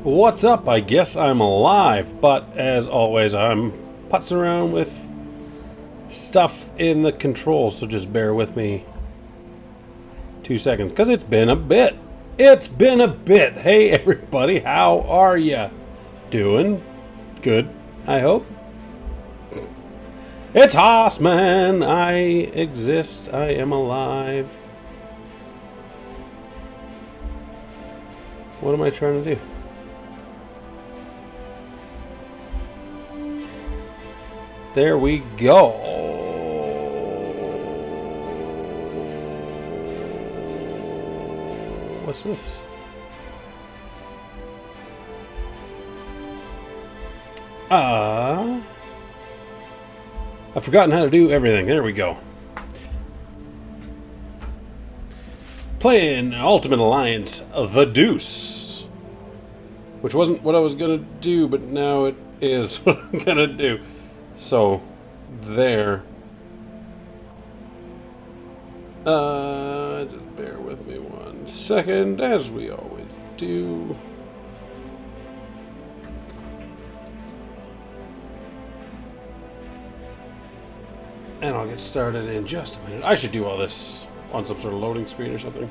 What's up? I guess I'm alive, but as always, I'm putzing around with stuff in the controls, so just bear with me 2 seconds, because it's been a bit. It's been a bit. Hey, everybody, how are ya? Doing good, I hope. It's Haussmann. I exist. I am alive. What am I trying to do? There we go. What's this? I've forgotten how to do everything. There we go. Playing Ultimate Alliance, The Deuce. Which wasn't what I was going to do, but now it is what I'm going to do. So, there. Just bear with me 1 second, as we always do. And I'll get started in just a minute. I should do all this on some sort of loading screen or something.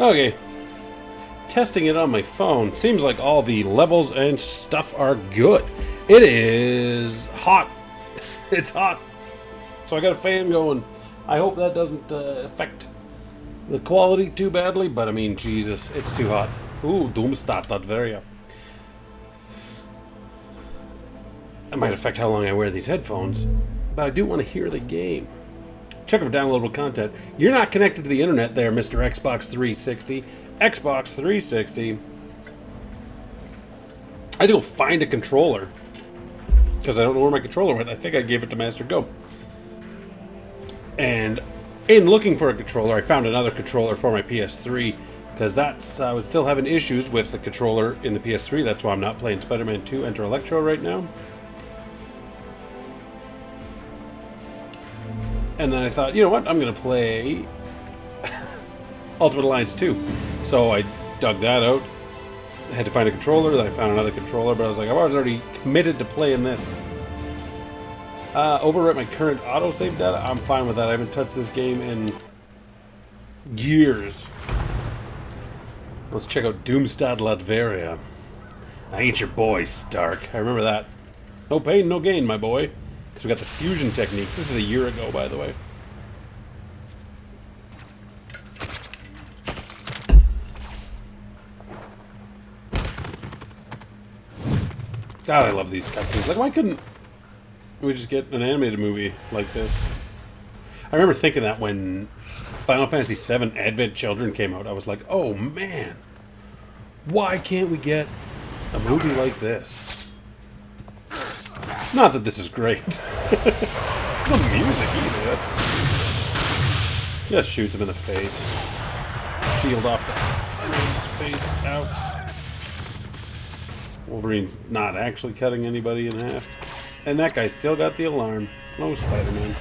Okay, testing it on my phone. Seems like all the levels and stuff are good. It is hot. It's hot. So I got a fan going. I hope that doesn't affect the quality too badly, but I mean, Jesus, it's too hot. Ooh, Doomstad.Latveria. That might affect how long I wear these headphones, but I do want to hear the game. Check for downloadable content. You're not connected to the internet there, Mr. Xbox 360. Xbox 360. I had to go find a controller because I don't know where my controller went. I think I gave it to Master Go. And in looking for a controller, I found another controller for my PS3 because I was still having issues with the controller in the PS3. That's why I'm not playing Spider-Man 2 Enter Electro right now. And then I thought, you know what, I'm going to play Ultimate Alliance 2. So I dug that out. I had to find a controller, then I found another controller, but I was like, I was already committed to playing this. Overwrite my current autosave data? I'm fine with that. I haven't touched this game in years. Let's check out Doomstad.Latveria. I ain't your boy, Stark. I remember that. No pain, no gain, my boy. Because we got the fusion techniques. This is a year ago, by the way. God, I love these cutscenes. Like, why couldn't we just get an animated movie like this? I remember thinking that when Final Fantasy VII Advent Children came out. I was like, oh man, why can't we get a movie like this? Not that this is great. No music either. Just shoots him in the face. Shield off the face out. Wolverine's not actually cutting anybody in half. And that guy still got the alarm. Oh, Spider-Man.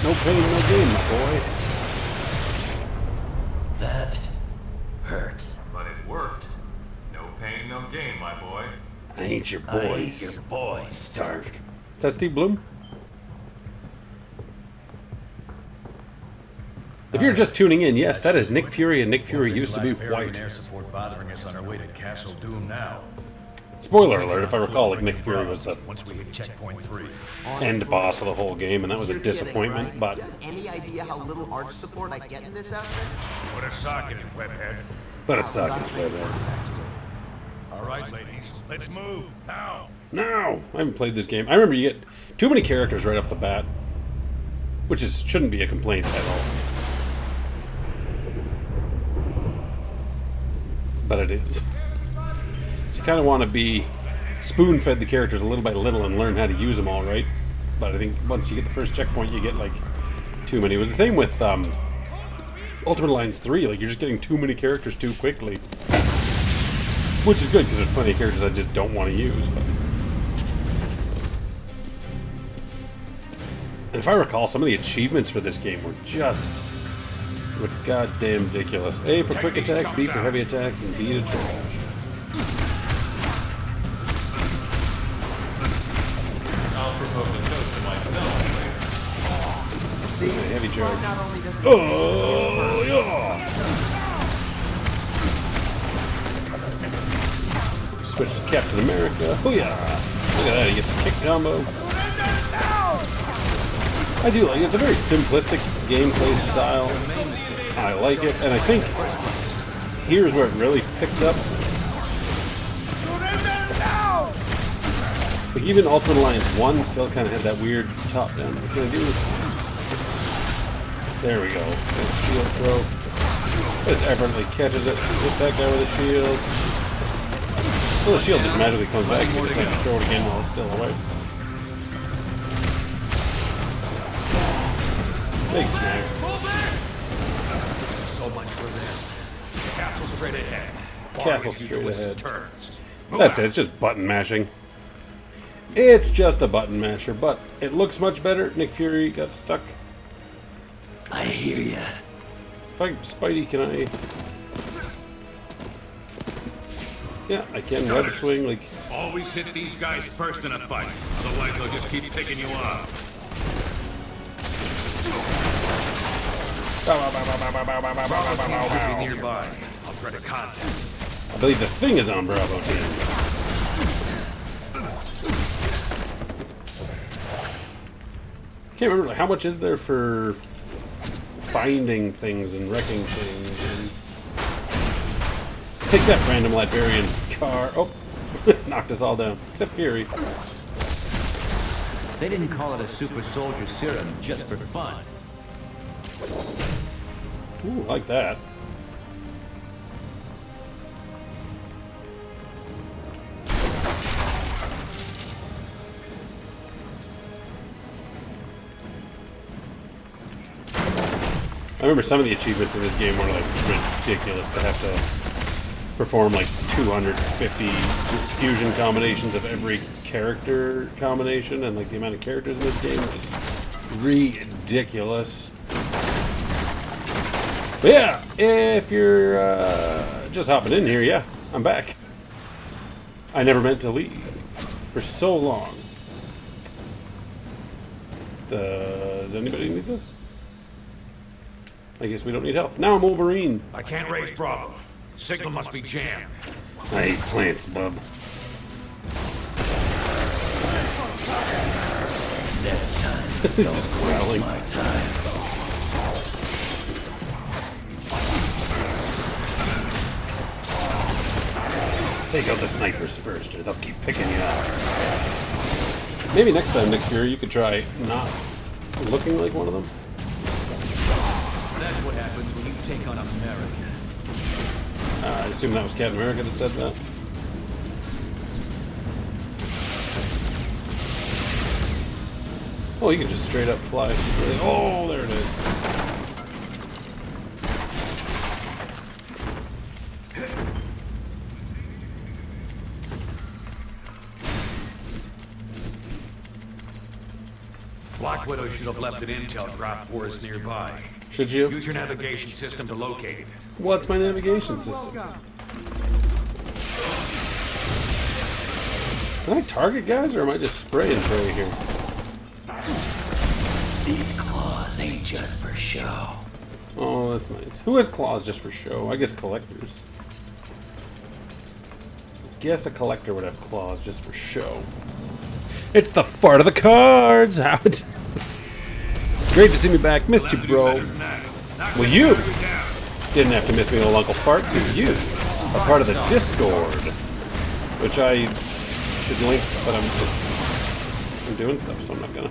No pain, no gain, my boy. That hurt. But it worked. No pain, no gain, my boy. I ain't your boy. I ain't your boy, Stark. Is that Steve Bloom? If you're just tuning in, yes, that is Nick Fury, and Nick Fury used to be white. Air support bothering us on our way to Castle Doom now. Spoiler alert, if I recall, like Nick Fury was the Once we hit checkpoint 3. end boss of the whole game, and that was a You're kidding, disappointment, right? but Do you have any idea how little arch support I get in this outfit? Put a sock in it, webhead. it sucks. All right, ladies, let's move now. No, I haven't played this game. I remember you get too many characters right off the bat, which shouldn't be a complaint at all. But it is. So you kind of want to be spoon-fed the characters a little by little and learn how to use them all, right? But I think once you get the first checkpoint, you get like too many. It was the same with Ultimate Alliance 3. Like, you're just getting too many characters too quickly. Which is good, because there's plenty of characters I just don't want to use. But... And if I recall, some of the achievements for this game were just... goddamn ridiculous. A for quick attacks, B for heavy attacks, and B to trash. I'll propose a toast to myself. See, heavy charge. Not only does it Oh, yeah! Switch to Captain America. Oh, yeah! Look at that, he gets a kick combo. I do like it. It's a very simplistic gameplay style. I like it, and I think here's where it really picked up. But even Ultimate Alliance 1 still kind of had that weird top-down. What can I do? There we go. Shield throw. Just effortlessly catches it. Hit that guy with a shield. Well, the shield just magically comes back. You can just like throw it again while it's still away. Big smack. So much for them. Castle straight ahead. Castle straight ahead. Turns. That's it. It's just button mashing. It's just a button masher, but it looks much better. Nick Fury got stuck. I hear ya. If I Spidey, can I? Yeah, I can web swing like. Always hit these guys first in a fight. Otherwise, they'll just keep picking you off. Should be nearby. I'll try to contact. I believe the Thing is on Bravo team. Can't remember like, how much is there for finding things and wrecking things. And... Take that, random Latvian car. Oh, knocked us all down except Fury. They didn't call it a super soldier serum just for fun. Ooh, I like that. I remember some of the achievements in this game were like ridiculous to have to perform like 250 fusion combinations of every character combination, and like the amount of characters in this game is ridiculous. But yeah, if you're just hopping in here, yeah, I'm back. I never meant to leave for so long. Does anybody need this? I guess we don't need help. Now I'm Wolverine. I can't raise Bravo. Signal must be jammed. I hate plants, bub. This is growling. My time. Take out the snipers first, or they'll keep picking you up. Maybe next time, Nick Fury, you could try not looking like one of them. That's what happens when you take on America. I assume that was Captain America that said that. Oh, you can just straight up fly. Oh, there it is. Black Widow should have left an intel drop for us nearby. Should you? Use your navigation system to locate it. What's my navigation system? Can I target guys, or am I just spray and pray here? These claws ain't just for show. Oh, that's nice. Who has claws just for show? I guess collectors. Guess a collector would have claws just for show. It's the fart of the cards, Howard. Great to see me back. Missed you, bro. Well, you didn't have to miss me, old Uncle Fart, because you are part of the Discord, which I should link, but I'm doing stuff, so I'm not gonna.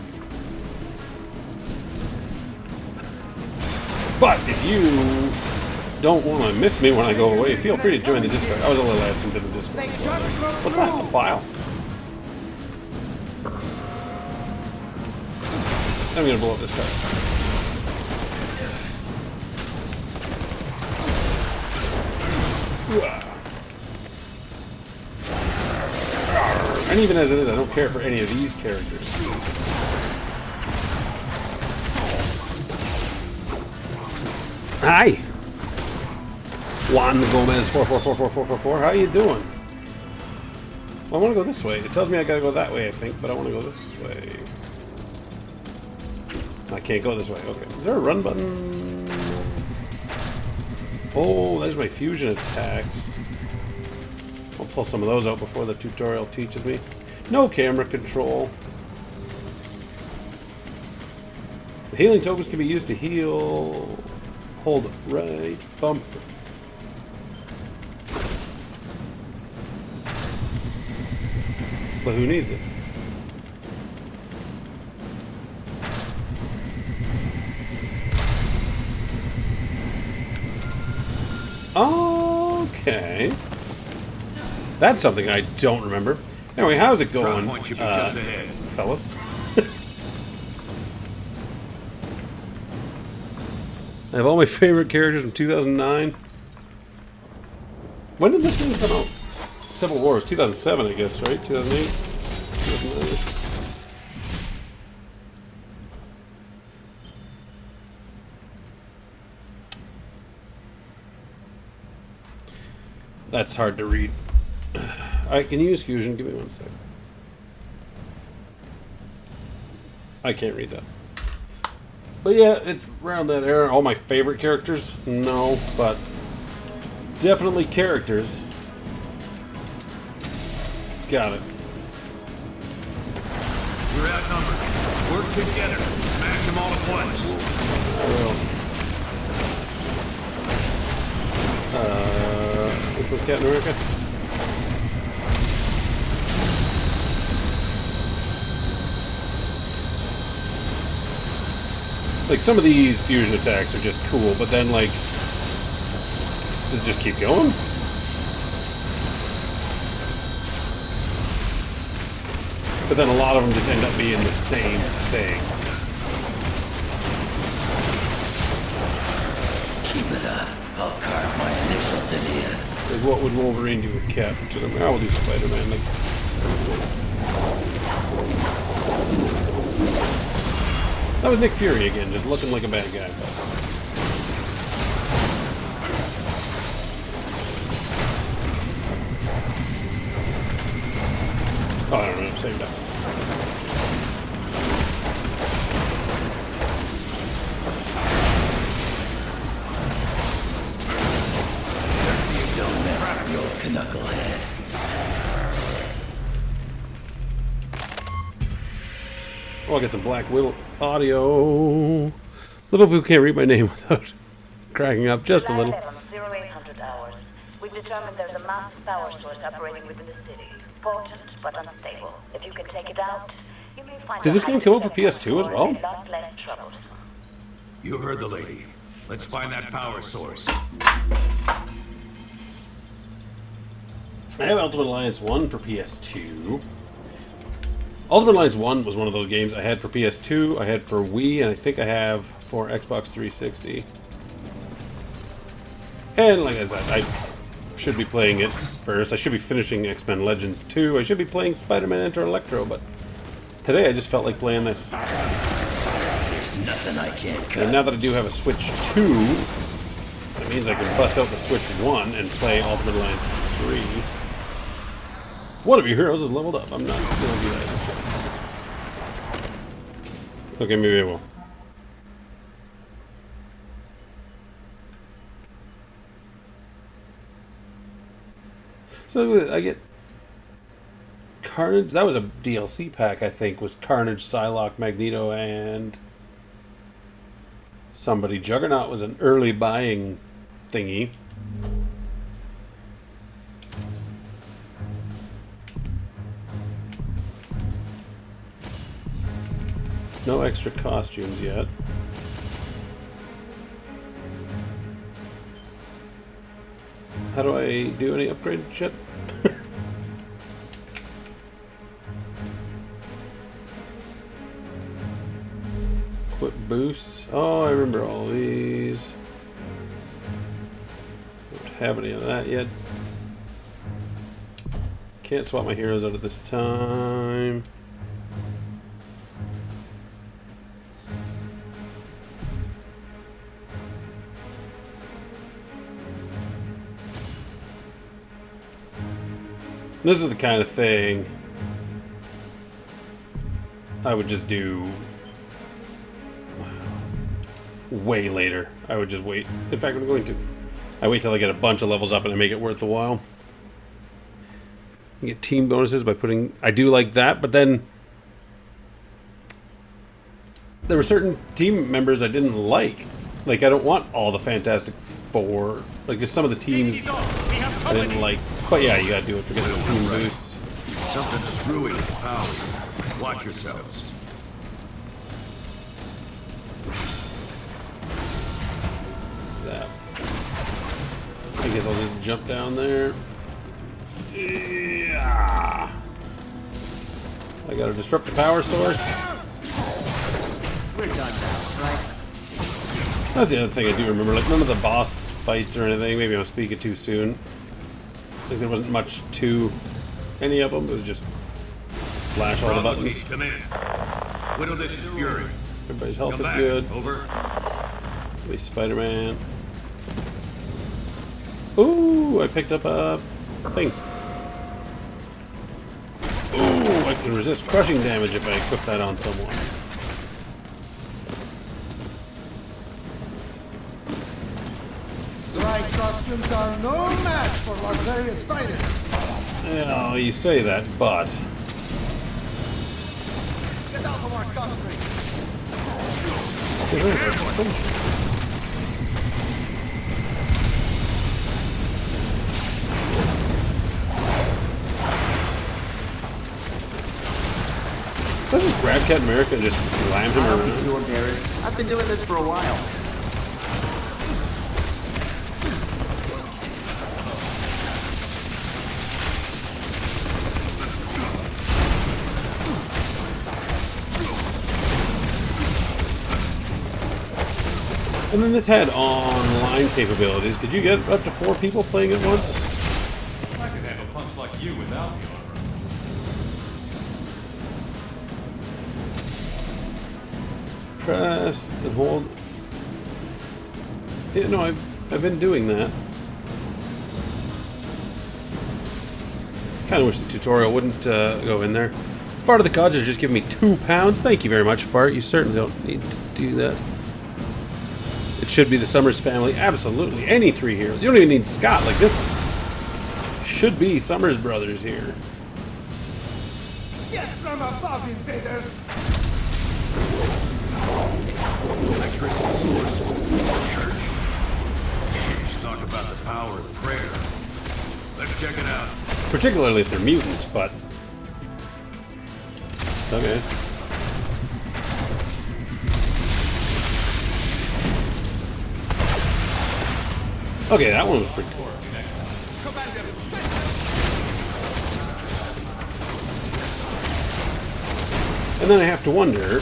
But if you don't want to miss me when I go away, feel free to join the Discord. I was a little absent in the Discord. What's that? A file? I'm gonna blow up this car. And even as it is, I don't care for any of these characters. Hi! Juan Gomez 444444. How you doing? Well, I want to go this way. It tells me I gotta go that way, I think, but I want to go this way. I can't go this way. Okay. Is there a run button? Oh, there's my fusion attacks. I'll pull some of those out before the tutorial teaches me. No camera control. The healing tokens can be used to heal. Hold right bump. But who needs it? Okay. That's something I don't remember. Anyway, how's it going, fellas? I have all my favorite characters from 2009. When did this game come out? Civil War was 2007, I guess, right? 2008? 2009. That's hard to read. I can use fusion. Give me one sec. I can't read that. But yeah, it's around that era. All my favorite characters? No, but definitely characters. Got it. You're outnumbered. Work together. Smash them all at once. I will. What's this, Captain America? Like, some of these fusion attacks are just cool, but then, like, does it just keep going? But then a lot of them just end up being the same thing. Keep it up. I'll carve my initials into you. Like, what would Wolverine do with Captain America? I will do Spider-Man. Like, that was Nick Fury again, just looking like a bad guy. Oh, I don't know, same time. Don't mess with your knucklehead. Oh, I got some Black Widow audio. Liverpool can't read my name without cracking up just a little. 0800 hours. We've determined there's a massive power source operating within the city. Potent but unstable. If you can take it out, you may find. Did this game come out for PS2 as well? A lot less troubles. You heard the lady. Let's find that power source. I have Ultimate Alliance 1 for PS2. Ultimate Alliance 1 was one of those games I had for PS2, I had for Wii, and I think I have for Xbox 360. And like I said, I should be playing it first. I should be finishing X-Men Legends 2. I should be playing Spider-Man Enter Electro, but today I just felt like playing this. There's nothing I can't cut. And now that I do have a Switch 2, that means I can bust out the Switch 1 and play Ultimate Alliance 3. One of your heroes is leveled up. I'm not going to do that. Okay, maybe I will. So I get Carnage. That was a DLC pack, I think. Was Carnage, Psylocke, Magneto, and somebody. Juggernaut was an early buying thingy. No extra costumes yet. How do I do any upgrade shit? Equip boosts. Oh, I remember all these. Don't have any of that yet. Can't swap my heroes out at this time. This is the kind of thing I would just do way later. I would just wait. In fact, I'm going to. I wait till I get a bunch of levels up and I make it worth the while. You get team bonuses by putting... I do like that, but then there were certain team members I didn't like. Like, I don't want all the Fantastic Four. Like, there's some of the teams I didn't like. But yeah, you gotta do it to get the team boosts. Something screwy with the power. Watch yourselves. That. I guess I'll just jump down there. Yeah. I gotta disrupt the power source. We're done now, right? That's the other thing I do remember. Like, none of the boss fights or anything. Maybe I'm speaking too soon. Like, there wasn't much to any of them. It was just slash all the buttons. Come in. Whittle this is Fury. Everybody's health Come is back. good. Over. At least Spider-Man. Ooh, I picked up a thing. Ooh, I can resist crushing damage if I equip that on someone. Dry costumes are no match for luxurious finest. Yeah, you say that, but Get out of our country. let's just grab Captain America and just slam him Don't be around. too embarrassed. I've been doing this for a while. And then this had online capabilities. Could you get up to 4 people playing at once? I can handle punks like you without the armor. Press and hold. Yeah, no, I've been doing that. Kind of wish the tutorial wouldn't go in there. Fart of the Gods has just given me £2. Thank you very much, Fart. You certainly don't need to do that. It should be the Summers family. Absolutely. Any 3 heroes. You don't even need Scott. Like, this should be Summers Brothers here. Get from above, invaders. Electricity source. Church. Jeez, talk about the power of prayer. Let's check it out. Particularly if they're mutants, but... Okay. Okay, that one was pretty cool. And then I have to wonder...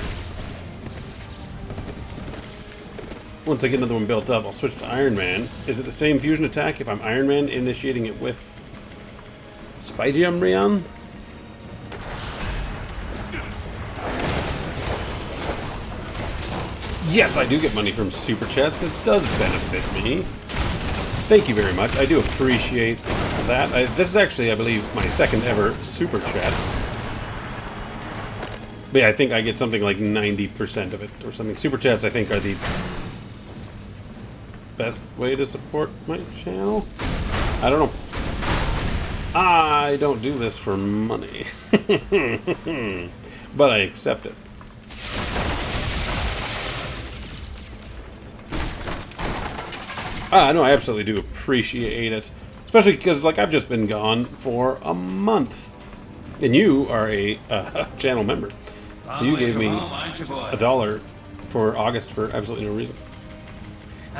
Once I get another one built up, I'll switch to Iron Man. Is it the same fusion attack if I'm Iron Man initiating it with Spider-Man? Yes, I do get money from Super Chats. This does benefit me. Thank you very much. I do appreciate that. This is actually, I believe, my second ever Super Chat. But yeah, I think I get something like 90% of it or something. Super Chats, I think, are the best way to support my channel. I don't know. I don't do this for money. But I accept it. No, I absolutely do appreciate it. Especially because, like, I've just been gone for a month. And you are a channel member. So you gave me $1 for August for absolutely no reason.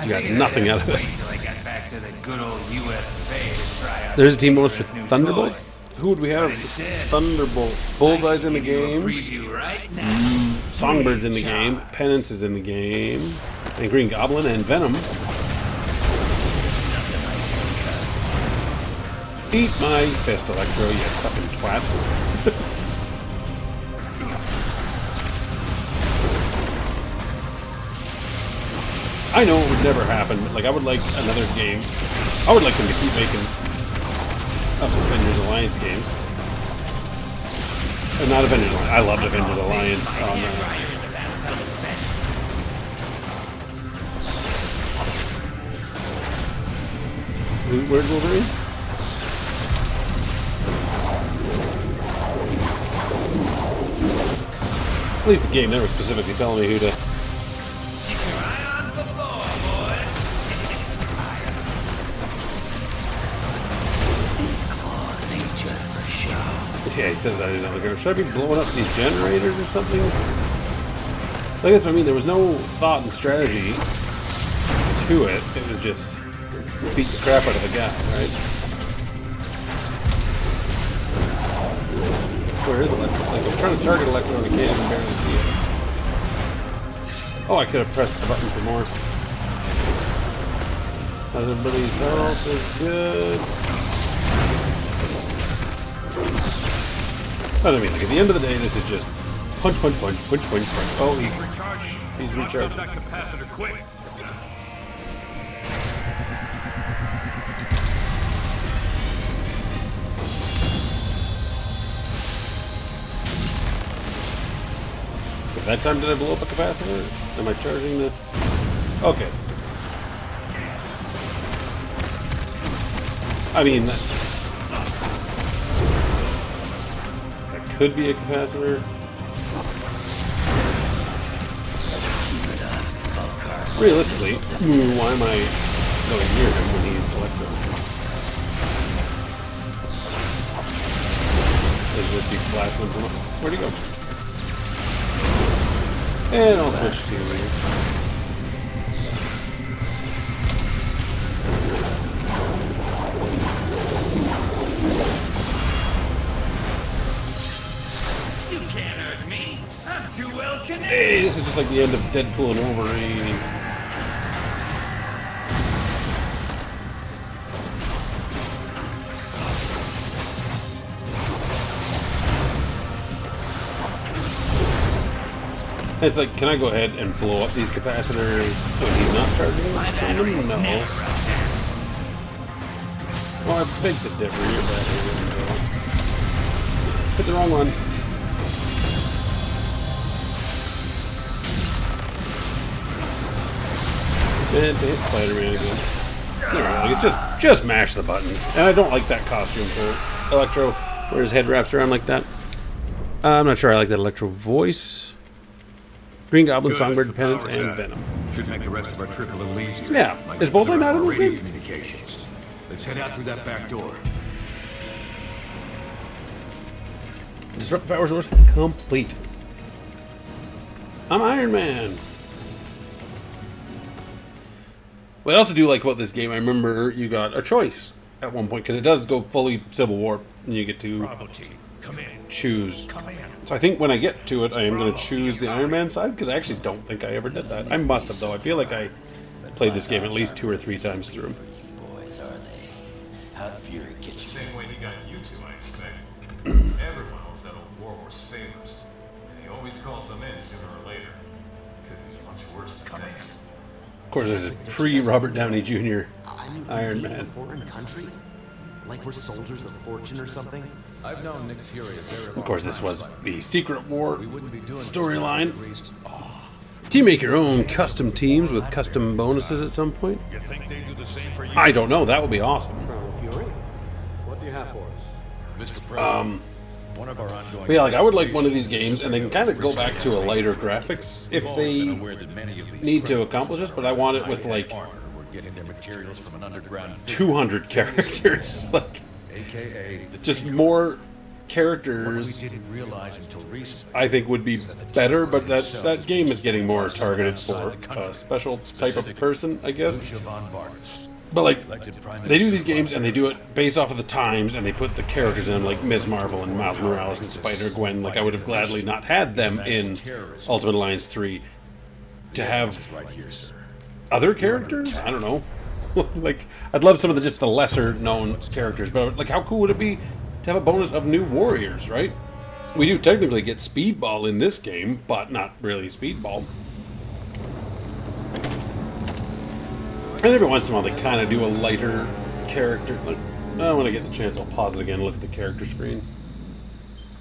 You got nothing out of it. I got back to the good old US to try out. There's a team bonus for Thunderbolts. Who would we have? Thunderbolts. Bullseye's in the game. Preview right now. Songbird's in the game. Penance is in the game. And Green Goblin and Venom. Eat my fist, Electro, you fucking twat. I know it would never happen, but like I would like another game. I would like them to keep making Avengers Alliance games. Not Avengers Alliance. I loved Avengers Alliance on where's Wolverine? At least the game never specifically telling me who to. Yeah, he says that he's not looking. Should I be blowing up these generators or something? Like that's what I mean. There was no thought and strategy to it. It was just beat the crap out of the guy, right? Where is Electro? Like I'm trying to target Electro and I can't even barely see it. Oh, I could have pressed the button for more. Everybody's health is good. But I mean, like, at the end of the day, this is just punch, punch, punch, punch, punch, punch. Oh, he's recharging. That capacitor quick. At that time, did I blow up a capacitor? Am I charging the... Okay. I mean, that could be a capacitor. Realistically, why am I going near him when he's Electro? There's just keep blasting him from up. Where'd he go? And I'll switch to... Hey, this is just like the end of Deadpool and Wolverine. It's like, can I go ahead and blow up these capacitors when he's not charging them? No. Well, I beg to differ. Your battery wouldn't go. Hit the wrong one. And to hit Spider-Man again. No, it's just mash the buttons. And I don't like that costume for Electro, where his head wraps around like that. I'm not sure I like that Electro voice. Green Goblin, Songbird, Penance, and Venom. Should make the rest of our trip a little easier. Yeah. Is Bullseye not in this game? Communications. Let's head out through that back door. Disrupt the power source complete. I'm Iron Man. What I also do like about this game, I remember you got a choice at one point, because it does go fully Civil War, and you get to choose. So I think when I get to it, I am going to choose the Iron Man side, because I actually don't think I ever did that. I must have, though. I feel like I played this game at least 2 or 3 times through. Boys, are they? How the fury The gets same way he got you two, I expect. Everyone knows that old warhorse favors, and he always calls them in sooner or later. Could be much worse than this. Of course, this is pre-Robert Downey Jr. Iron Man. A foreign country? Like we're soldiers of fortune or something? I've known Nick Fury a very long Of course, this was the Secret War wouldn't be doing storyline. Do you make your own custom teams with custom bonuses at some point? You think they do the same for you? I don't know. That would be awesome. Fury, what do you have for us? Mr. President, one of our ongoing... But yeah, like I would like one of these games, and they can kind of go back to a lighter graphics if they need to accomplish this. But I want it with like We're getting their materials from an underground 200 characters, like AKA the just more characters. we didn't realize until recently. I think would be better, but that game is getting more targeted for a special type of person, I guess. Siobhan Barnes. But like, they do these games and they do it based off of the times, and they put the characters in them, like Ms. Marvel and Miles Morales and Spider-Gwen. Like I would have gladly not had them in Ultimate Alliance 3 to have other characters. I don't know. Like, I'd love some of the just the lesser known characters, but like, how cool would it be to have a bonus of new warriors, right? We do technically get Speedball in this game, but not really Speedball. And every once in a while, they kind of do a lighter character. Like, when I get the chance, I'll pause it again and look at the character screen.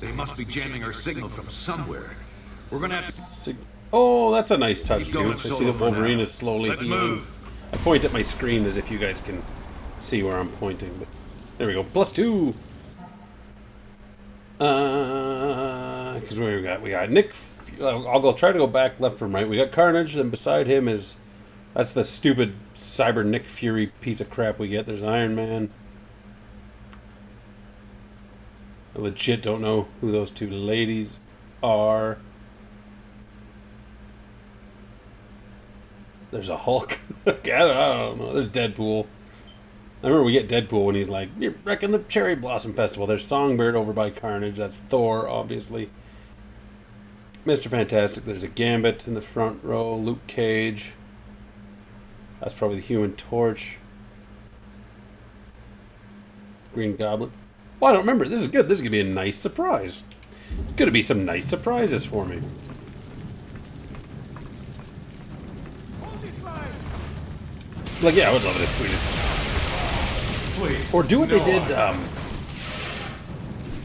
They must be jamming our signal from somewhere. We're gonna have to... Oh, that's a nice touch, Keep too. going I see solo the for Wolverine now. is slowly Let's healing. move. I point at my screen as if you guys can see where I'm pointing. But there we go. +2. Because we got Nick. I'll go try to go back left from right. We got Carnage, and beside him is that's the stupid Cyber Nick Fury piece of crap we get. There's Iron Man. I legit don't know who those two ladies are. There's a Hulk. I don't know. There's Deadpool. I remember we get Deadpool when he's like, "You're wrecking the Cherry Blossom Festival." There's Songbird over by Carnage. That's Thor, obviously. Mr. Fantastic. There's a Gambit in the front row. Luke Cage. That's probably the Human Torch. Green Goblin. Well, I don't remember. This is good. This is going to be a nice surprise. It's going to be some nice surprises for me. Like, yeah, I would love it if we just... Please. Or do what they did,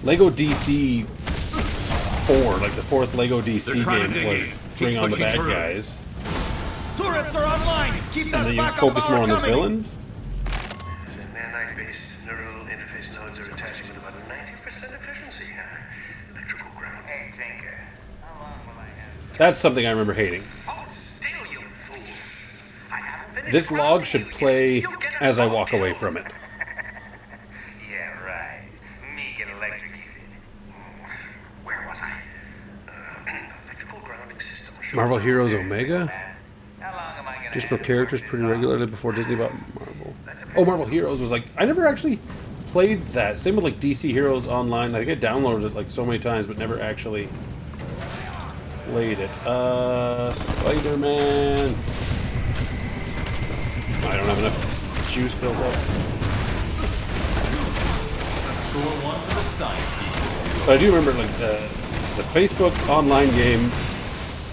Lego DC 4, like the fourth Lego DC They're trying to game dig was in. Keep bring on the pushing bad through. guys. Turrets are online! Keep And that then you backup focus power more on the coming! villains. Nanite-based neural interface nodes are attaching with about 90% efficiency. Electrical ground. Hey, Tinker. How long will I have? That's something I remember hating. Hold still, you fool. I haven't finished This log grounding should you yet. play You'll get as I all walk away killed. from it. Yeah, right. Me get electrocuted. Where was I? Electrical grounding system. Marvel Heroes Omega? How long am I gonna Additional have characters to pretty work this regularly before Disney bought Marvel. Oh, Marvel Heroes was like... I never actually played that. Same with like DC Heroes Online. I think I downloaded it like so many times, but never actually played it. Spider-Man... I don't have enough juice built up. Score one for the science team. But I do remember like the Facebook online game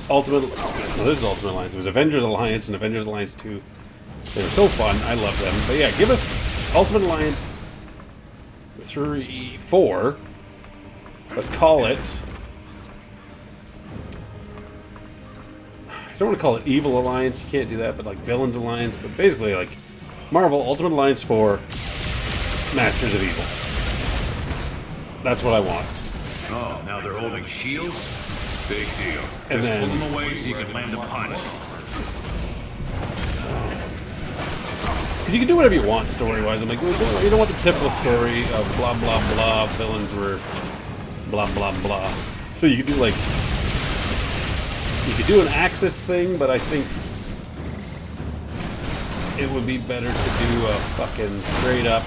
Ultimate... No, this is Ultimate Alliance. It was Avengers Alliance and Avengers Alliance 2. They were so fun. I love them. But yeah, give us Ultimate Alliance 3, 4. But call it... I don't want to call it Evil Alliance. You can't do that. But like Villains Alliance. But basically like Marvel Ultimate Alliance 4 Masters of Evil. That's what I want. Oh, now they're holding shields? Big deal. And Just then- pull them away so you can land a punch. Because you can do whatever you want story-wise. I'm like, well, you don't want the typical story of blah, blah, blah, villains were blah, blah, blah. So you could do, like... You could do an Axis thing, but I think it would be better to do a fucking straight-up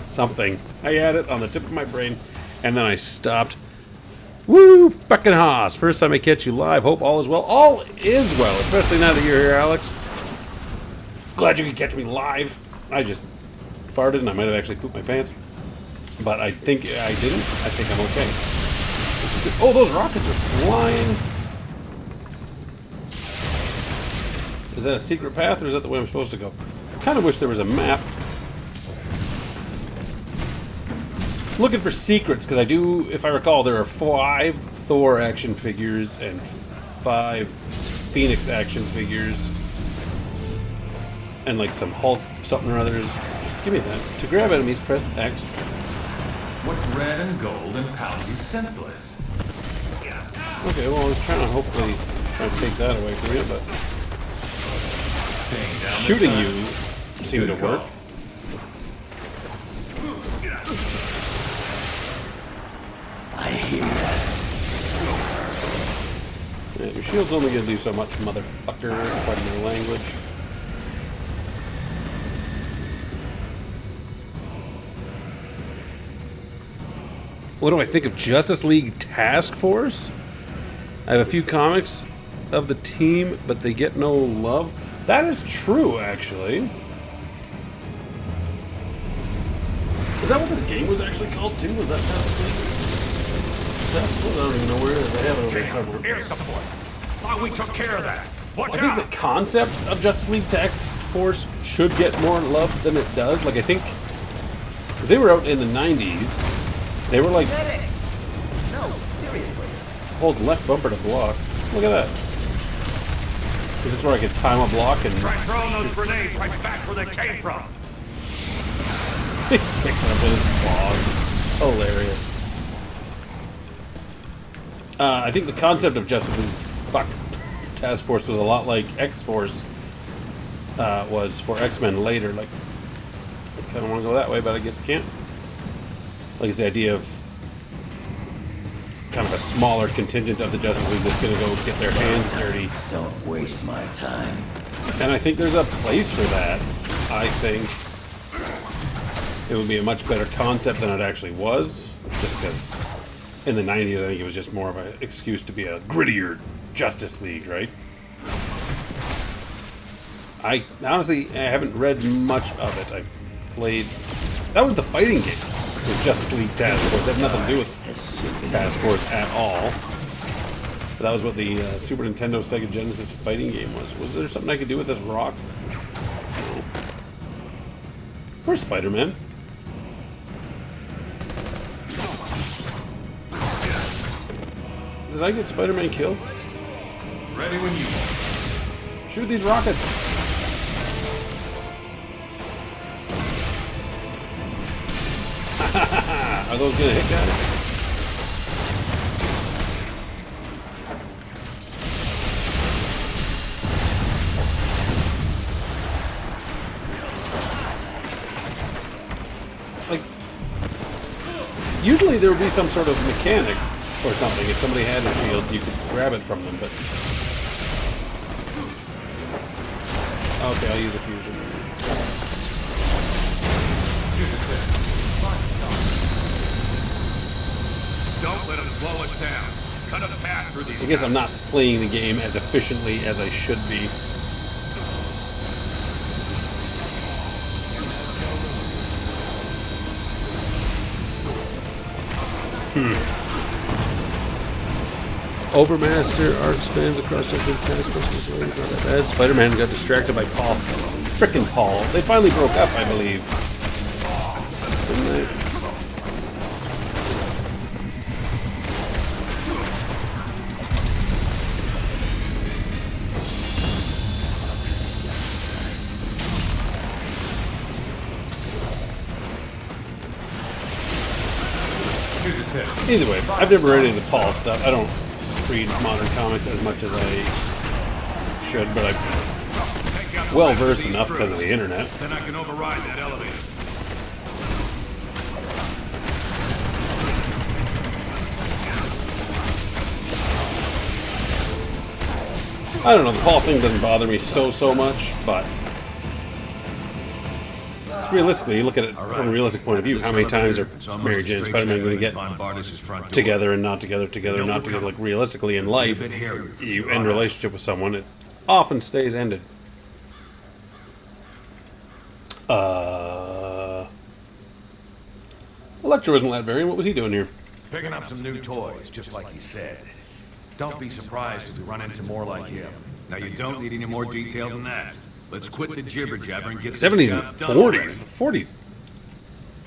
something. I had it on the tip of my brain, and then I stopped. Woo! Fucking Haas! First time I catch you live. Hope all is well. All is well, especially now that you're here, Alex. Glad you could catch me live. I just farted and I might have actually pooped my pants. But I think I didn't. I think I'm okay. Oh, those rockets are flying. Is that a secret path or is that the way I'm supposed to go? I kind of wish there was a map. Looking for secrets, because I do, if I recall, there are 5 Thor action figures and 5 Phoenix action figures. And like some Hulk something or others. Just give me that. To grab enemies, press X. What's red and gold and pounds you senseless? Okay, well I was trying to hopefully try to take that away from you, but Staying down shooting this you seemed to Good work. call. I hear that. Yeah, your shield's only gonna do so much, motherfucker, pardon my language. What do I think of Justice League Task Force? I have a few comics of the team, but they get no love. That is true, actually. Is that what this game was actually called, too? Was that Justice League? I don't even know where it is. They have it over here somewhere. Air support. Thought we took care of that. Watch I think out. the concept of Justice League to X-Force should get more love than it does. Like, I think... Because they were out in the 90s. They were like... No, seriously. Hold left bumper to block. Look at that. Is this where I can time a block and... Try throwing those grenades right back where they came from. He kicks up in his claws. Hilarious. I think the concept of Justice League Task Force was a lot like X-Force was for X-Men later. Like, I kind of want to go that way, but I guess I can't. Like, it's the idea of kind of a smaller contingent of the Justice League that's going to go get their hands dirty. Don't waste my time. And I think there's a place for that. I think it would be a much better concept than it actually was. Just because in the 90s, I think it was just more of an excuse to be a grittier Justice League, right? I haven't read much of it. I played... That was the fighting game. It was Justice League Task Force. It had nothing to do with Task Force at all. But that was what the Super Nintendo Sega Genesis fighting game was. Was there something I could do with this rock? No. Where's Spider-Man? Did I get Spider-Man killed? Ready when you are. Shoot these rockets! Are those gonna hit, guys? Like, usually there would be some sort of mechanic or something. If somebody had a shield, you could grab it from them, but... Okay, I'll use a fusion. Don't let them slow us down. Cut a path through these. I guess I'm not playing the game as efficiently as I should be. Overmaster arc spans across different task forces. Not that bad. Spider-Man got distracted by Paul. Frickin' Paul. They finally broke up, I believe. Didn't they? Either way, I've never read any of the Paul stuff. I don't read modern comics as much as I should, but I'm well versed enough because of the internet. Then I can override that elevator. I don't know, the Paul thing doesn't bother me so much, but realistically, you look at it from a realistic point of view, how many times are Mary Jane and Spider-Man going to get together and not together, together and not together? Like, realistically in life, you end a relationship with someone, it often stays ended. Electro isn't Latvian. What was he doing here? Picking up some new toys, just like he said. Don't be surprised if we run into more like him. Now, you don't need any more detail than that. Let's quit the jibber jabber and get 70s and 40s. The 40s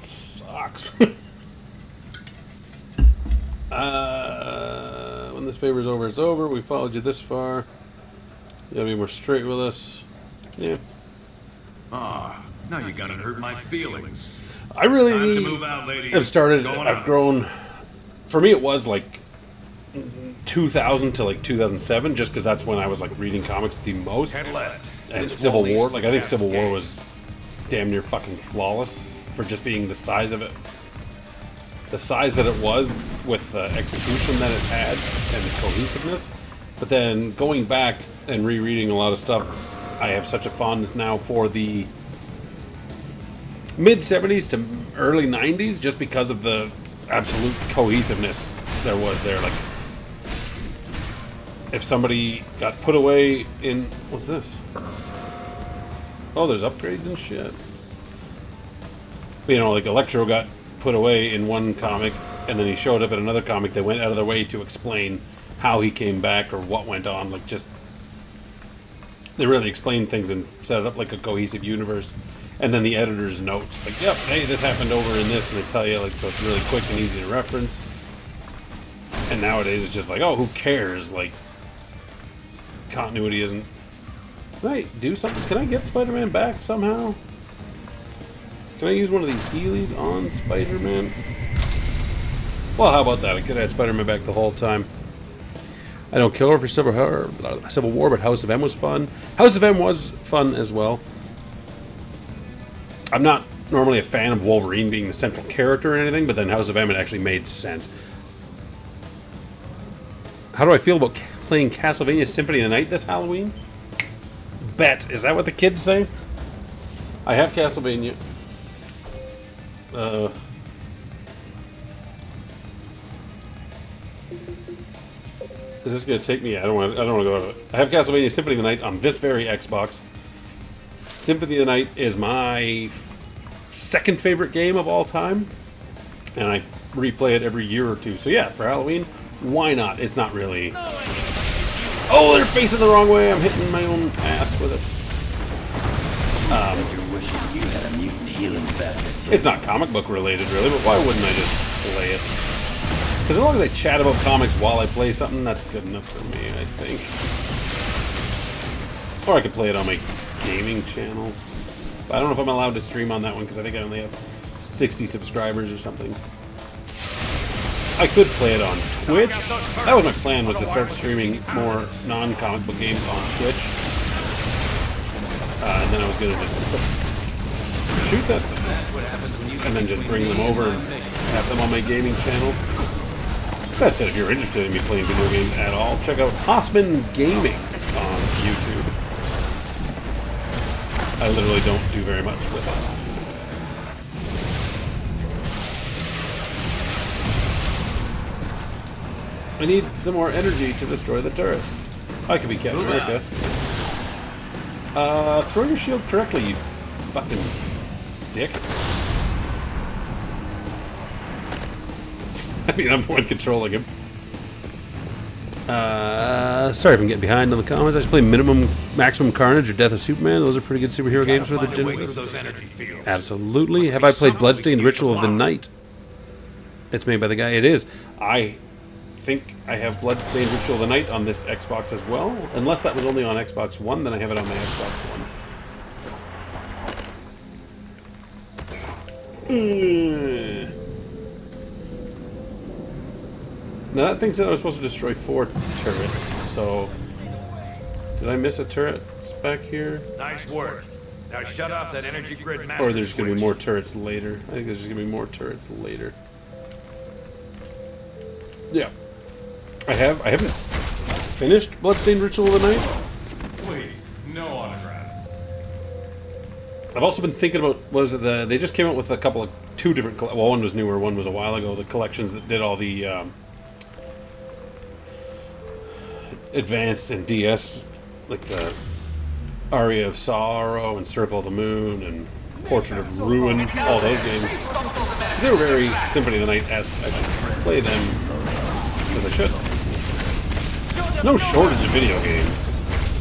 sucks. When this favor's over, it's over. We followed you this far. You gotta be more straight with us. Yeah. Ah, now you gotta hurt my feelings. I really Time to move out, ladies. have started. Going I've out. grown. For me, it was like 2000 to like 2007, just because that's when I was like reading comics the most. Head left. And This Civil wall needs War, to like be I think past Civil the War gates. was damn near fucking flawless for just being the size of it. The size that it was with the execution that it had and the cohesiveness. But then going back and rereading a lot of stuff, I have such a fondness now for the mid 70s to early 90s just because of the absolute cohesiveness there was there. Like, if somebody got put away in... What's this? Oh, there's upgrades and shit. You know, like Electro got put away in one comic, and then he showed up in another comic that went out of their way to explain how he came back or what went on. Like, just... They really explained things and set it up like a cohesive universe. And then the editor's notes. Like, yep, hey, this happened over in this, and they tell you, like, so it's really quick and easy to reference. And nowadays it's just like, oh, who cares? Like, continuity isn't... Can I do something? Can I get Spider-Man back somehow? Can I use one of these Heelys on Spider-Man? Well, how about that? I could have had Spider-Man back the whole time. I don't kill her for Civil War, but House of M was fun. House of M was fun as well. I'm not normally a fan of Wolverine being the central character or anything, but then House of M, it actually made sense. How do I feel about playing Castlevania Symphony of the Night this Halloween? Bet. Is that what the kids say? I have Castlevania. Is this gonna take me? I don't want to go to it. I have Castlevania Symphony of the Night on this very Xbox. Symphony of the Night is my second favorite game of all time, and I replay it every year or two. So yeah, for Halloween, why not? It's not really... Oh, they're facing the wrong way. I'm hitting my own ass with it. You're wishing you had a mutant healing factor. It's not comic book related, really, but why wouldn't I just play it? Because as long as I chat about comics while I play something, that's good enough for me, I think. Or I could play it on my gaming channel. But I don't know if I'm allowed to stream on that one, because I think I only have 60 subscribers or something. I could play it on Twitch. That was my plan, was to start streaming more non-comic book games on Twitch. And then I was going to just shoot that and then just bring them over and have them on my gaming channel. That said, if you're interested in me playing video games at all, check out Haussmann Gaming on YouTube. I literally don't do very much with it. I need some more energy to destroy the turret. I could be Captain America. Throw your shield correctly, you fucking dick. I mean, I'm the one controlling him. Sorry if I'm getting behind on the comments. I should play Maximum Carnage or Death of Superman. Those are pretty good superhero games for the Genesis. Absolutely. Have I played Bloodstained Ritual of the Night? It's made by the guy. It is. I think I have Bloodstained Ritual of the Night on this Xbox as well. Unless that was only on Xbox One, then I have it on my Xbox One. Now that thing said I was supposed to destroy 4 turrets, so... Did I miss a turret back here? Nice work. Now shut off that energy grid master Or there's going to be switch. more turrets later. I think there's going to be more turrets later. Yeah. I haven't finished Bloodstained Ritual of the Night. Please, no autographs. I've also been thinking about, what was it, they just came out with two different, well, one was newer, one was a while ago, the collections that did all the Advanced and DS, like the Aria of Sorrow and Circle of the Moon and Portrait of Ruin, all those games. They were very Symphony of the Night-esque. I should play them, because I should. No shortage of video games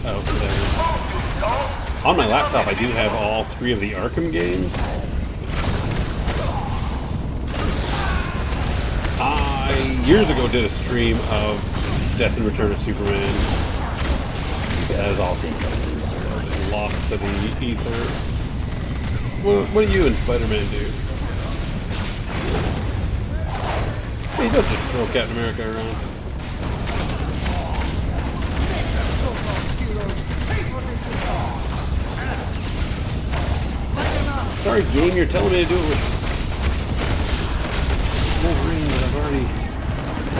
out there. On my laptop, I do have all 3 of the Arkham games. I, years ago, did a stream of Death and Return of Superman. That is awesome. So just lost to the ether. What do you and Spider-Man do? He does just throw Captain America around. Sorry, game, you're telling me to do it with Wolverine, but I've already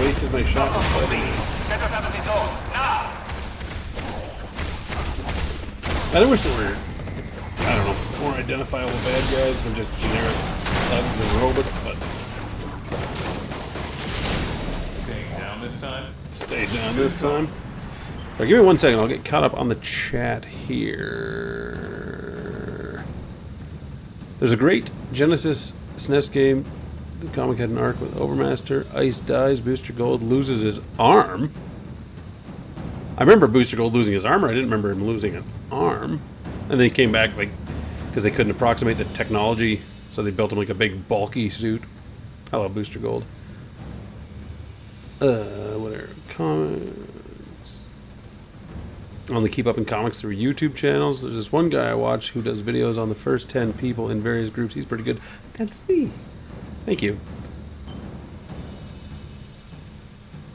wasted my shot with Spider-Man. I wish there were, I don't know, more identifiable bad guys than just generic thugs and robots, but... Staying down this time? Stay down this time. All right, give me 1 second, I'll get caught up on the chat here. There's a great Genesis SNES game. The comic had an arc with Overmaster. Ice dies. Booster Gold loses his arm. I remember Booster Gold losing his armor. I didn't remember him losing an arm. And then he came back like because they couldn't approximate the technology, so they built him like a big bulky suit. I love Booster Gold. Whatever. Comments. I only keep up in comics through YouTube channels. There's this one guy I watch who does videos on the first 10 people in various groups. He's pretty good. That's me. Thank you.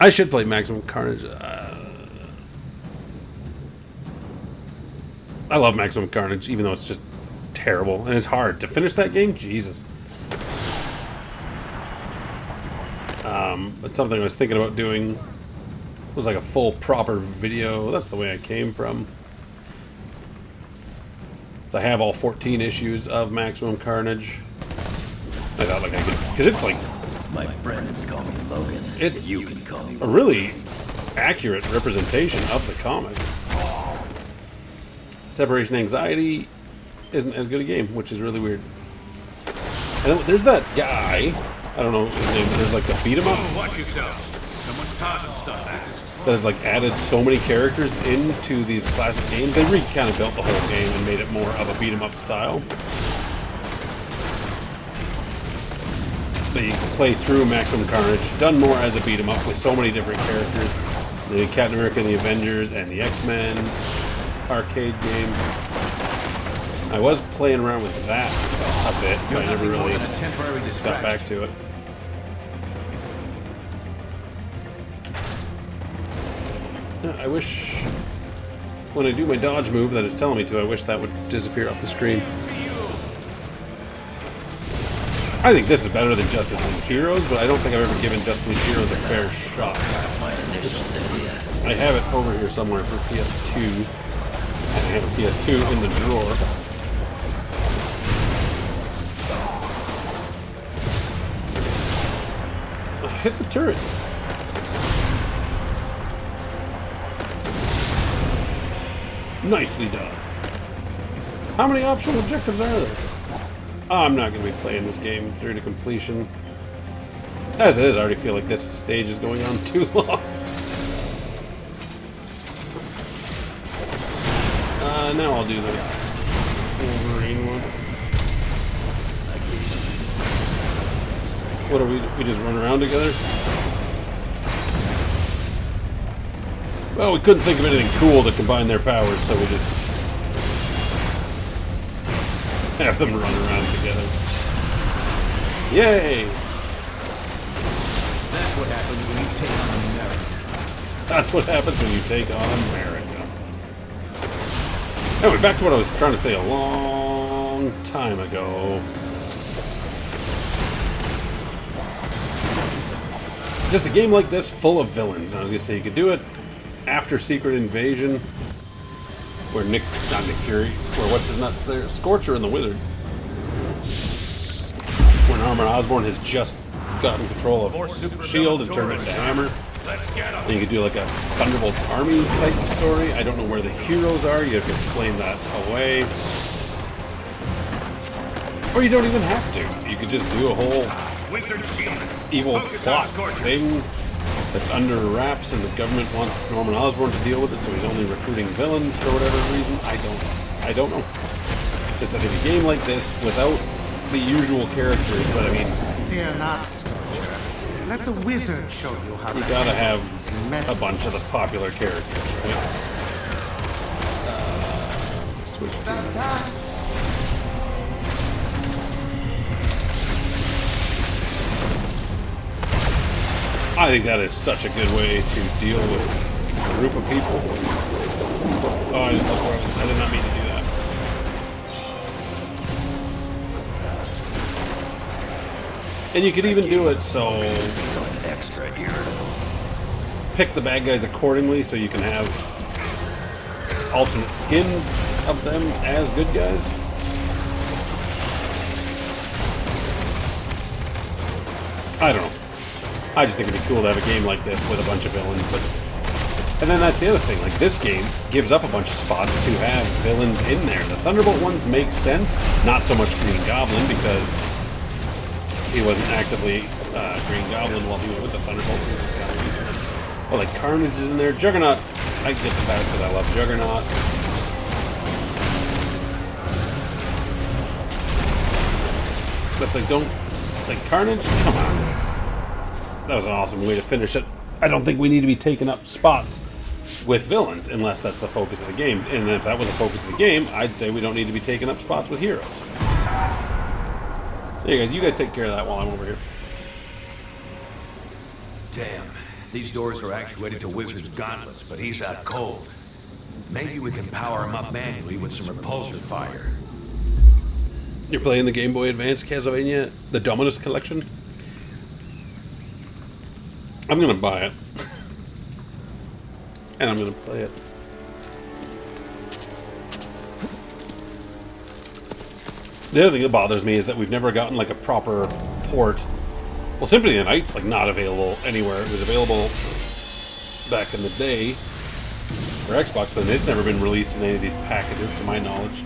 I should play Maximum Carnage. I love Maximum Carnage, even though it's just terrible. And it's hard. To finish that game? Jesus. But something I was thinking about doing was like a full, proper video. That's the way I came from. So I have all 14 issues of Maximum Carnage. I thought like I could, because it's like My friends call me Logan. It's you can call me a really accurate representation of the comic. Separation Anxiety isn't as good a game, which is really weird. And there's that guy, I don't know his name, but there's like the beat 'em up Watch yourself. Someone's tossing stuff at us. that has like added so many characters into these classic games. They kind of built the whole game and made it more of a beat 'em up style. That you can play through Maximum Carnage, done more as a beat 'em up with so many different characters. The Captain America and the Avengers and the X-Men arcade game. I was playing around with that a bit, but I never really got back to it. I wish when I do my dodge move that it's telling me to, I wish that would disappear off the screen. I think this is better than Justice League Heroes, but I don't think I've ever given Justice League Heroes a fair shot. I have it over here somewhere for PS2. I have a PS2 in the drawer. Hit the turret. Nicely done. How many optional objectives are there? I'm not going to be playing this game through to completion. As it is, I already feel like this stage is going on too long. Now I'll do the Wolverine one. What are we just run around together? Well, we couldn't think of anything cool to combine their powers, so we just have them run around together. Yay! That's what happens when you take on America. That's what happens when you take on America. Anyway, back to what I was trying to say a long time ago. Just a game like this full of villains. And I was going to say you could do it after Secret Invasion, where not Nick Fury, where what's his nuts there? Scorcher and the Wizard. When Norman Osborn has just gotten control of S.H.I.E.L.D. and turned it into Hammer. And you could do like a Thunderbolts Army type story. I don't know where the heroes are. You have to explain that away. Or you don't even have to. You could just do a whole evil plot thing that's under wraps, and the government wants Norman Osborn to deal with it, so he's only recruiting villains for whatever reason. I don't know. Just I think a game like this without the usual characters, but I mean, Fear not, Scorcher. Let the wizard show you how you gotta have a bunch of the popular characters, right? Switch to I think that is such a good way to deal with a group of people. Oh, I did not mean to do that. And you could even do it so extra irritable. Pick the bad guys accordingly so you can have alternate skins of them as good guys. I don't know. I just think it'd be cool to have a game like this with a bunch of villains, but And then that's the other thing, like this game gives up a bunch of spots to have villains in there. The Thunderbolt ones make sense, not so much Green Goblin because he wasn't actively Green Goblin while he was with the Thunderbolts. But like Carnage is in there, Juggernaut, I get the pass because I love Juggernaut. That's like, don't, like Carnage, come on. That was an awesome way to finish it. I don't think we need to be taking up spots with villains unless that's the focus of the game. And if that was the focus of the game, I'd say we don't need to be taking up spots with heroes. There you guys take care of that while I'm over here. Damn, these doors are actuated to Wizard's gauntlets, but he's out cold. Maybe we can power him up manually with some repulsor fire. You're playing the Game Boy Advance Castlevania, the Dominus Collection? I'm gonna buy it. And I'm gonna play it. The other thing that bothers me is that we've never gotten like a proper port. Well, Symphony of the Night's like not available anywhere. It was available back in the day for Xbox, but it's never been released in any of these packages, to my knowledge.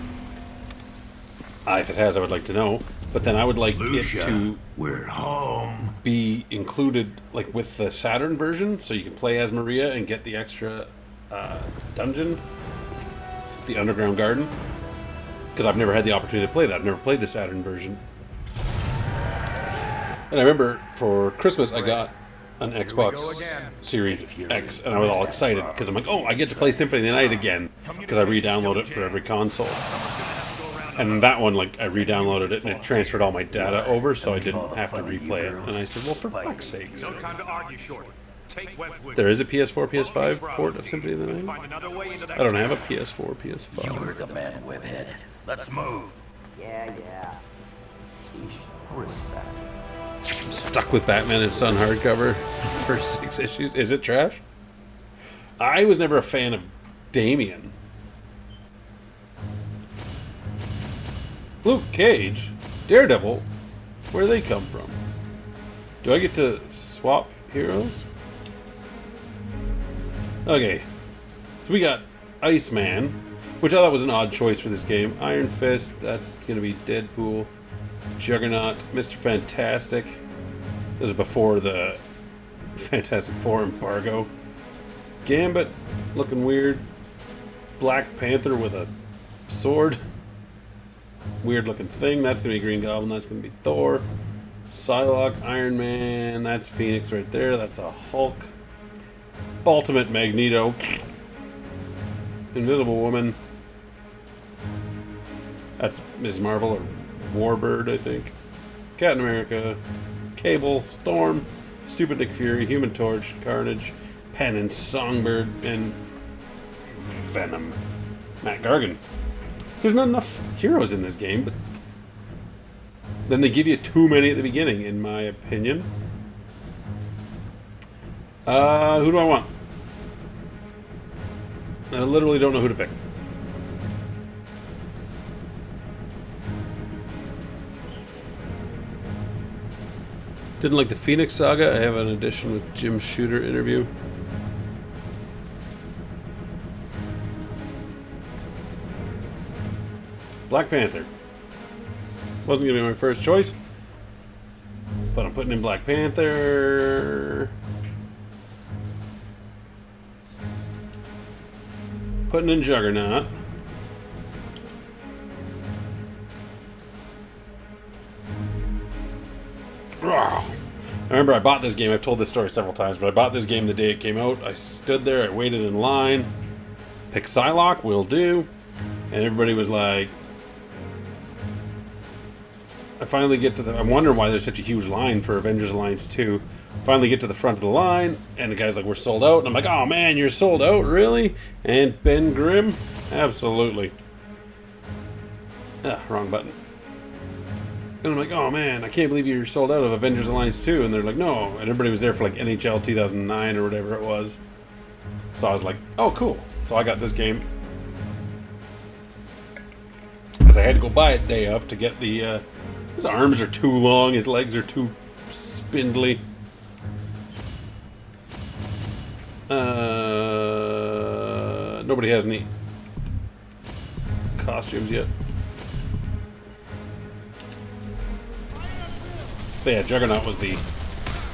If it has, I would like to know. But then I would like Lucia, it to we're home. Be included like with the Saturn version, so you can play as Maria and get the extra dungeon, the Underground Garden. Because I've never had the opportunity to play that. I've never played the Saturn version. And I remember for Christmas I got an Xbox Series X, and I was all excited because I'm like, oh, I get to play Symphony of the Night again because I re-download it for every console. And that one, like, I re-downloaded it and it transferred all my data over, so I didn't have to replay it. And I said, well, for fuck's sake. There is a PS4, PS5 port of Symphony of the Night? I don't have a PS4, PS5. You heard the man, Webhead. Let's move. Yeah. Sheesh. Respect. I'm stuck with Batman and Son hardcover for 6 issues. Is it trash? I was never a fan of Damien. Luke Cage? Daredevil? Where do they come from? Do I get to swap heroes? Okay. So we got Iceman, which I thought was an odd choice for this game. Iron Fist, that's going to be Deadpool. Juggernaut, Mr. Fantastic. This is before the Fantastic Four embargo. Gambit, looking weird. Black Panther with a sword. Weird looking thing. That's going to be Green Goblin. That's going to be Thor. Psylocke, Iron Man. That's Phoenix right there. That's a Hulk. Ultimate Magneto. Invisible Woman. That's Ms. Marvel or Warbird, I think. Captain America. Cable. Storm. Stupid Nick Fury. Human Torch. Carnage. Penance. Songbird. And Venom. Matt Gargan. So there's not enough heroes in this game, but then they give you too many at the beginning, in my opinion. Who do I want? I literally don't know who to pick. Didn't like the Phoenix Saga. I have an edition with Jim Shooter interview. Black Panther. Wasn't going to be my first choice, but I'm putting in Black Panther. Putting in Juggernaut. I remember I bought this game. I've told this story several times, but I bought this game the day it came out. I stood there, I waited in line. Pick Psylocke, will do. And everybody was like, I finally get to the... I'm wondering why there's such a huge line for Avengers Alliance 2. Finally get to the front of the line, and the guy's like, we're sold out. And I'm like, oh man, you're sold out? Really? And Ben Grimm? Absolutely. Wrong button. And I'm like, oh man, I can't believe you're sold out of Avengers Alliance 2. And they're like, no. And everybody was there for like NHL 2009 or whatever it was. So I was like, oh cool. So I got this game. Because I had to go buy it day of to get the... his arms are too long, his legs are too spindly. Nobody has any costumes yet. But yeah, Juggernaut was the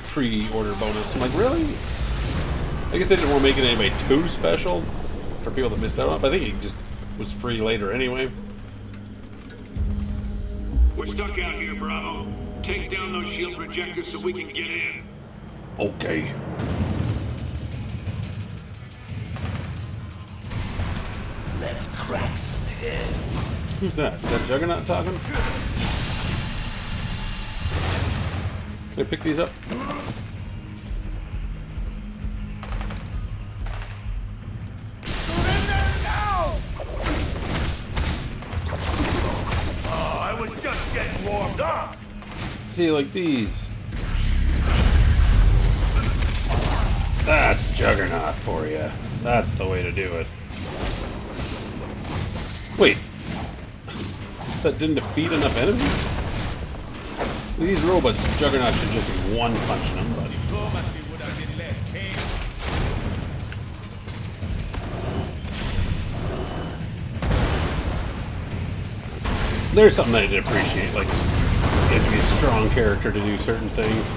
pre-order bonus. I'm like, really? I guess they didn't want to make it anybody too special for people that missed out on it, but I think it just was free later anyway. We're stuck out here, Bravo. Take down those shield projectors so we can get in. Okay. Let's crack some heads. Who's that? Is that Juggernaut talking? Can I pick these up? Surrender now! Oh, I was just getting warmed up. See, like these. That's Juggernaut for you. That's the way to do it. Wait. That didn't defeat enough enemies? These robots, Juggernaut should just be one punching them, buddy. There's something I did appreciate, like you have to be a strong character to do certain things.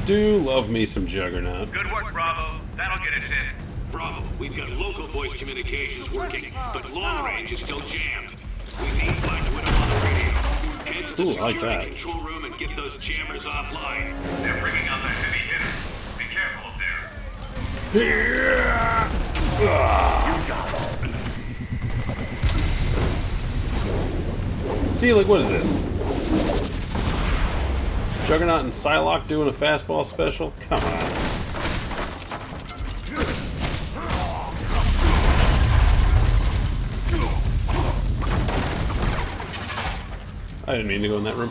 Do love me some Juggernaut. Good work, Bravo. That'll get us in. Bravo, we've got local voice communications working, but long range is still jammed. We need Black Widow on the radio. Head to the Ooh, I like security that. control room and get those jammers offline. They're bringing out the heavy hitters. Be careful up there. See, like, what is this? Juggernaut and Psylocke doing a fastball special? Come on. I didn't mean to go in that room.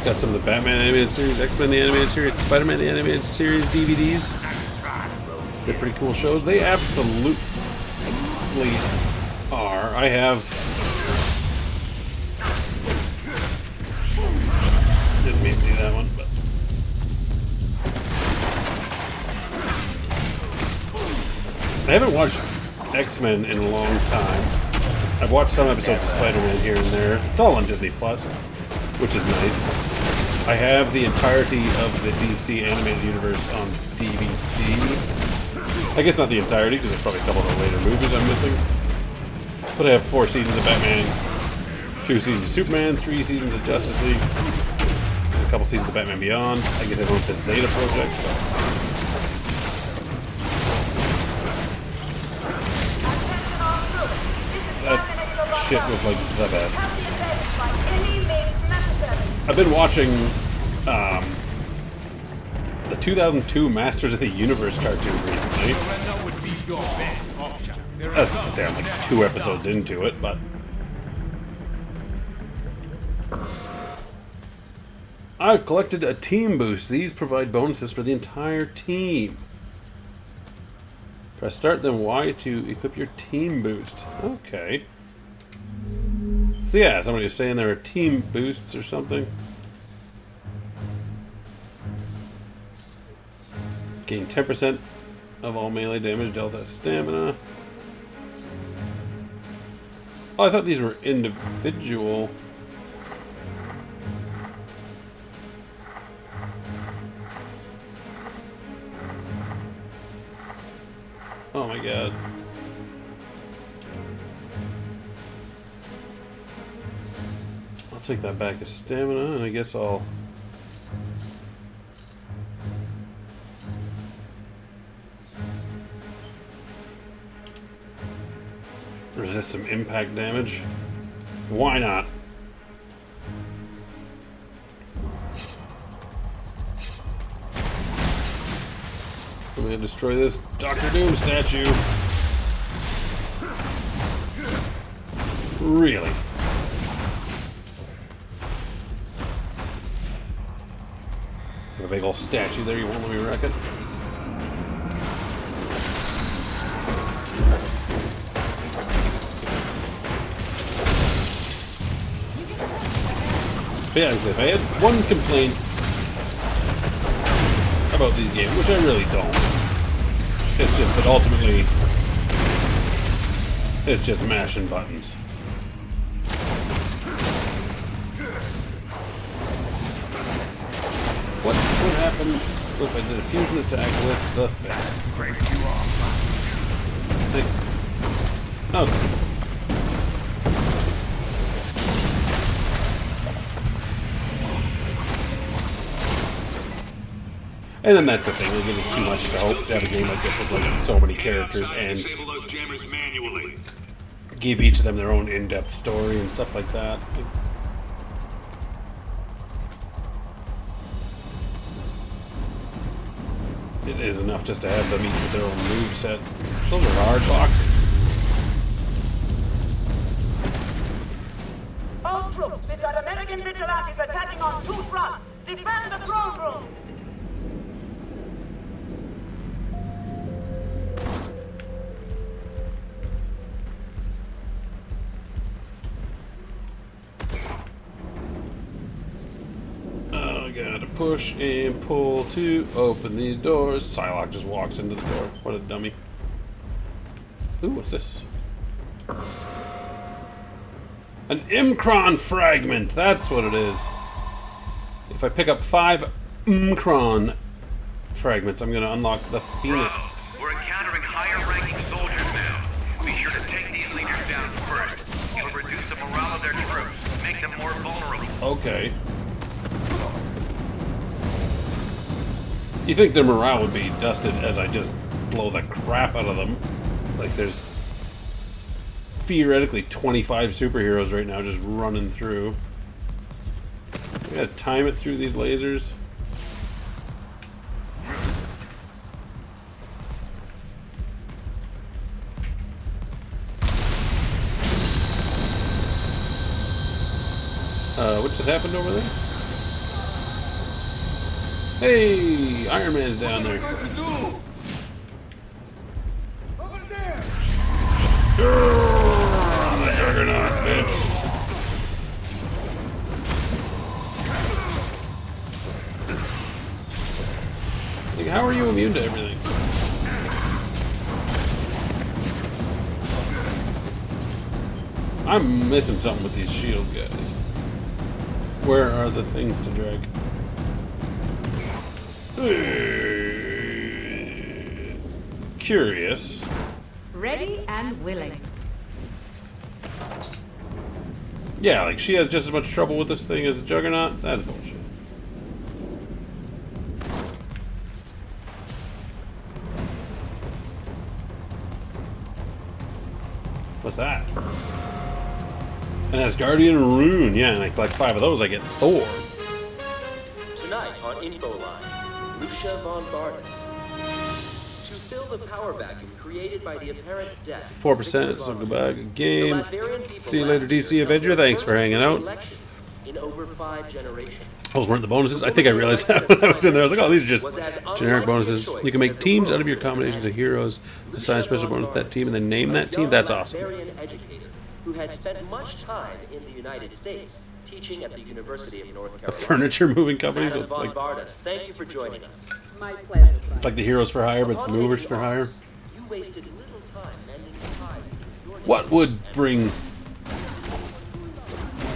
Got some of the Batman animated series, X-Men the animated series, Spider-Man the animated series DVDs. They're pretty cool shows. They absolutely are. I have... Didn't mean to do that one, but... I haven't watched X-Men in a long time. I've watched some episodes of Spider-Man here and there. It's all on Disney Plus, which is nice. I have the entirety of the DC animated universe on DVD. I guess not the entirety, because there's probably a couple of the later movies I'm missing. But I have 4 seasons of Batman, 2 seasons of Superman, 3 seasons of Justice League, and a couple seasons of Batman Beyond. I guess I went the Zeta Project. That shit was like the best. I've been watching the 2002 Masters of the Universe cartoon recently. That's to say, I'm like 2 episodes into it, but I've collected a team boost. These provide bonuses for the entire team. Press start, then Y to equip your team boost. Okay. So yeah, somebody was saying there are team boosts or something. Gain 10% of all melee damage, Delta stamina. Oh, I thought these were individual. Oh my god. I'll take that back as stamina, and I guess I'll... resist some impact damage. Why not? I'm gonna destroy this Doctor Doom statue. Really? A big old statue there, you won't let me wreck it. But yeah, if I had one complaint about these games, which I really don't, it's just that ultimately it's just mashing buttons. What would happen if I did a fusion attack with the fist? Okay. And then that's the thing, like, it is too much to hope to have a game like this with like so many characters and give each of them their own in-depth story and stuff like that. It is enough just to have them each with their own move sets. Those are hard boxes. All troops, we've got American vigilantes attacking on 2 fronts. Defend the throne room! Gotta push and pull to open these doors. Psylocke just walks into the door. What a dummy. Ooh, what's this? An Imkron fragment. That's what it is. If I pick up 5 Imkron fragments, I'm gonna unlock the Phoenix. We're encountering higher-ranking soldiers now. Be sure to take these leaders down first. It'll reduce the morale of their troops, make them more vulnerable. Okay. You think their morale would be dusted as I just blow the crap out of them? Like there's theoretically 25 superheroes right now just running through. We gotta time it through these lasers. What just happened over there? Hey, Iron Man's down there. Over there! The Juggernaut, bitch. Like, how are you immune to everything? I'm missing something with these shield guys. Where are the things to drag? Curious. Ready and willing. Yeah, like she has just as much trouble with this thing as the Juggernaut. That's bullshit. What's that? An Asgardian rune. Yeah, and I collect 5 of those, I get Thor. Tonight on Info Line, Lucia von Bardis. To fill the power vacuum created by the apparent death 4%, so goodbye. Good game. See you later, DC Avenger. Thanks for hanging out. In over 5 generations. Those weren't the bonuses. I think I realized that when I was in there. I was like, oh, these are just generic bonuses. You can make teams out of your combinations of heroes, assign special bonus to that team, and then name that team. That's awesome. Who had spent much time in the United States teaching at the University of North Carolina. A furniture moving company. So it's Von like, Bardis, thank you for joining us. My pleasure. it's like the heroes for hire, but it's the movers for hire. You wasted little time mending the tide. What would bring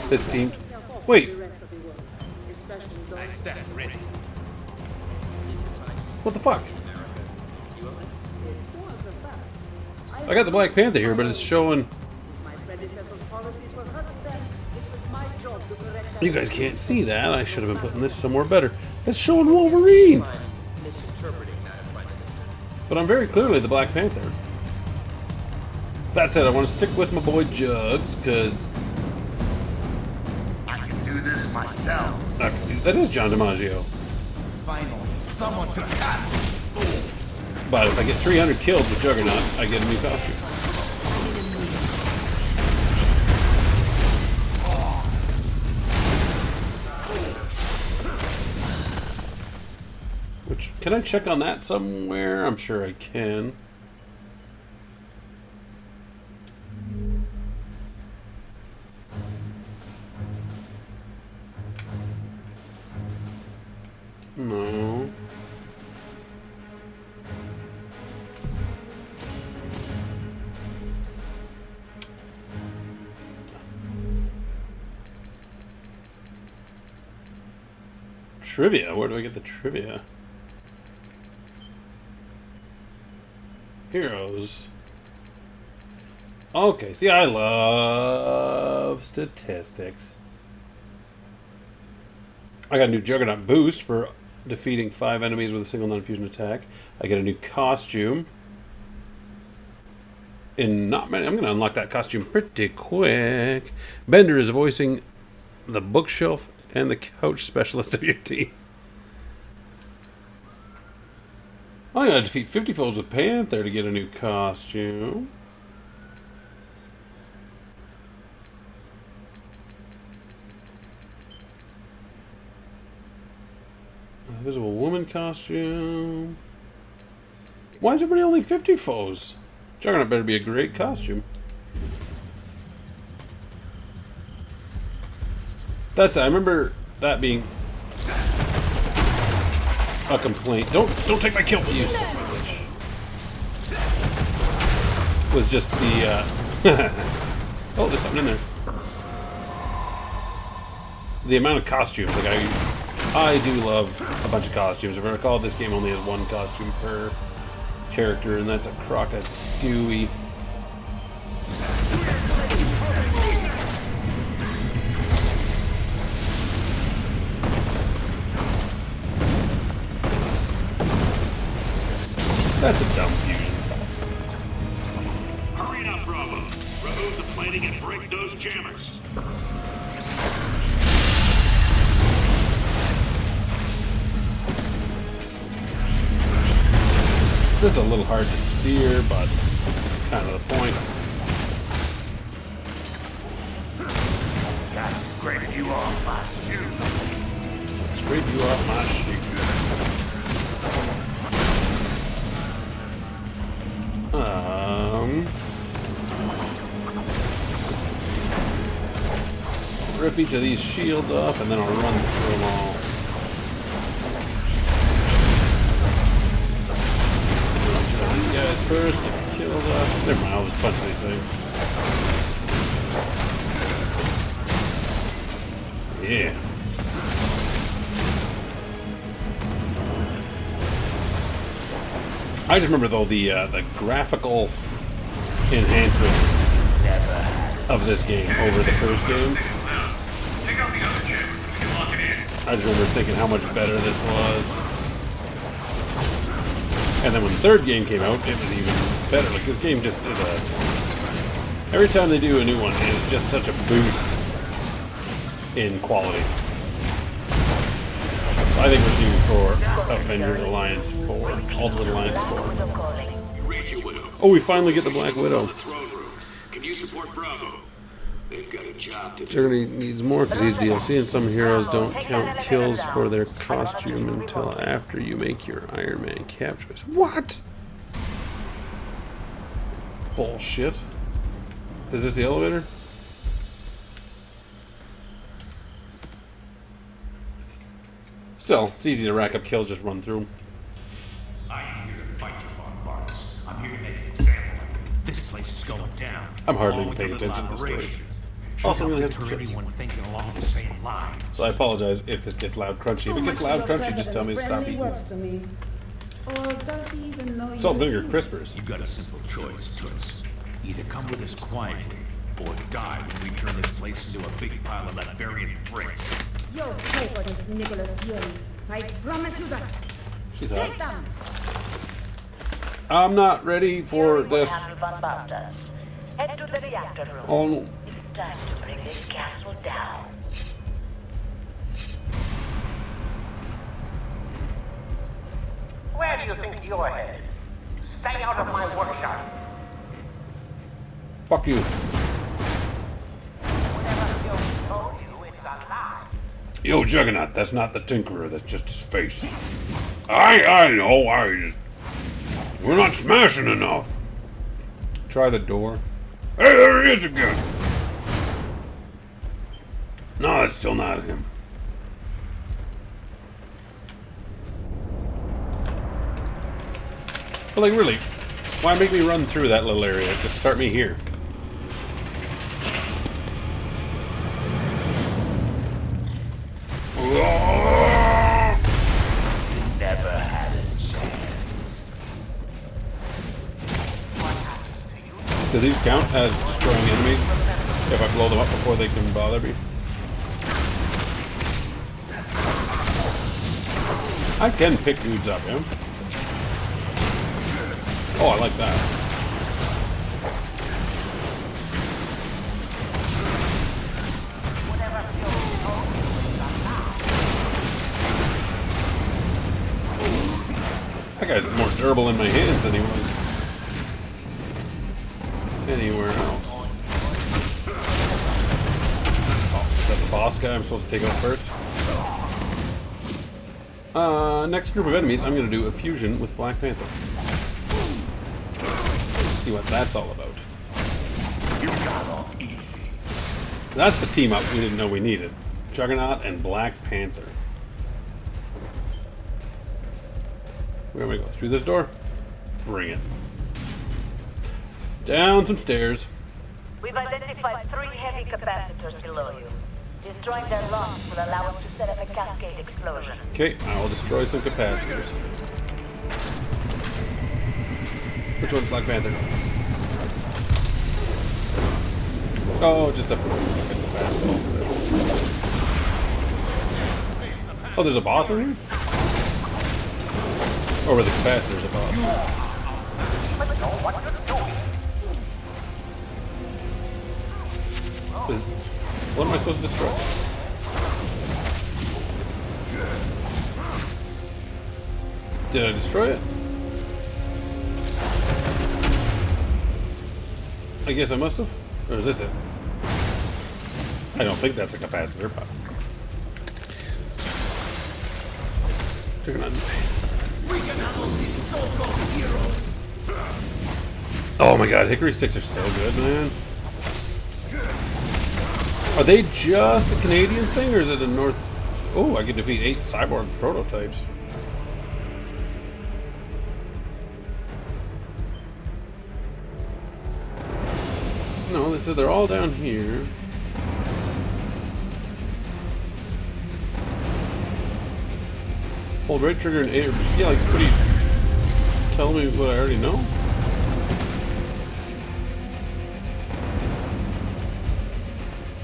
this team? Wait. What the fuck? I got the Black Panther here, but it's showing. You guys can't see that. I should have been putting this somewhere better. It's showing Wolverine. But I'm very clearly the Black Panther. That said, I want to stick with my boy Jugs, because I can do this myself. that is John DiMaggio. Finally, someone to cut. But if I get 300 kills with Juggernaut, I get a new costume. Can I check on that somewhere? I'm sure I can. No. Trivia? Where do I get the trivia? Heroes. Okay, see, I love statistics. I got a new Juggernaut boost for defeating 5 enemies with a single non-fusion attack. I get a new costume. In not many, I'm going to unlock that costume pretty quick. Bender is voicing the bookshelf and the couch specialist of your team. I gotta defeat 50 foes with Panther to get a new costume. Invisible woman costume. Why is everybody only 50 foes? Juggernaut better be a great costume. That's it. I remember that being a complaint. Don't take my kill, you son of a bitch. Was just the oh, there's something in there. The amount of costumes. Like I do love a bunch of costumes. If I recall, this game only has one costume per character, and that's a Croc-a-Dooey. That's a dumb fusion. Hurry up, Bravo. Remove the plating and break those jammers. This is a little hard to steer, but it's kind of the point. Gotta scrape you off my shoe. Scrape you off my shoe. Rip each of these shields off, and then I'll run through them all. These guys first, get the kills off. Never mind, I'll just punch these things. Yeah. I just remember though the graphical enhancement of this game over the first game. I just remember thinking how much better this was. And then when the third game came out, it was even better. Like, this game just is a... Every time they do a new one, it's just such a boost in quality. So I think we're due for Avengers Alliance 4. Ultimate Alliance 4. Oh, we finally get the Black Widow. Can you support Bravo? They've got a job to do. Germany needs more because these DLC and some heroes don't count kills for their costume until after you make your Iron Man captures. What? Bullshit. Is this the elevator? Still, it's easy to rack up kills, just run through them. I am here to fight you, Von Barnes. I'm here to make an example. This place is going down. I'm hardly paying attention to the story. Also, really have to anyone thinking along the same lines. So I apologize if this gets loud crunchy. If it gets loud crunchy, just tell me to stop eating. Or does he even know Salt, vinegar, crispers. You've got a simple choice, Toots. Either come with us quietly, or die when we turn this place into a big pile of Latvian bricks. You'll pay for this, Nicholas Fury. I promise you that. She's hot. I'm not ready for this. Head to the reactor room. Oh no. It's time to bring this castle down. Where do you think you're headed? Stay out of my workshop. Fuck you. Whatever Joe told you, it's a lie. Yo, Juggernaut, that's not the Tinkerer, that's just his face. I know, we're not smashing enough. Try the door. Hey, there he is again. No, that's still not him. But like, really, why make me run through that little area? Just start me here. Never had a chance. Do these count as destroying enemies if I blow them up before they can bother me? I can pick dudes up, yeah? Oh, I like that. That guy's more durable in my hands than he was anywhere else. Oh, is that the boss guy I'm supposed to take out first? Next group of enemies, I'm going to do a fusion with Black Panther. See what that's all about. You got off easy. That's the team up we didn't know we needed. Juggernaut and Black Panther. Where do we go? Through this door? Bring it. Down some stairs. We've identified 3 heavy capacitors below you. Destroying their locks will allow us to set up a cascade explosion. Okay, I will destroy some capacitors. Which one's Black Panther? Oh, just a fucking fastball. Oh, there's a boss in here? Or were the capacitors a boss? What am I supposed to destroy? Did I destroy it? I guess I must have. Or is this it? I don't think that's a capacitor, but... Oh my god, hickory sticks are so good, man. Are they just a Canadian thing, or is it a North... Oh, I can defeat 8 cyborg prototypes. No, they said they're all down here. Hold right trigger and A or B. Yeah, like, pretty... Tell me what I already know?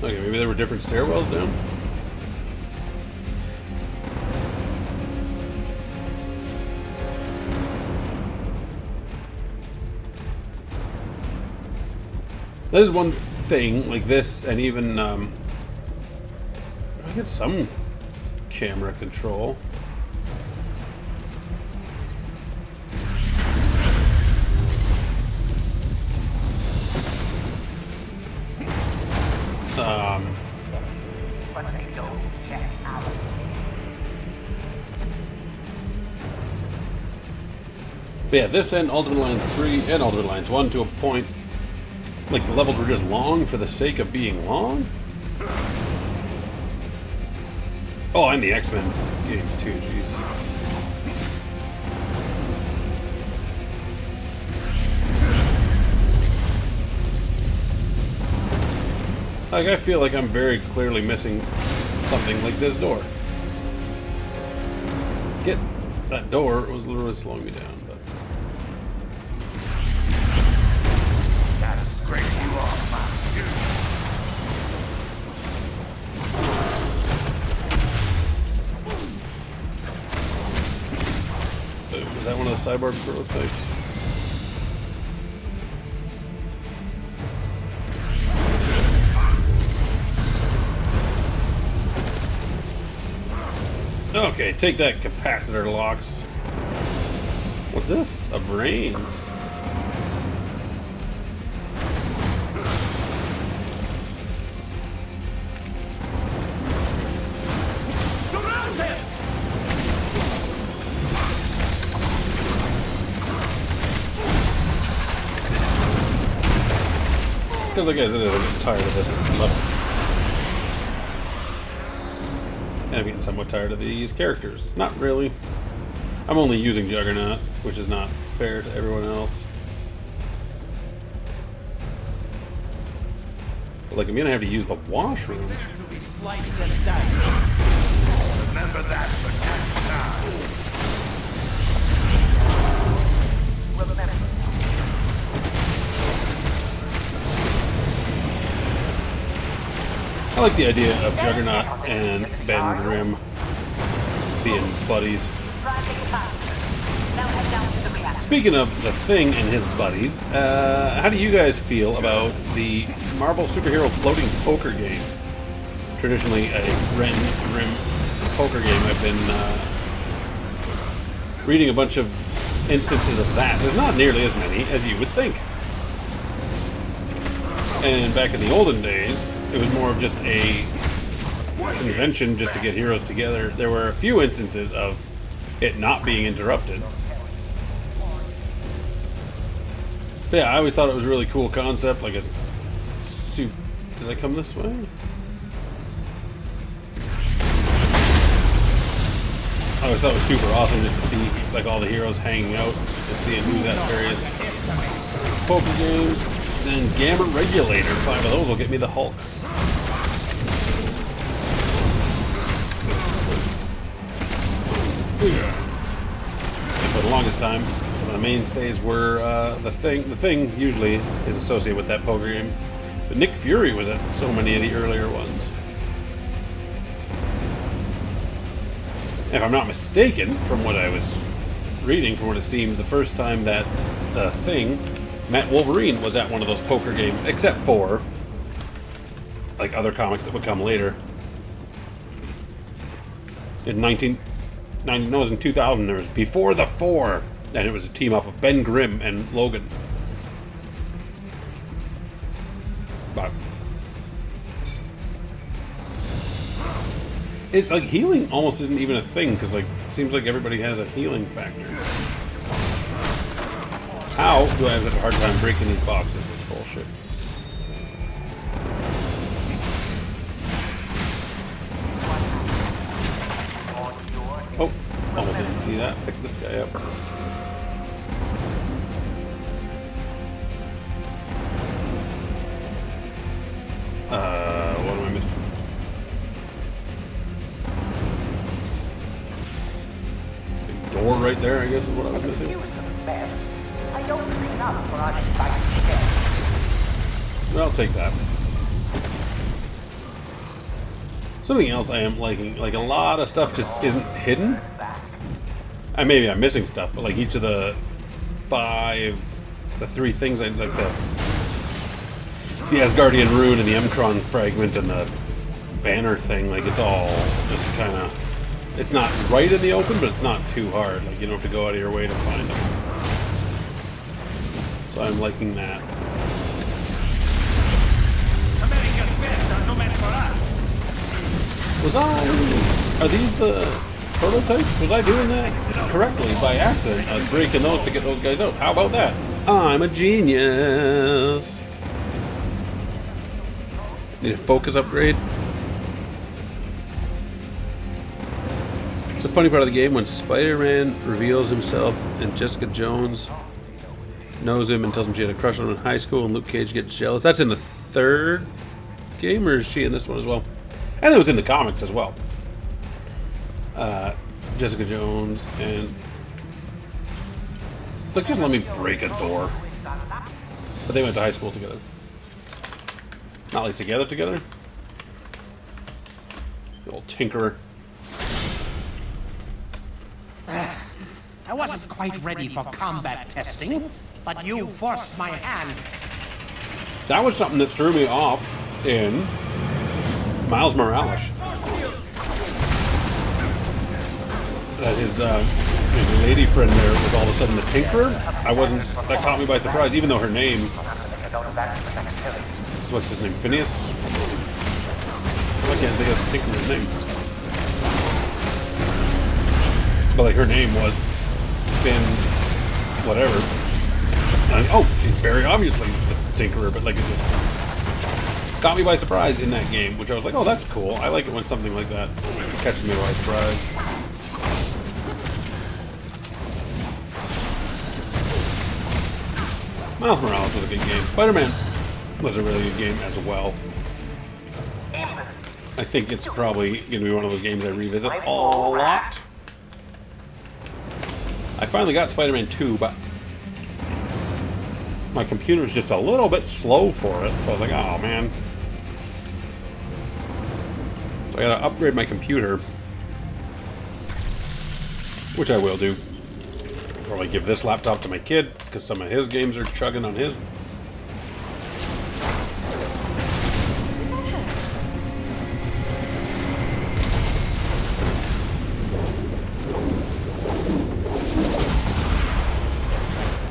Okay, maybe there were different stairwells down? That is one thing, like this, and even, I get some camera control. But yeah, this and Ultimate Lines 3 and Ultimate Lines 1 to a point. Like, the levels were just long for the sake of being long? Oh, and the X-Men games too, jeez. Like, I feel like I'm very clearly missing something like this door. That door was literally slowing me down, but... Gotta scrape you off my shoe. Was that one of the cyborg prototypes? Okay, take that, capacitor locks. What's this? A brain. because, like I said, I'm getting tired of this level. And I'm getting somewhat tired of these characters. Not really. I'm only using Juggernaut, which is not fair to everyone else. But, like, I'm gonna have to use the washroom. To be sliced and diced. Remember that for next time. I like the idea of Juggernaut and Ben Grimm being buddies. Speaking of the Thing and his buddies, how do you guys feel about the Marvel superhero floating poker game? Traditionally a Ren Grimm poker game. I've been reading a bunch of instances of that. There's not nearly as many as you would think. And back in the olden days, it was more of just a convention just to get heroes together. There were a few instances of it not being interrupted. But yeah, I always thought it was a really cool concept. Like it's soup. Did I come this way? I always thought it was super awesome just to see like all the heroes hanging out and seeing who's at various poker games. Then Gamma Regulator, 5 of those will get me the Hulk. For the longest time, some of the mainstays were the Thing. The Thing usually is associated with that poker game, but Nick Fury was at so many of the earlier ones. If I'm not mistaken, from what I was reading, from what it seemed, the first time that the Thing met Wolverine was at one of those poker games, except for like other comics that would come later. In it was in 2000. There was Before the Four, and it was a team up of Ben Grimm and Logan. But it's like healing almost isn't even a thing because like it seems like everybody has a healing factor. How do I have such a hard time breaking these boxes? This bullshit. Oh, almost didn't see that. Pick this guy up. What am I missing? Big door right there, I guess is what I was missing. Well, I'll take that. Something else I am liking, like a lot of stuff just isn't hidden. Maybe I'm missing stuff, but like each of the 3 things, I like the Asgardian rune and the Emkron fragment and the banner thing, like it's all just kind of, it's not right in the open, but it's not too hard. Like you don't have to go out of your way to find them. So I'm liking that. Are these the prototypes? Was I doing that correctly by accident? I was breaking those to get those guys out. How about that? I'm a genius. Need a focus upgrade. It's a funny part of the game when Spider-Man reveals himself and Jessica Jones knows him and tells him she had a crush on him in high school and Luke Cage gets jealous. That's in the 3rd game, or is she in this one as well? And it was in the comics as well. Jessica Jones and... Look, just let me break a door. But they went to high school together. Not like together? The old tinkerer. I wasn't quite ready for combat testing, but you forced my hand. That was something that threw me off in Miles Morales. That his lady friend there was all of a sudden the Tinkerer. That caught me by surprise, even though her name, what's his name, Phineas? I can't think of the Tinkerer's name. But like her name was Finn, whatever. And, oh, she's very obviously the Tinkerer, but like it just Got me by surprise in that game, which I was like, oh, that's cool. I like it when something like that catches me by surprise. Miles Morales was a good game. Spider-Man was a really good game as well. I think it's probably going to be one of those games I revisit a lot. I finally got Spider-Man 2, but my computer's just a little bit slow for it, so I was like, oh man. So I gotta upgrade my computer, which I will do. Probably give this laptop to my kid, because some of his games are chugging on his.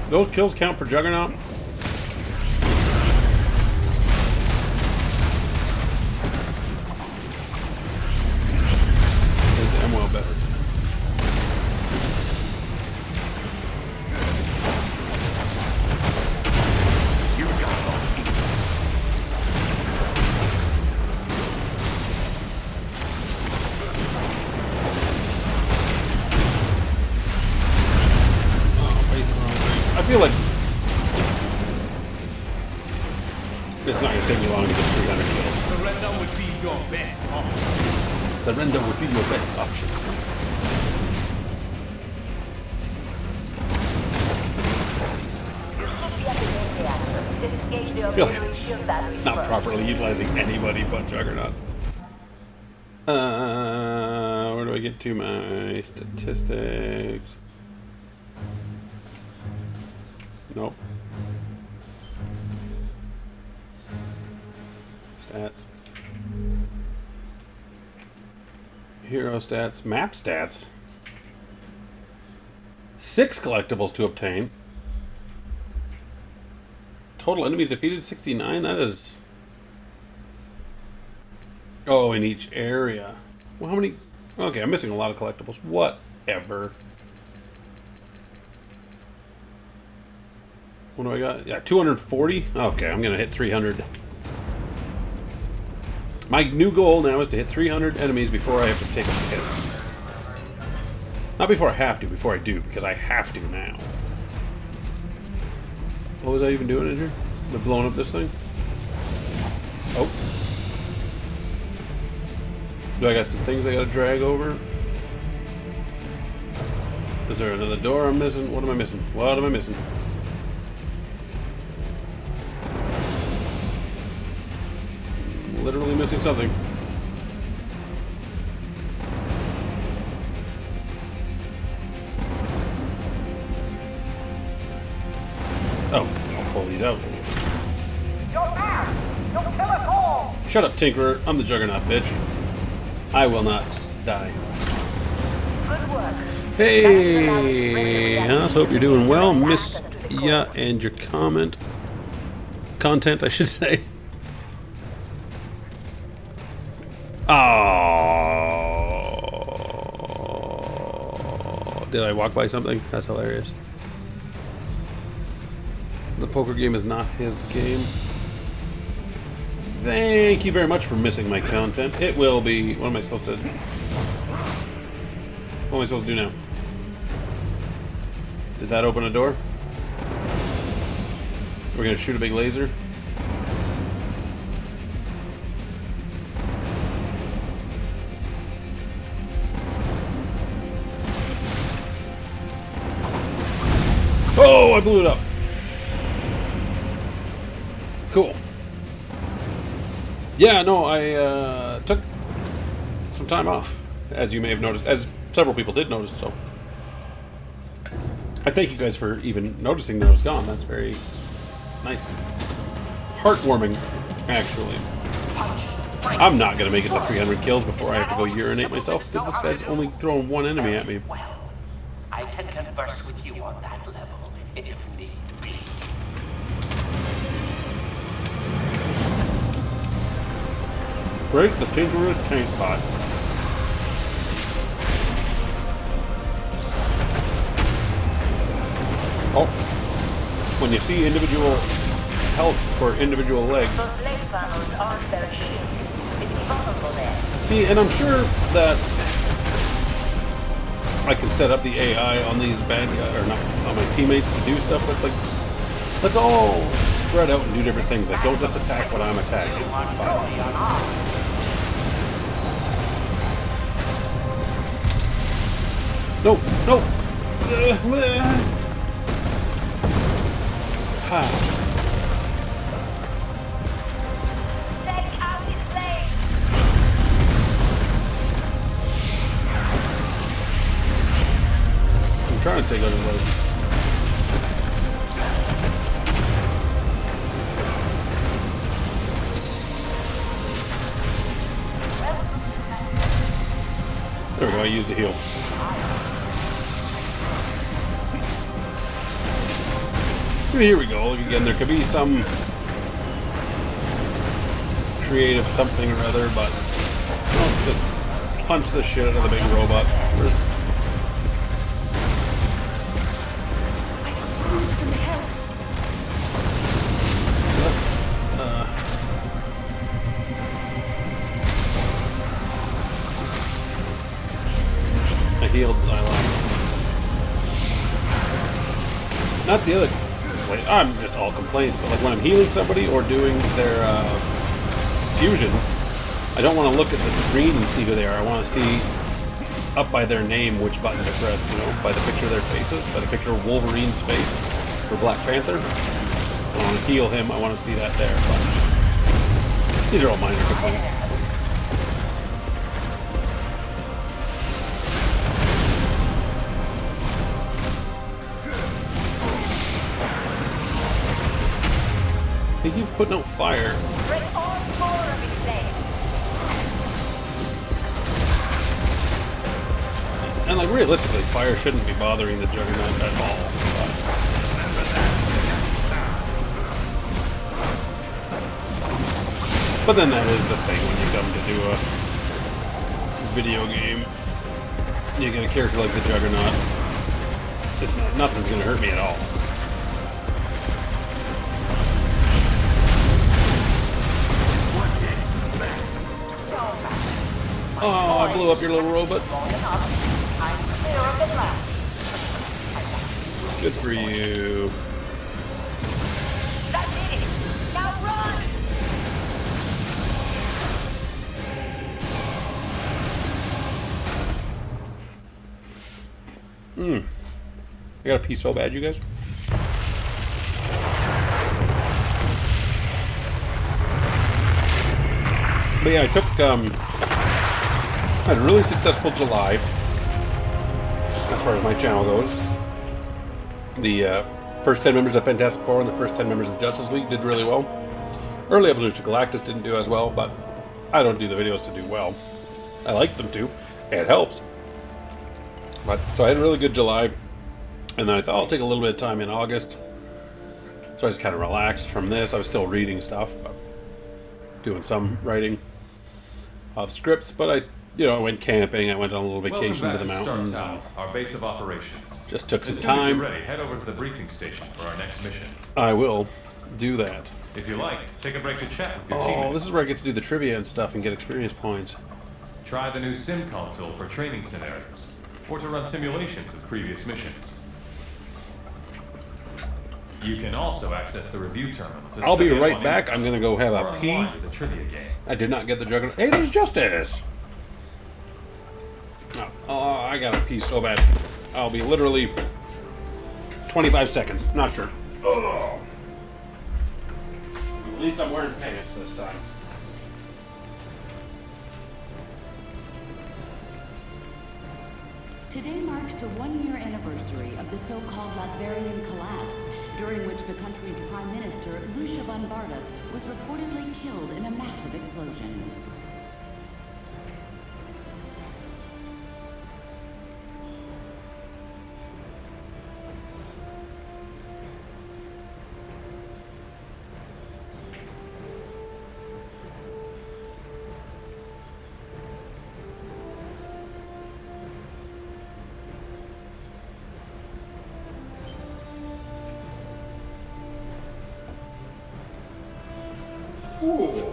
Those kills count for Juggernaut? I'm well better. I feel like it's not going to take me long to get 300 kills. Surrender would be your best option. Surrender would be your best option. I feel like not properly utilizing anybody but Juggernaut. Where do I get to my statistics? Nope. Stats. Hero stats. Map stats. 6 collectibles to obtain. Total enemies defeated 69. That is... Oh, in each area. Well, how many... Okay, I'm missing a lot of collectibles. Whatever. What do I got? Yeah, 240? Okay, I'm going to hit 300. My new goal now is to hit 300 enemies before I have to take a piss. Not before I have to, before I do, because I have to now. What was I even doing in here? Am I blowing up this thing? Oh. Do I got some things I got to drag over? Is there another door I'm missing? What am I missing? What am I missing? Literally missing something. Oh, I'll pull these out. You're mad! You'll kill us all! Shut up, Tinkerer. I'm the Juggernaut, bitch. I will not die. Good work. Hey, House. Hope you're doing well. Missed ya and your content, I should say. Oh, did I walk by something? That's hilarious. The poker game is not his game. Thank you very much for missing my content. It will be... What am I supposed to... What am I supposed to do now? Did that open a door? We're gonna shoot a big laser? Oh, I blew it up. Cool. Yeah, no, I took some time off, as you may have noticed, as several people did notice, so. I thank you guys for even noticing that I was gone. That's very nice. Heartwarming, actually. I'm not going to make it to 300 kills before I have to go urinate myself, because this guy's only throwing one enemy at me. Well, I can converse with you on that level if need be. Break the Tinkerer's tank pot. Oh. When you see individual health for individual legs. Those leg panels aren't very shaped. It's vulnerable there. See, and I'm sure that I can set up the AI on these bad guys, or not on my teammates to do stuff. That's like, let's all spread out and do different things. Like, don't just attack what I'm attacking. No, no. I'm trying to take out his leg. There we go, I used a heal. Here we go. Look again, there could be some creative something or other, but I'll just punch the shit out of the big robot. I healed Xylon. That's the other. I'm just all complaints, but like when I'm healing somebody or doing their fusion, I don't want to look at the screen and see who they are. I want to see up by their name which button to press, you know, by the picture of their faces, by the picture of Wolverine's face for Black Panther. I want to heal him, I want to see that there, but these are all minor complaints. They keep putting out fire. Bring all four of these things. And like realistically, fire shouldn't be bothering the Juggernaut at all. But then that is the thing when you come to do a video game. You get a character like the Juggernaut. It's not, nothing's gonna hurt me at all. Oh, I blew up your little robot. Good for you. That's it. Now run. I got a pee so bad, you guys. But yeah, I took had a really successful July as far as my channel goes. The first 10 members of Fantastic Four and the first 10 members of Justice League did really well. Early Evolution Galactus didn't do as well, but I don't do the videos to do well. I like them to. It helps. But so I had a really good July, and then I thought I'll take a little bit of time in August. So I just kind of relaxed from this. I was still reading stuff, but doing some writing of scripts, but I went camping. I went on a little vacation to the mountains. Our base of operations. Just took some As soon as time. you're ready, head over to the briefing station for our next mission. I will do that. If you like, take a break to chat with your Oh, teammates. this is where I get to do the trivia and stuff and get experience points. Try the new sim console for training scenarios, or to run simulations of previous missions. You can also access the review terminal. I'll be right back. I'm gonna go have a pee. The trivia game. I did not get the Juggernaut. Hey, there's Justice! Oh, I gotta pee so bad. I'll be literally 25 seconds. Not sure. Oh. At least I'm wearing pants this time. Today marks the one-year anniversary of the so-called Latvian collapse, during which the country's Prime Minister, Lucia von Bardas, was reportedly killed in a massive explosion. Ooh.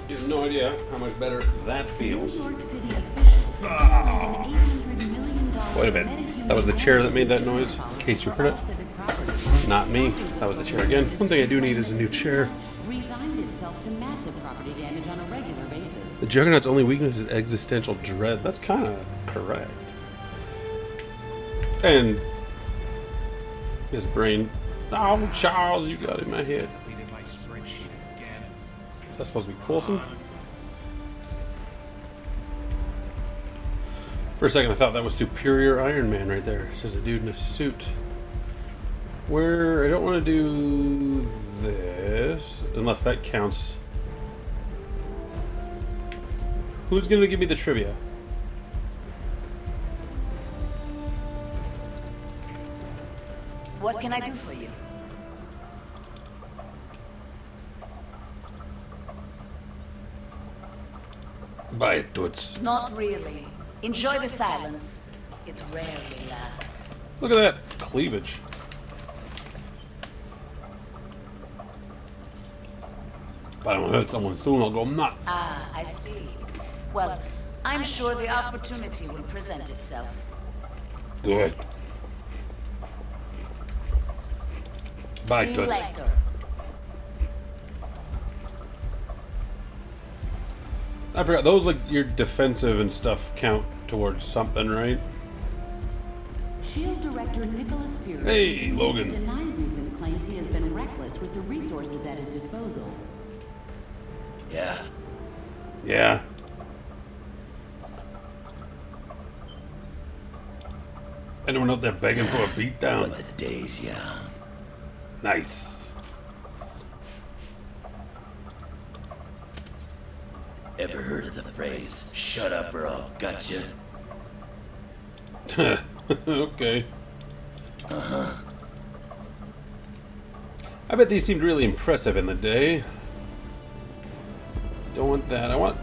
You have no idea how much better that feels. New York City officials have an $800 million Wait a minute. That was the chair that made that noise, in case you heard it. Not me. That was the chair again. One thing I do need is a new chair. Resigned itself to massive property damage on a regular basis. The Juggernaut's only weakness is existential dread. That's kind of correct. And his brain. Oh, Charles, you got in my head. That's supposed to be Coulson? For a second, I thought that was Superior Iron Man right there. It's just a dude in a suit. Where I don't want to do this, unless that counts. Who's going to give me the trivia? What can I do for you? Buy it, Toots. Not really. Enjoy the silence. It rarely lasts. Look at that cleavage. If I don't hurt someone soon, I'll go nuts. Ah, I see. Well, I'm sure the opportunity will present itself. Good. Bye, See you Toots. later. I forgot, those, like, your defensive and stuff count towards something, right? Shield Director Nicholas Fury Hey, Logan. denied recent claims he has been reckless with the resources at his disposal. Yeah. Yeah. Anyone out there begging for a beatdown? But the day's young. Nice. Ever heard of the phrase, shut up or I'll gut you? Okay. Uh-huh. I bet these seemed really impressive in the day. Don't want that. I want...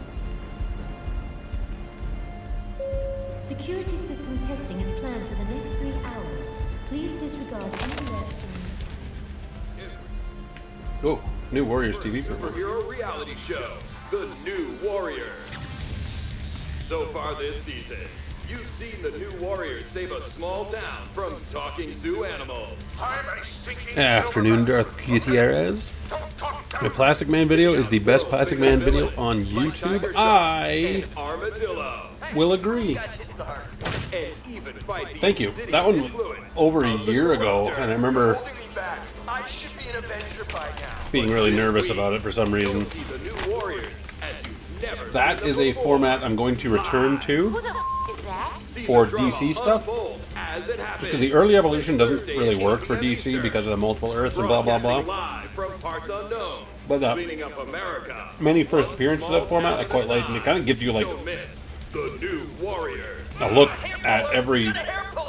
Security system testing is planned for the next 3 hours. Please disregard any alerts. Oh, new Warriors TV program. Superhero reality show, The New Warriors. So far this season, you've seen the New Warriors save a small town from talking zoo animals. Afternoon, Darth Gutierrez. My Plastic Man video is the best Plastic Man video on YouTube. I will agree. Thank you. That one was over a year ago, and I remember being really nervous about it for some reason. That is a format I'm going to return to for DC stuff. Because the early evolution doesn't really work for DC because of the multiple Earths and blah blah blah. But many first appearances of that format I quite like, and it kind of gives you like a look at every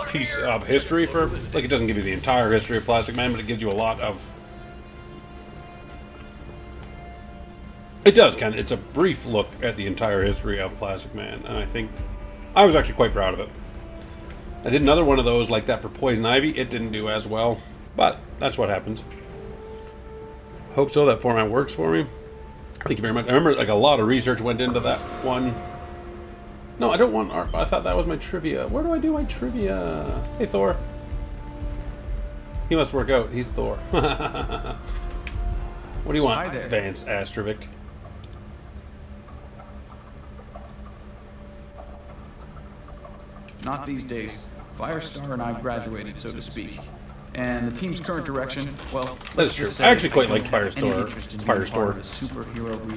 piece of history for, like, it doesn't give you the entire history of Plastic Man, but it gives you a lot of... It does kind of, it's a brief look at the entire history of Plastic Man, and I think I was actually quite proud of it. I did another one of those like that for Poison Ivy. It didn't do as well, but that's what happens. Hope so, that format works for me. Thank you very much. I remember like a lot of research went into that one. No, I don't want art, but I thought that was my trivia. Where do I do my trivia? Hey, Thor. He must work out. He's Thor. What do you want, Vance Astrovic? Not these days. Firestar and I graduated, so to speak. And the team's current direction, well, that's true. I actually quite like Firestar.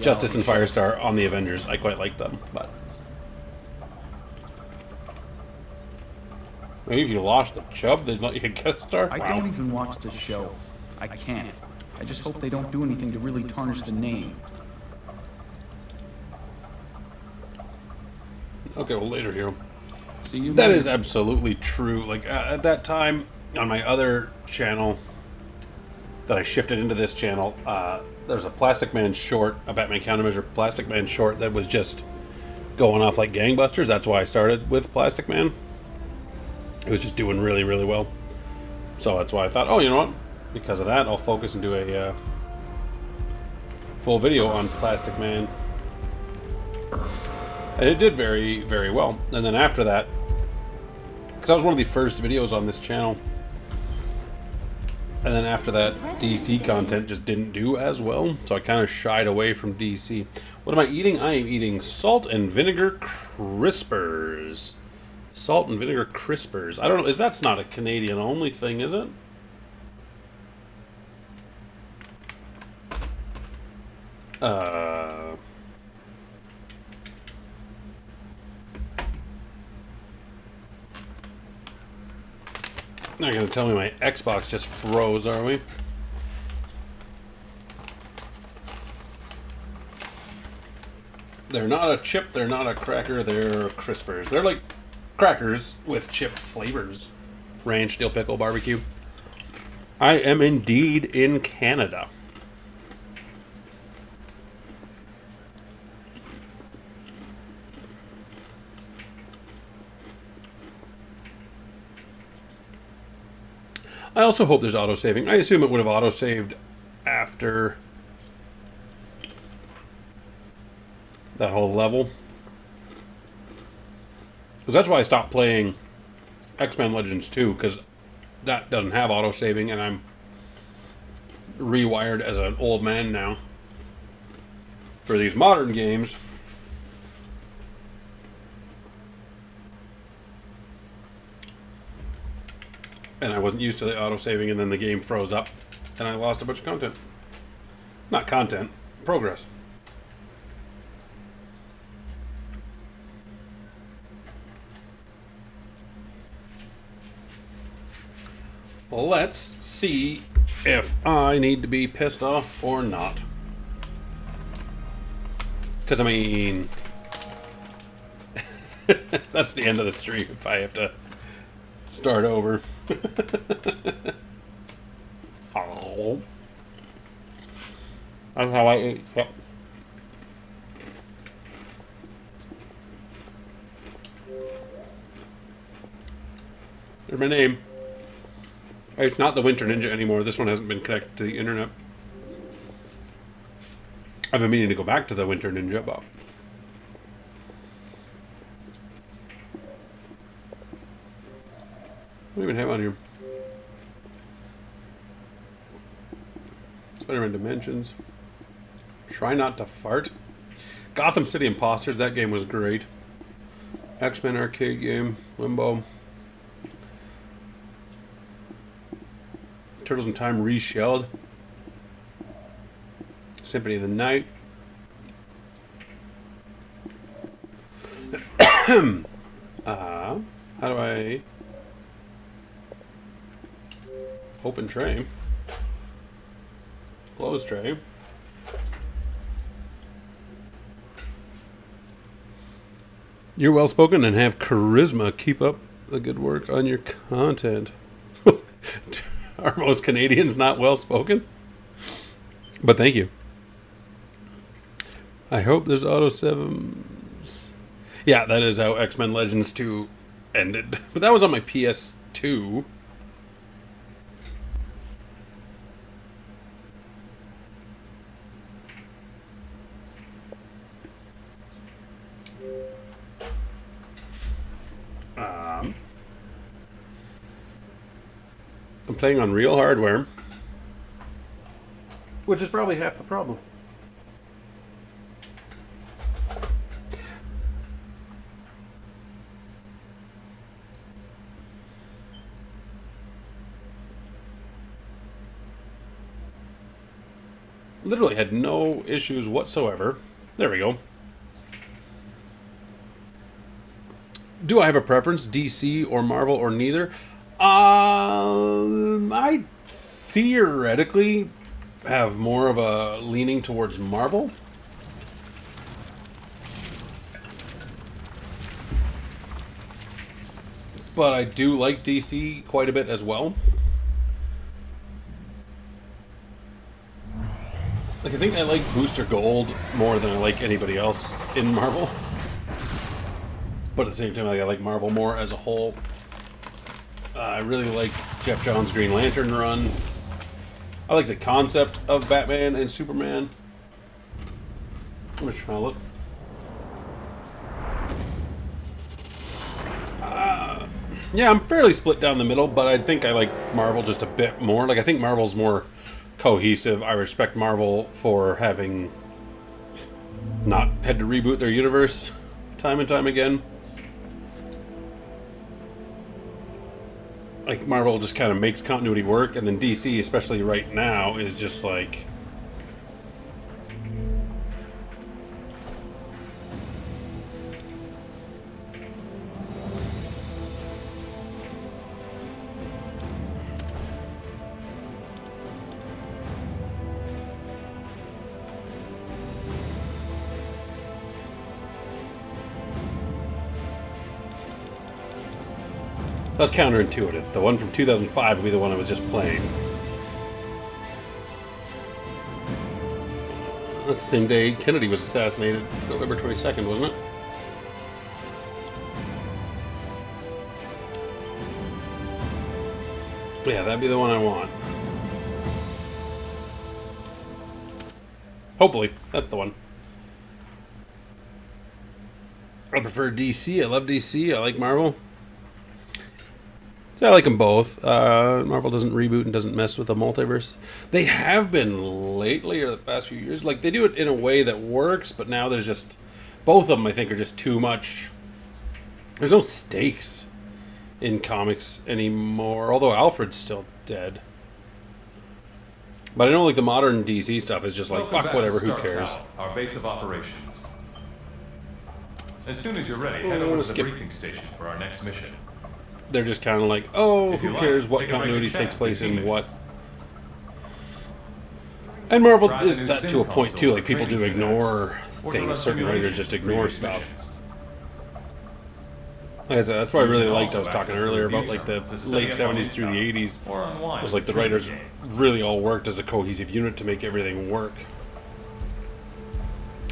Justice and Firestar on the Avengers. I quite like them, but maybe if you lost the chub, they'd let you guest star. I don't even watch the show. I can't. I just hope they don't do anything to really tarnish the name. Okay, well, later, hero. See you that later. is absolutely true. Like, at that time, on my other channel that I shifted into this channel, there's a Plastic Man short, a Batman Countermeasure Plastic Man short that was just going off like gangbusters. That's why I started with Plastic Man. It was just doing really, really well. So that's why I thought, oh, you know what? because of that, I'll focus and do a full video on Plastic Man. And it did very, very well. And then after that, because that was one of the first videos on this channel, and then after that, DC content just didn't do as well, so I kind of shied away from DC. What am I eating? I am eating salt and vinegar crispers. Salt and vinegar crispers. I don't know, that's not a Canadian only thing, is it? Not gonna tell me my Xbox just froze, are we? They're not a chip, they're not a cracker, they're crispers. They're like crackers with chip flavors. Ranch, dill pickle, barbecue. I am indeed in Canada. I also hope there's auto-saving. I assume it would have auto-saved after that whole level. Because that's why I stopped playing X-Men Legends 2, because that doesn't have auto-saving, and I'm rewired as an old man now. For these modern games, and I wasn't used to the auto-saving, and then the game froze up, and I lost a bunch of content. Not content, progress. Well, let's see if I need to be pissed off or not. Because, I mean, that's the end of the stream if I have to start over. Oh. That's how I eat. Yep. There's my name. It's not the Winter Ninja anymore. This one hasn't been connected to the internet. I've been meaning to go back to the Winter Ninja, but what do we even have on here? Spider-Man Dimensions. Try Not to Fart. Gotham City Imposters. That game was great. X-Men arcade game. Limbo. Turtles in Time Reshelled. Symphony of the Night. How do I open tray? Close tray. You're well spoken and have charisma. Keep up the good work on your content. Are most Canadians not well spoken? But thank you. I hope there's auto 7s. Yeah, that is how X-Men Legends 2 ended. But that was on my PS2. I'm playing on real hardware, which is probably half the problem. Literally had no issues whatsoever. There we go. Do I have a preference? DC or Marvel or neither? I theoretically have more of a leaning towards Marvel. But I do like DC quite a bit as well. Like, I think I like Booster Gold more than I like anybody else in Marvel. But at the same time, I like Marvel more as a whole. I really like Jeff Johns' Green Lantern run. I like the concept of Batman and Superman. I'm just trying to look. Yeah, I'm fairly split down the middle, but I think I like Marvel just a bit more. Like, I think Marvel's more cohesive. I respect Marvel for having not had to reboot their universe time and time again. Like, Marvel just kind of makes continuity work, and then DC, especially right now, is just like... That's counterintuitive. The one from 2005 would be the one I was just playing. That's the same day Kennedy was assassinated, November 22nd, wasn't it? Yeah, that'd be the one I want. Hopefully, that's the one. I prefer DC. I love DC. I like Marvel. I like them both. Marvel doesn't reboot and doesn't mess with the multiverse. They have been lately, or the past few years. Like, they do it in a way that works, but now there's just... Both of them, I think, are just too much... There's no stakes in comics anymore, although Alfred's still dead. But I know, like, the modern DC stuff is just like, fuck whatever, who cares? Our base of operations. As soon as you're ready, head over to the briefing station for our next mission. They're just kind of like, oh, who cares what continuity takes place in what? And Marvel is that to a point too. Like, people do ignore things. Certain writers just ignore stuff. Like I said, that's why I really liked. I was talking earlier about like the late '70s through the '80s. It was like the writers really all worked as a cohesive unit to make everything work.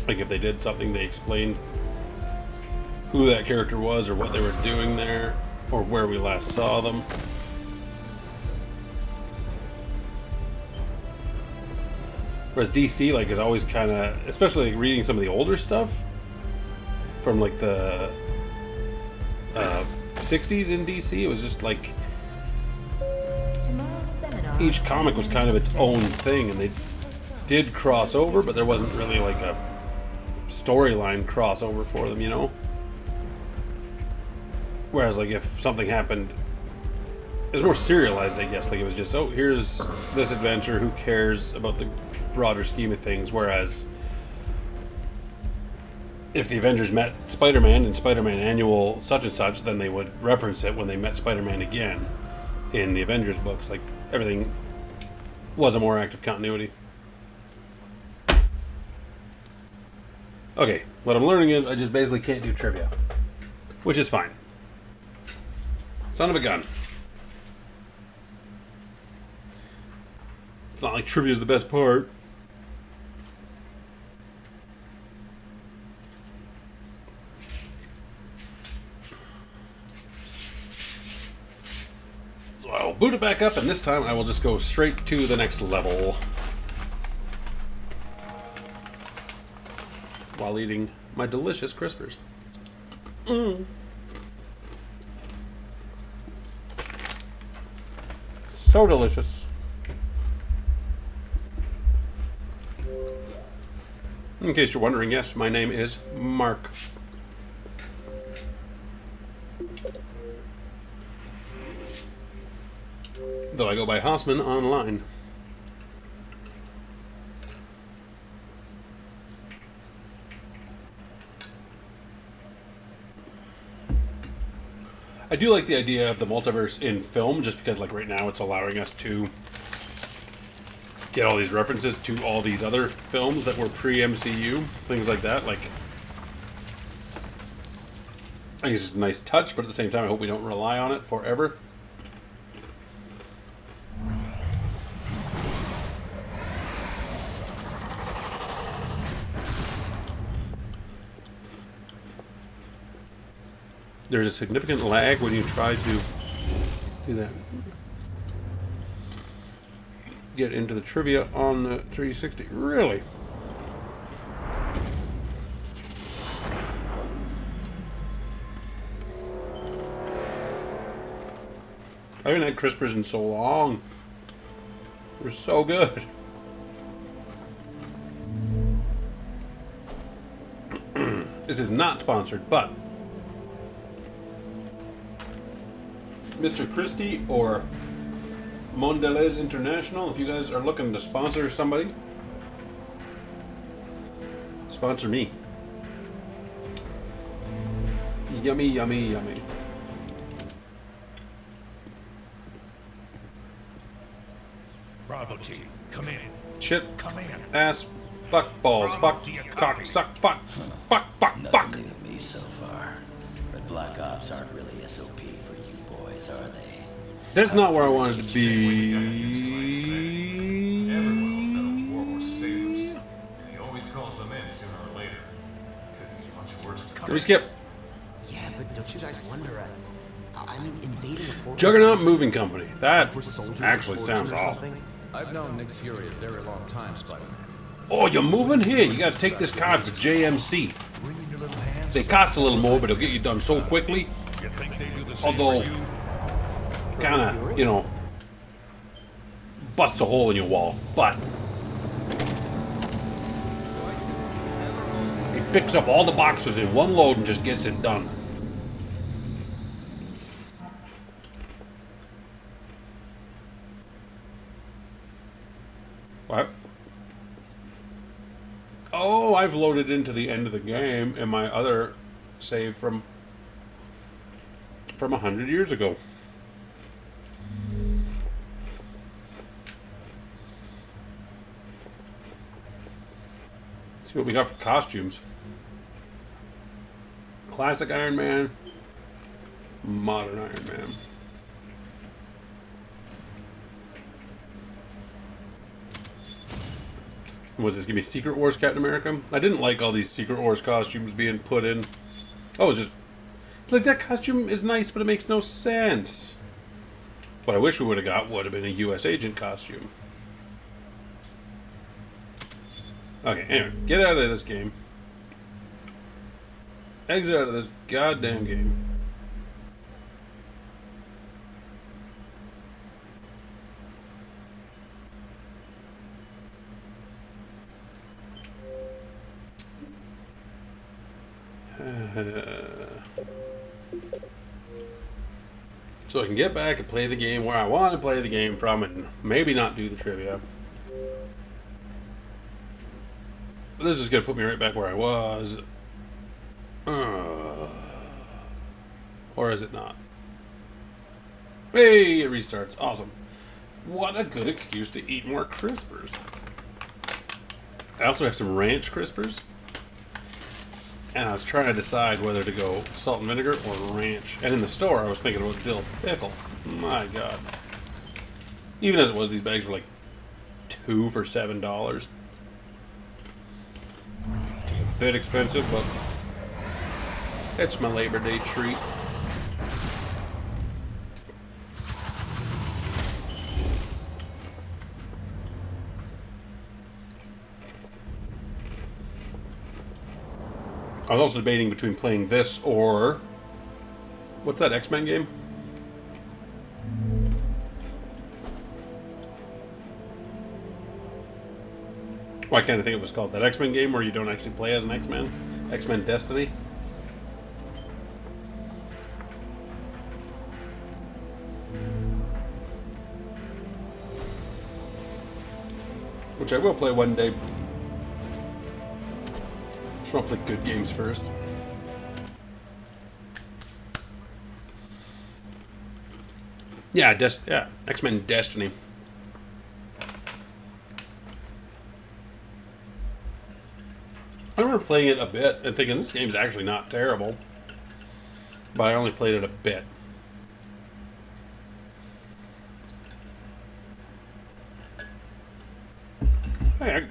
Like, if they did something, they explained who that character was or what they were doing there, or where we last saw them. Whereas DC, like, is always kind of, especially like reading some of the older stuff from like the 60s in DC, it was just like each comic was kind of its own thing, and they did cross over, but there wasn't really like a storyline crossover for them, you know? Whereas, like, if something happened, it was more serialized, I guess. Like, it was just, oh, here's this adventure, who cares about the broader scheme of things. Whereas, if the Avengers met Spider-Man in Spider-Man Annual such and such, then they would reference it when they met Spider-Man again in the Avengers books. Like, everything was a more active continuity. Okay, what I'm learning is I just basically can't do trivia, which is fine. Son of a gun. It's not like trivia is the best part. So I will boot it back up, and this time I will just go straight to the next level while eating my delicious Crispers. So delicious. In case you're wondering, yes, my name is Mark. Though I go by Haussmann online. I do like the idea of the multiverse in film, just because, like, right now it's allowing us to get all these references to all these other films that were pre-MCU, things like that. Like, I think it's just a nice touch, but at the same time, I hope we don't rely on it forever. There's a significant lag when you try to do that. get into the trivia on the 360. Really? I haven't had crispers in so long. They're so good. This is not sponsored, but Mr. Christie or Mondelez International, if you guys are looking to sponsor somebody, sponsor me. Yummy, yummy, yummy. Bravo team, come in. Shit. Come in. Ass. Fuck balls. Fuck. Cock. Suck. Fuck. Fuck. Fuck. Fuck. Nothing of me so far. But Black Ops aren't really SOP for you boys, are they? That's not where I wanted to be. Everyone knows that old warhorse favors, and he always calls them in sooner or later. Could be much worse than Did we skip? Yeah, but don't you guys wonder, I mean, invading a fortress... Juggernaut Moving Company. That Like we're soldiers actually of fortune sounds or awesome. something? I've known Nick Fury a very long time, Spider-Man. Oh, you're moving here. You gotta take this car to JMC. They cost a little more, but it'll get you done so quickly. Although, kinda, you know, bust a hole in your wall. But it picks up all the boxes in one load and just gets it done. What? Oh, I've loaded into the end of the game in my other save from 100 years ago. Let's see what we got for costumes. Classic Iron Man, modern Iron Man. Was this gonna be Secret Wars Captain America? I didn't like all these Secret Wars costumes being put in. Oh, it's like that costume is nice, but it makes no sense. What I wish we would have got would have been a U.S. agent costume. Okay, anyway, get out of this game. Exit out of this goddamn game. So I can get back and play the game where I want to play the game from and maybe not do the trivia. But this is going to put me right back where I was. Or is it not? Hey, it restarts. Awesome. What a good excuse to eat more crispers. I also have some ranch crispers. And I was trying to decide whether to go salt and vinegar or ranch. And in the store, I was thinking about dill pickle. My God. Even as it was, these bags were like 2 for $7. It's a bit expensive, but it's my Labor Day treat. I was also debating between playing this or... What's that X-Men game? Why can't I think it was called? That X-Men game where you don't actually play as an X-Men? X-Men Destiny? Which I will play one day. Just want to play good games first. Yeah, X-Men Destiny. I remember playing it a bit and thinking this game's actually not terrible, but I only played it a bit. Hey,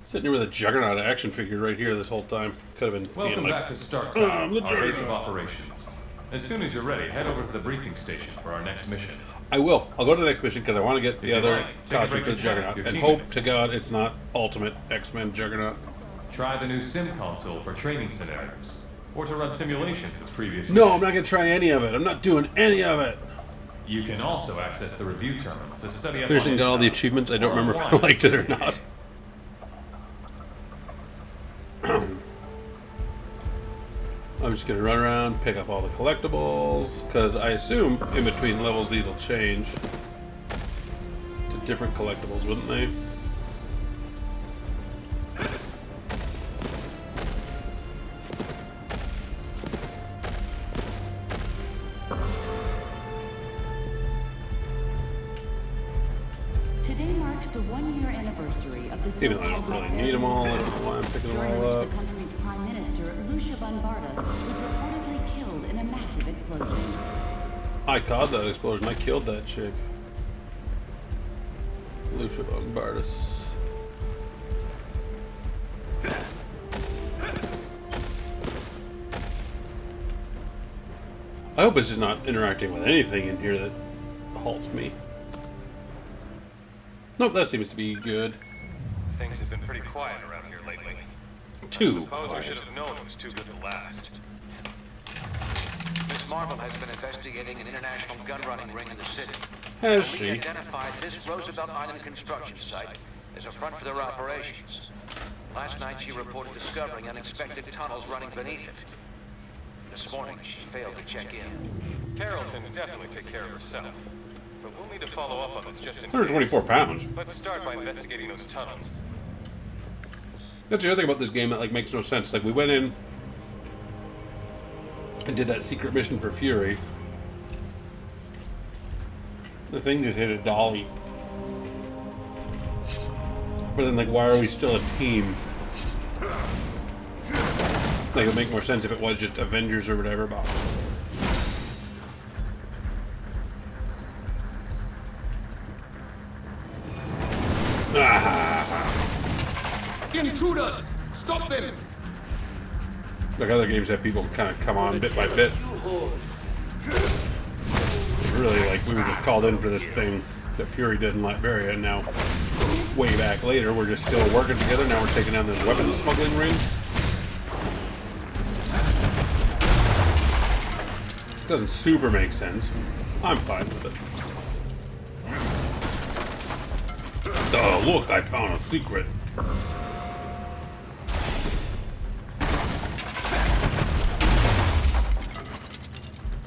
sitting here with a Juggernaut action figure right here this whole time. Could have been. Welcome back to Start Time, our base of operations. As soon as you're ready, head over to the briefing station for our next mission. I will. I'll go to the next mission because I want to get the you other like, take a costume break for the and chat Juggernaut. with And your hope teammates. to God it's not Ultimate X-Men Juggernaut. Try the new sim console for training scenarios, or to run simulations of previous No, I'm missions. not going to try any of it. I'm not doing any of it. You can also access the review terminal to study up I just on didn't get all the intel, achievements. I don't or remember if I unwind liked it or not. I'm just going to run around, pick up all the collectibles, because I assume in between levels these will change to different collectibles, wouldn't they? Today marks the 1-year anniversary of the Even though I don't really need them all, I don't know why I'm picking them during all which up. the country's prime minister, Lucia von Bardas, was reportedly killed in a massive explosion. I caused that explosion. I killed that chick. Lucia von Bardas. I hope it's just not interacting with anything in here that halts me. Nope, that seems to be good. Things have been pretty quiet around here lately. Too I suppose quiet. we should have known it was too good to last. Miss Marvel has been investigating an international gun-running ring in the city. Has The she? lead identified this Roosevelt Island construction site as a front for their operations. Last night she reported discovering unexpected tunnels running beneath it. This morning she failed to check in. Carol can definitely take care of herself. But we'll need to follow up on this just in case. 124 pounds. Let's start by investigating those tunnels. That's the other thing about this game that like makes no sense. Like we went in and did that secret mission for Fury. The thing just hit a dolly. But then like why are we still a team? Like it would make more sense if it was just Avengers or whatever, but Intruders! Stop them! like other games have people kind of come on bit by bit. Really, like we were just called in for this thing that Fury did in Latveria, and now way back later we're just still working together. Now we're taking down this weapons smuggling ring. Doesn't super make sense. I'm fine with it. Oh, look, I found a secret.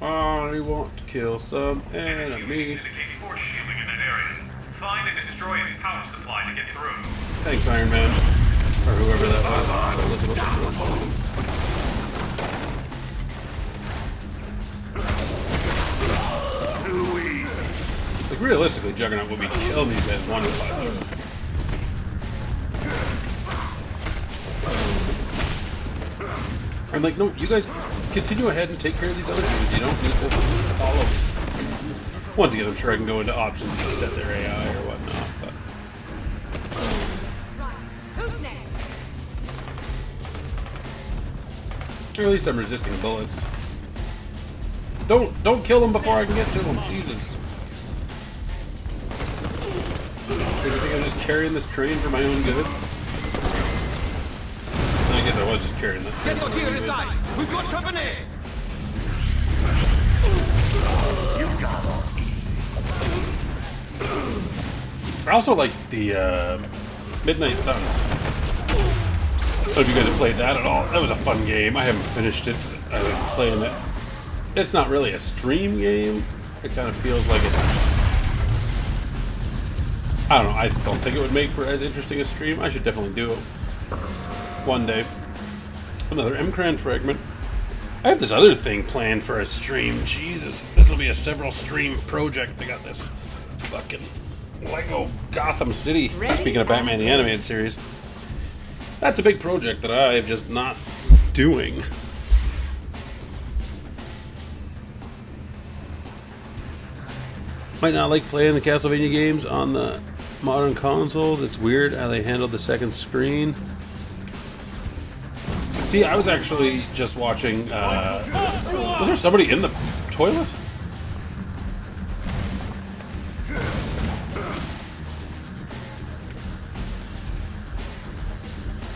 I want to kill some enemies. Force shielding in that area. Find and destroy its power supply to get through. Thanks, Iron Man. Or whoever that was. Like, realistically, Juggernaut would be killing these guys one punch. I'm like, no, you guys continue ahead and take care of these other dudes. You don't need to follow me. Once again, I'm sure I can go into options and just set their AI or whatnot, but... Who's next? Or at least I'm resisting bullets. Don't kill them before I can get to them. Jesus. Do you think I'm just carrying this train for my own good? I guess I was just carrying that train for my own good. We've got company! I also like the Midnight Suns. I don't know if you guys have played that at all. That was a fun game. I haven't finished it. I've been playing it. It's not really a stream game. It kind of feels like it's... I don't know. I don't think it would make for as interesting a stream. I should definitely do it one day. Another M-Cran fragment. I have this other thing planned for a stream. Jesus. This will be a several stream project. I got this fucking Lego Gotham City. Speaking of Batman the Animated Series. That's a big project that I'm just not doing. Might not like playing the Castlevania games on the modern consoles. It's weird how they handled the second screen. See, I was actually just watching... was there somebody in the toilet?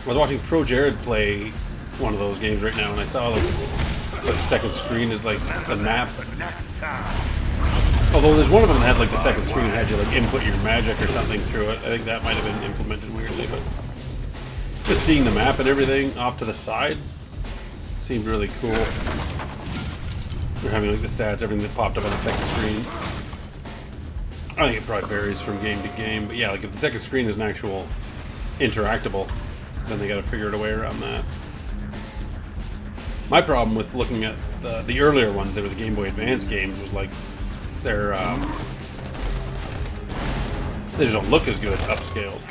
was watching Pro Jared play one of those games right now, and I saw like the second screen is like the map. Although there's one of them that had like the second screen had you like input your magic or something through it. I think that might have been implemented weirdly, but just seeing the map and everything off to the side seemed really cool. We're having like the stats, everything that popped up on the second screen. I think it probably varies from game to game, but yeah, like if the second screen is an actual interactable, then they got to figure a way around that. My problem with looking at the earlier ones, they were the Game Boy Advance games, was like they just don't look as good upscaled.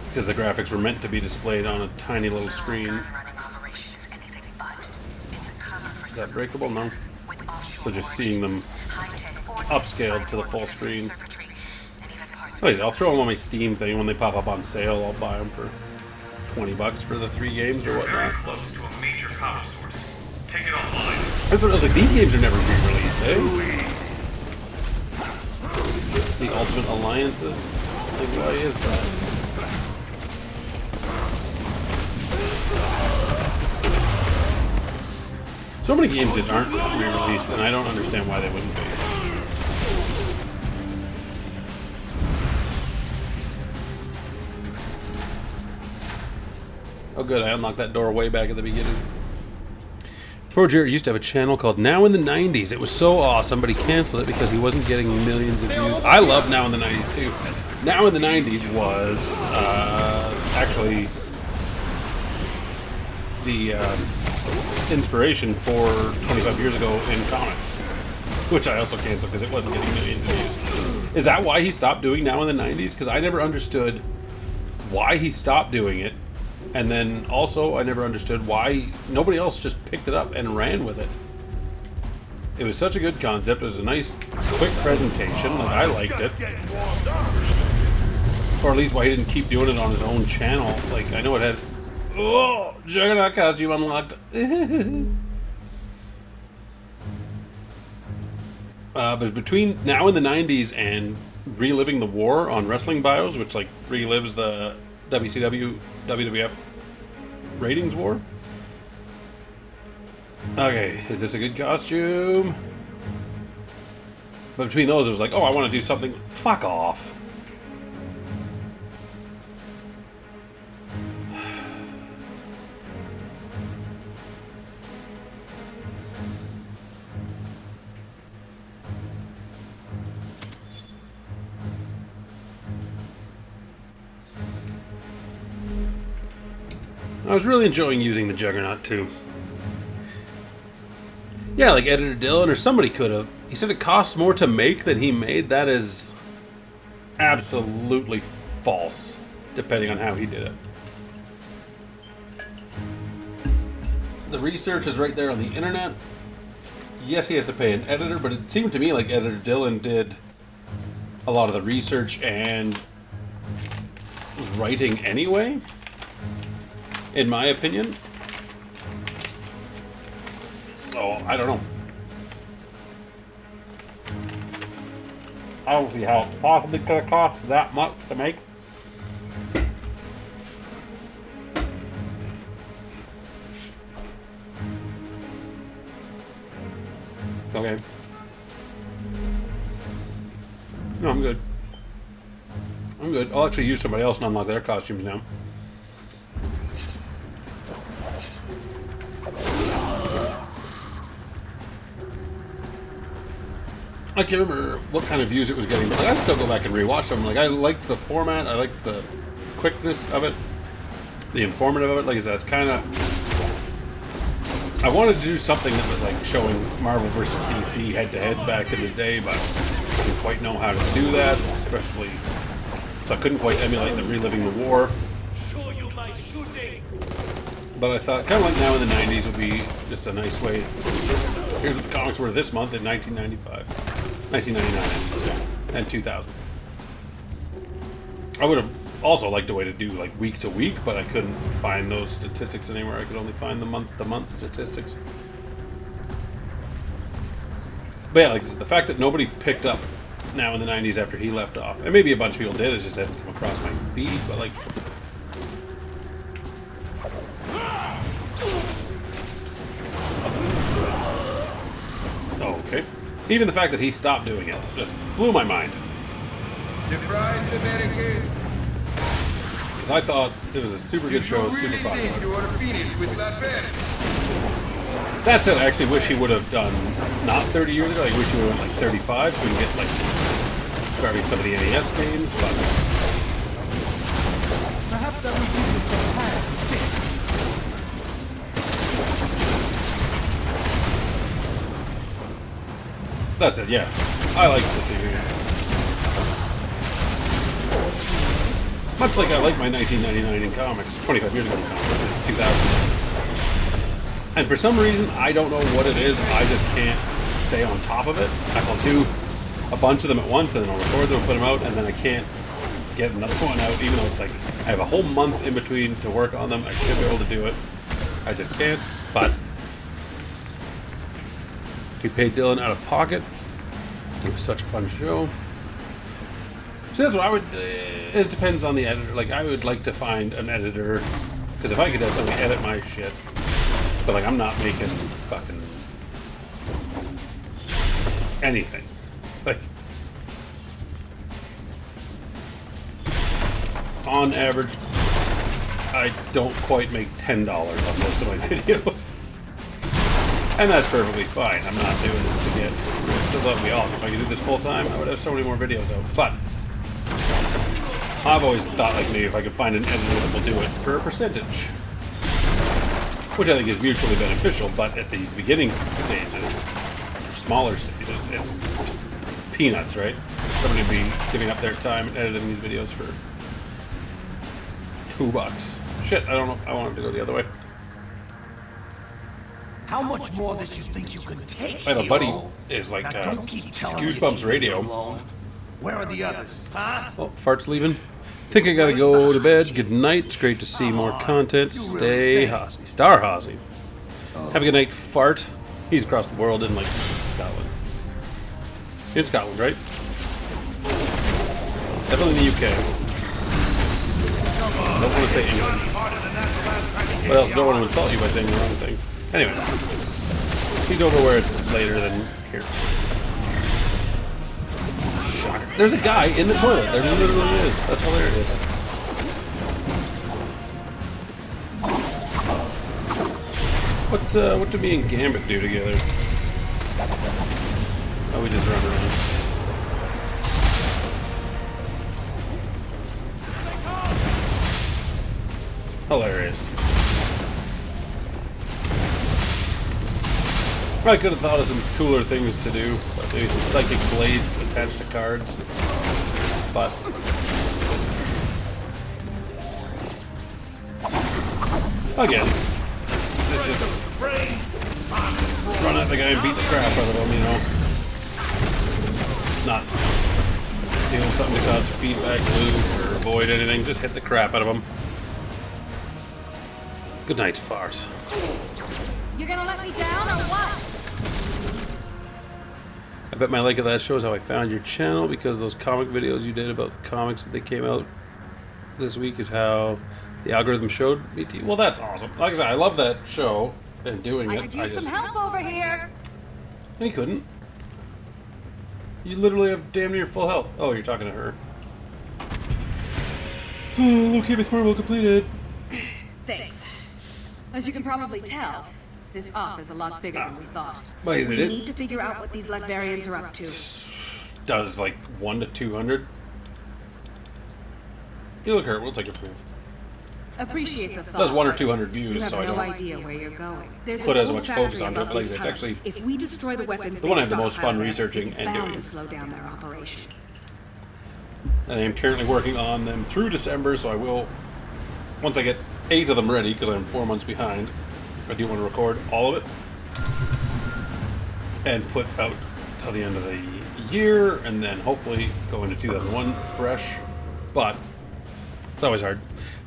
Because the graphics were meant to be displayed on a tiny little screen. Is that breakable? No. So just seeing them upscaled to the full screen. Anyways, I'll throw them on my Steam thing. When they pop up on sale, I'll buy them for $20 for the 3 games or whatnot. But Take it online. that's what I was like, these games are never re-released, eh? The Ultimate Alliances? Like, why is that? So many games that aren't re-released, and I don't understand why they wouldn't be. Oh good, I unlocked that door way back at the beginning. Pro Jared used to have a channel called Now in the 90s. It was so awesome, but he canceled it because he wasn't getting millions of views. I love Now in the 90s too. Now in the 90s was actually the inspiration for 25 years ago in comics, which I also canceled because it wasn't getting millions of views. Is that why he stopped doing Now in the 90s? Because I never understood why he stopped doing it. And then also, I never understood why nobody else just picked it up and ran with it. It was such a good concept. It was a nice, quick presentation. Like, I liked it. Or at least why he didn't keep doing it on his own channel. Like, I know it had... Oh! Juggernaut costume unlocked. But between Now in the 90s and reliving the war on Wrestling Bios, which, like, relives the WCW, WWF ratings war. Okay, is this a good costume? But between those, it was like, oh, I want to do something. Fuck off. I was really enjoying using the Juggernaut too. Yeah, like Editor Dylan or somebody could have. He said it costs more to make than he made. That is absolutely false, depending on how he did it. The research is right there on the internet. Yes, he has to pay an editor, but it seemed to me like Editor Dylan did a lot of the research and writing anyway. In my opinion. So, I don't know. I don't see how it possibly could have cost that much to make. Okay. No, I'm good. I'm good. I'll actually use somebody else and unlock their costumes now. I can't remember what kind of views it was getting, but I'd still go back and rewatch them. Like, I liked the format, I liked the quickness of it, the informative of it. Like I said, it's kind of... I wanted to do something that was like showing Marvel versus DC head-to-head back in the day, but I didn't quite know how to do that, especially... So I couldn't quite emulate the reliving the war. But I thought, kind of like Now in the 90s would be just a nice way. Here's what the comics were this month in 1999, and 2000. I would have also liked a way to do like week to week, but I couldn't find those statistics anywhere. I could only find the month to month statistics. But yeah, like the fact that nobody picked up now in the 90s after he left off. And maybe a bunch of people did, it just hadn't come across my feed, but like... Okay. Even the fact that he stopped doing it just blew my mind. Surprise American! Because I thought it was a super good show, super popular. That's it. I actually wish he would have done not 30 years ago. I wish he would have went like 35 so we can get like starting some of the NES games. But Perhaps that would give you some time to think. that's it. Yeah, I like the series. Much like I like my 1999 in comics, 25 years ago in comics. It's 2000. And for some reason, I don't know what it is, I just can't stay on top of it. I'll do a bunch of them at once, and then I'll record them and put them out, and then I can't get another one out, even though it's like, I have a whole month in between to work on them. I should be able to do it. I just can't, but we paid Dylan out of pocket. It was such a fun show. So that's what I would, it depends on the editor. Like, I would like to find an editor, because if I could have somebody edit my shit, but like, I'm not making fucking anything. Like, on average, I don't quite make $10 on most of my videos. And that's perfectly fine. I'm not doing this to get rich. So that would be awesome. If I could do this full time, I would have so many more videos out. But I've always thought, like me, if I could find an editor that will do it for a percentage, which I think is mutually beneficial, but at these beginning stages, smaller stages, it's peanuts, right? Somebody would be giving up their time and editing these videos for $2. Shit, I don't know. I want him to go the other way. How much more this you think you can take? I have a buddy is like Goosebumps Radio. Where are the others, huh? Oh, Fart's leaving. Think I gotta go to bed. Good night. It's great to see more content. Stay Haussy. Star Haussy. Have a good night, Fart. He's across the world in like Scotland. In Scotland, right? Definitely in the UK. Don't want to say England. But I also don't want to insult you by saying the wrong thing. Anyway, he's over where it's later than here. Shocker. There's a guy in the toilet. There literally is. That's hilarious. What do me and Gambit do together? Oh, we just run around. Hilarious. I could have thought of some cooler things to do, but maybe some psychic blades attached to cards. But again, it's just run at the guy and beat the crap out of him, you know. Not doing something to cause feedback loop or avoid anything, just hit the crap out of him. Good night, Fars. You're gonna let me down or what? I bet my like of that shows how I found your channel, because those comic videos you did about the comics that they came out this week is how the algorithm showed me to you. Well, that's awesome. Like I said, I love that show and doing it. I could use some help over here. No, you couldn't. You literally have damn near full health. Oh, you're talking to her. Locate smart well completed. Thanks. As you can probably tell, this op is a lot bigger than we thought. Why is We it? need to figure out what these Latvians are up to. Does like 1 to 200. You look hurt. We'll take it from you. Appreciate the thought. Does 1 or 200 views, You have so I no don't idea where you're going. There's put an as old much focus factory onto it. above But like these it's tunnels. actually If we destroy the weapons the one I they have the most fun stockpiled, researching it's and bound doing. to slow down their operation. And I am currently working on them through December, so I will, once I get 8 of them ready, because I'm 4 months behind, I do want to record all of it and put out till the end of the year, and then hopefully go into 2001 fresh. But it's always hard.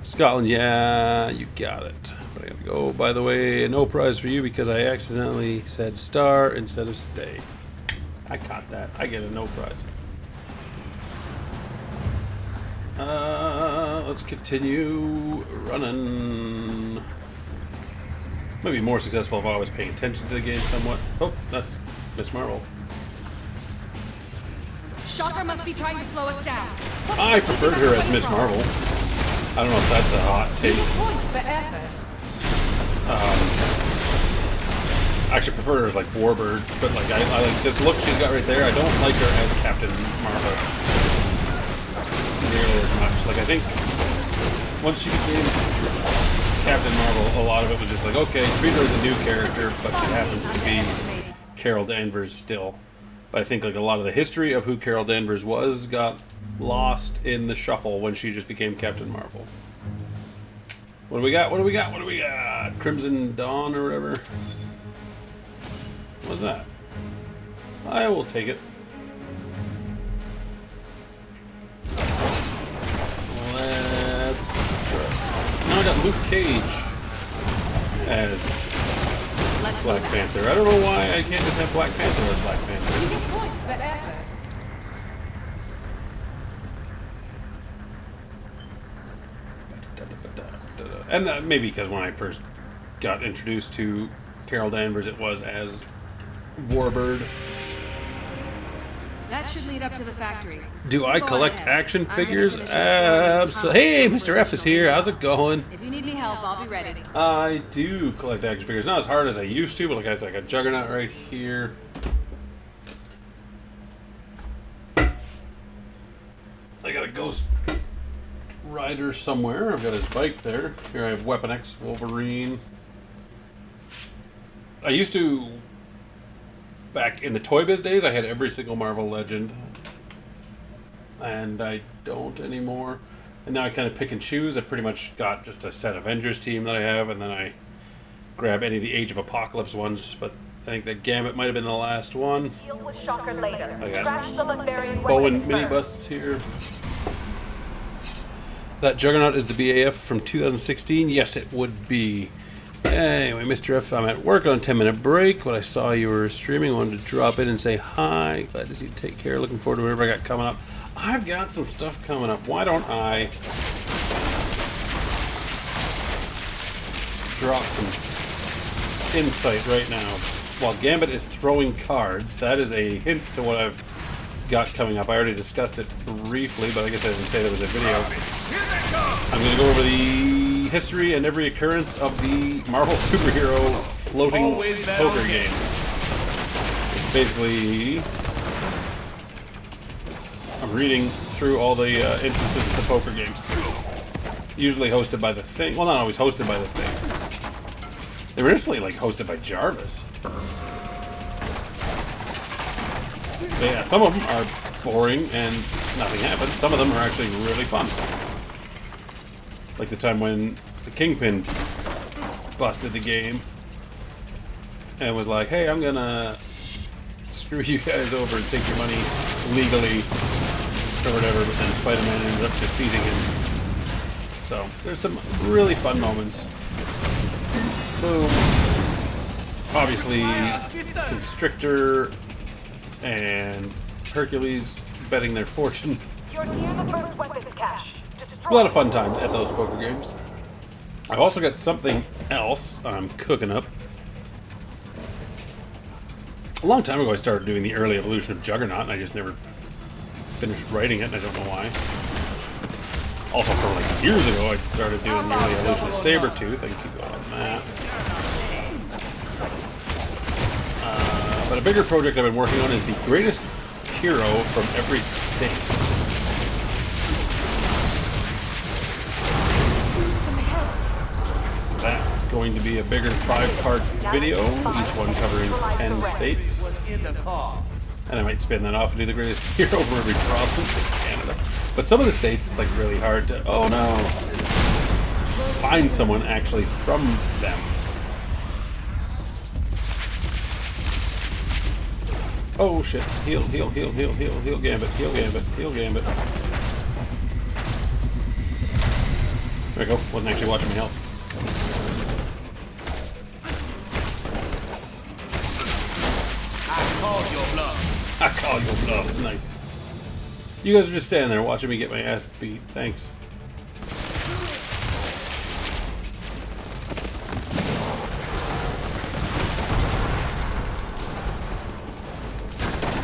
Scotland, yeah, you got it. But I gotta go. By the way, no prize for you because I accidentally said star instead of stay. I caught that. I get a no prize. Let's continue running. Maybe more successful if I was paying attention to the game somewhat. Oh, that's Miss Marvel. Shocker must be trying to slow us down. I preferred her as Miss Marvel. I don't know if that's a hot take. Points for effort. I actually prefer her as like Warbird, but like I like this look she's got right there. I don't like her as Captain Marvel nearly as much. Like I think once she became Captain Marvel, a lot of it was just like, okay, treat her as a new character, but she happens to be Carol Danvers still. But I think like a lot of the history of who Carol Danvers was got lost in the shuffle when she just became Captain Marvel. What do we got? What do we got? What do we got? Crimson Dawn or whatever. What's that? I will take it. Let's try. Now I got Luke Cage as Black Panther. I don't know why I can't just have Black Panther as Black Panther. You get points for effort. And that maybe because when I first got introduced to Carol Danvers, it was as Warbird. That should lead up to the factory. Do I collect action figures? Hey, Mr. F is here. How's it going? If you need any help, I'll be ready. I do collect action figures. Not as hard as I used to, but like I said, I got Juggernaut right here. I got a Ghost Rider somewhere. I've got his bike there. Here I have Weapon X Wolverine. I used to, back in the Toy Biz days, I had every single Marvel Legend. And I don't anymore. And now I kind of pick and choose. I pretty much got just a set Avengers team that I have, and then I grab any of the Age of Apocalypse ones. But I think that Gambit might have been the last one. Deal with Shocker later. I got Crash the Latvian some weapons Bowen mini first. busts here. That Juggernaut is the BAF from 2016. Yes, it would be. Anyway, Mr. F, I'm at work on a 10-minute break, but I saw you were streaming. I wanted to drop in and say hi. Glad to see you. Take care. Looking forward to whatever I got coming up. I've got some stuff coming up. Why don't I drop some insight right now? While Gambit is throwing cards, that is a hint to what I've got coming up. I already discussed it briefly, but I guess I didn't say there was a video. I'm going to go over the history and every occurrence of the Marvel superhero floating poker game. It's basically, I'm reading through all the instances of the poker game. Usually hosted by the Thing. Well, not always hosted by the Thing. They were initially like hosted by Jarvis. But yeah, some of them are boring and nothing happens. Some of them are actually really fun. Like the time when the Kingpin busted the game and was like, hey, I'm gonna screw you guys over and take your money legally or whatever, but then Spider-Man ended up defeating him. So there's some really fun moments. Boom. Obviously, Constrictor and Hercules betting their fortune. You're near the first weapons cache. A lot of fun times at those poker games. I've also got something else I'm cooking up. A long time ago I started doing the early evolution of Juggernaut, and I just never finished writing it, and I don't know why. Also, for like years ago, I started doing the early evolution of Sabretooth. I can keep going on that. But a bigger project I've been working on is the greatest hero from every state. That's going to be a bigger 5-part video, each one covering 10 states. And I might spin that off and do the greatest hero for every province in Canada. But some of the states, it's like really hard to, oh no, find someone actually from them. Oh shit, heal, heal, heal, heal, heal, heal Gambit, heal Gambit, heal Gambit. There we go, wasn't actually watching me help. I called your bluff. I call your bluff, nice. You guys are just standing there watching me get my ass beat. Thanks.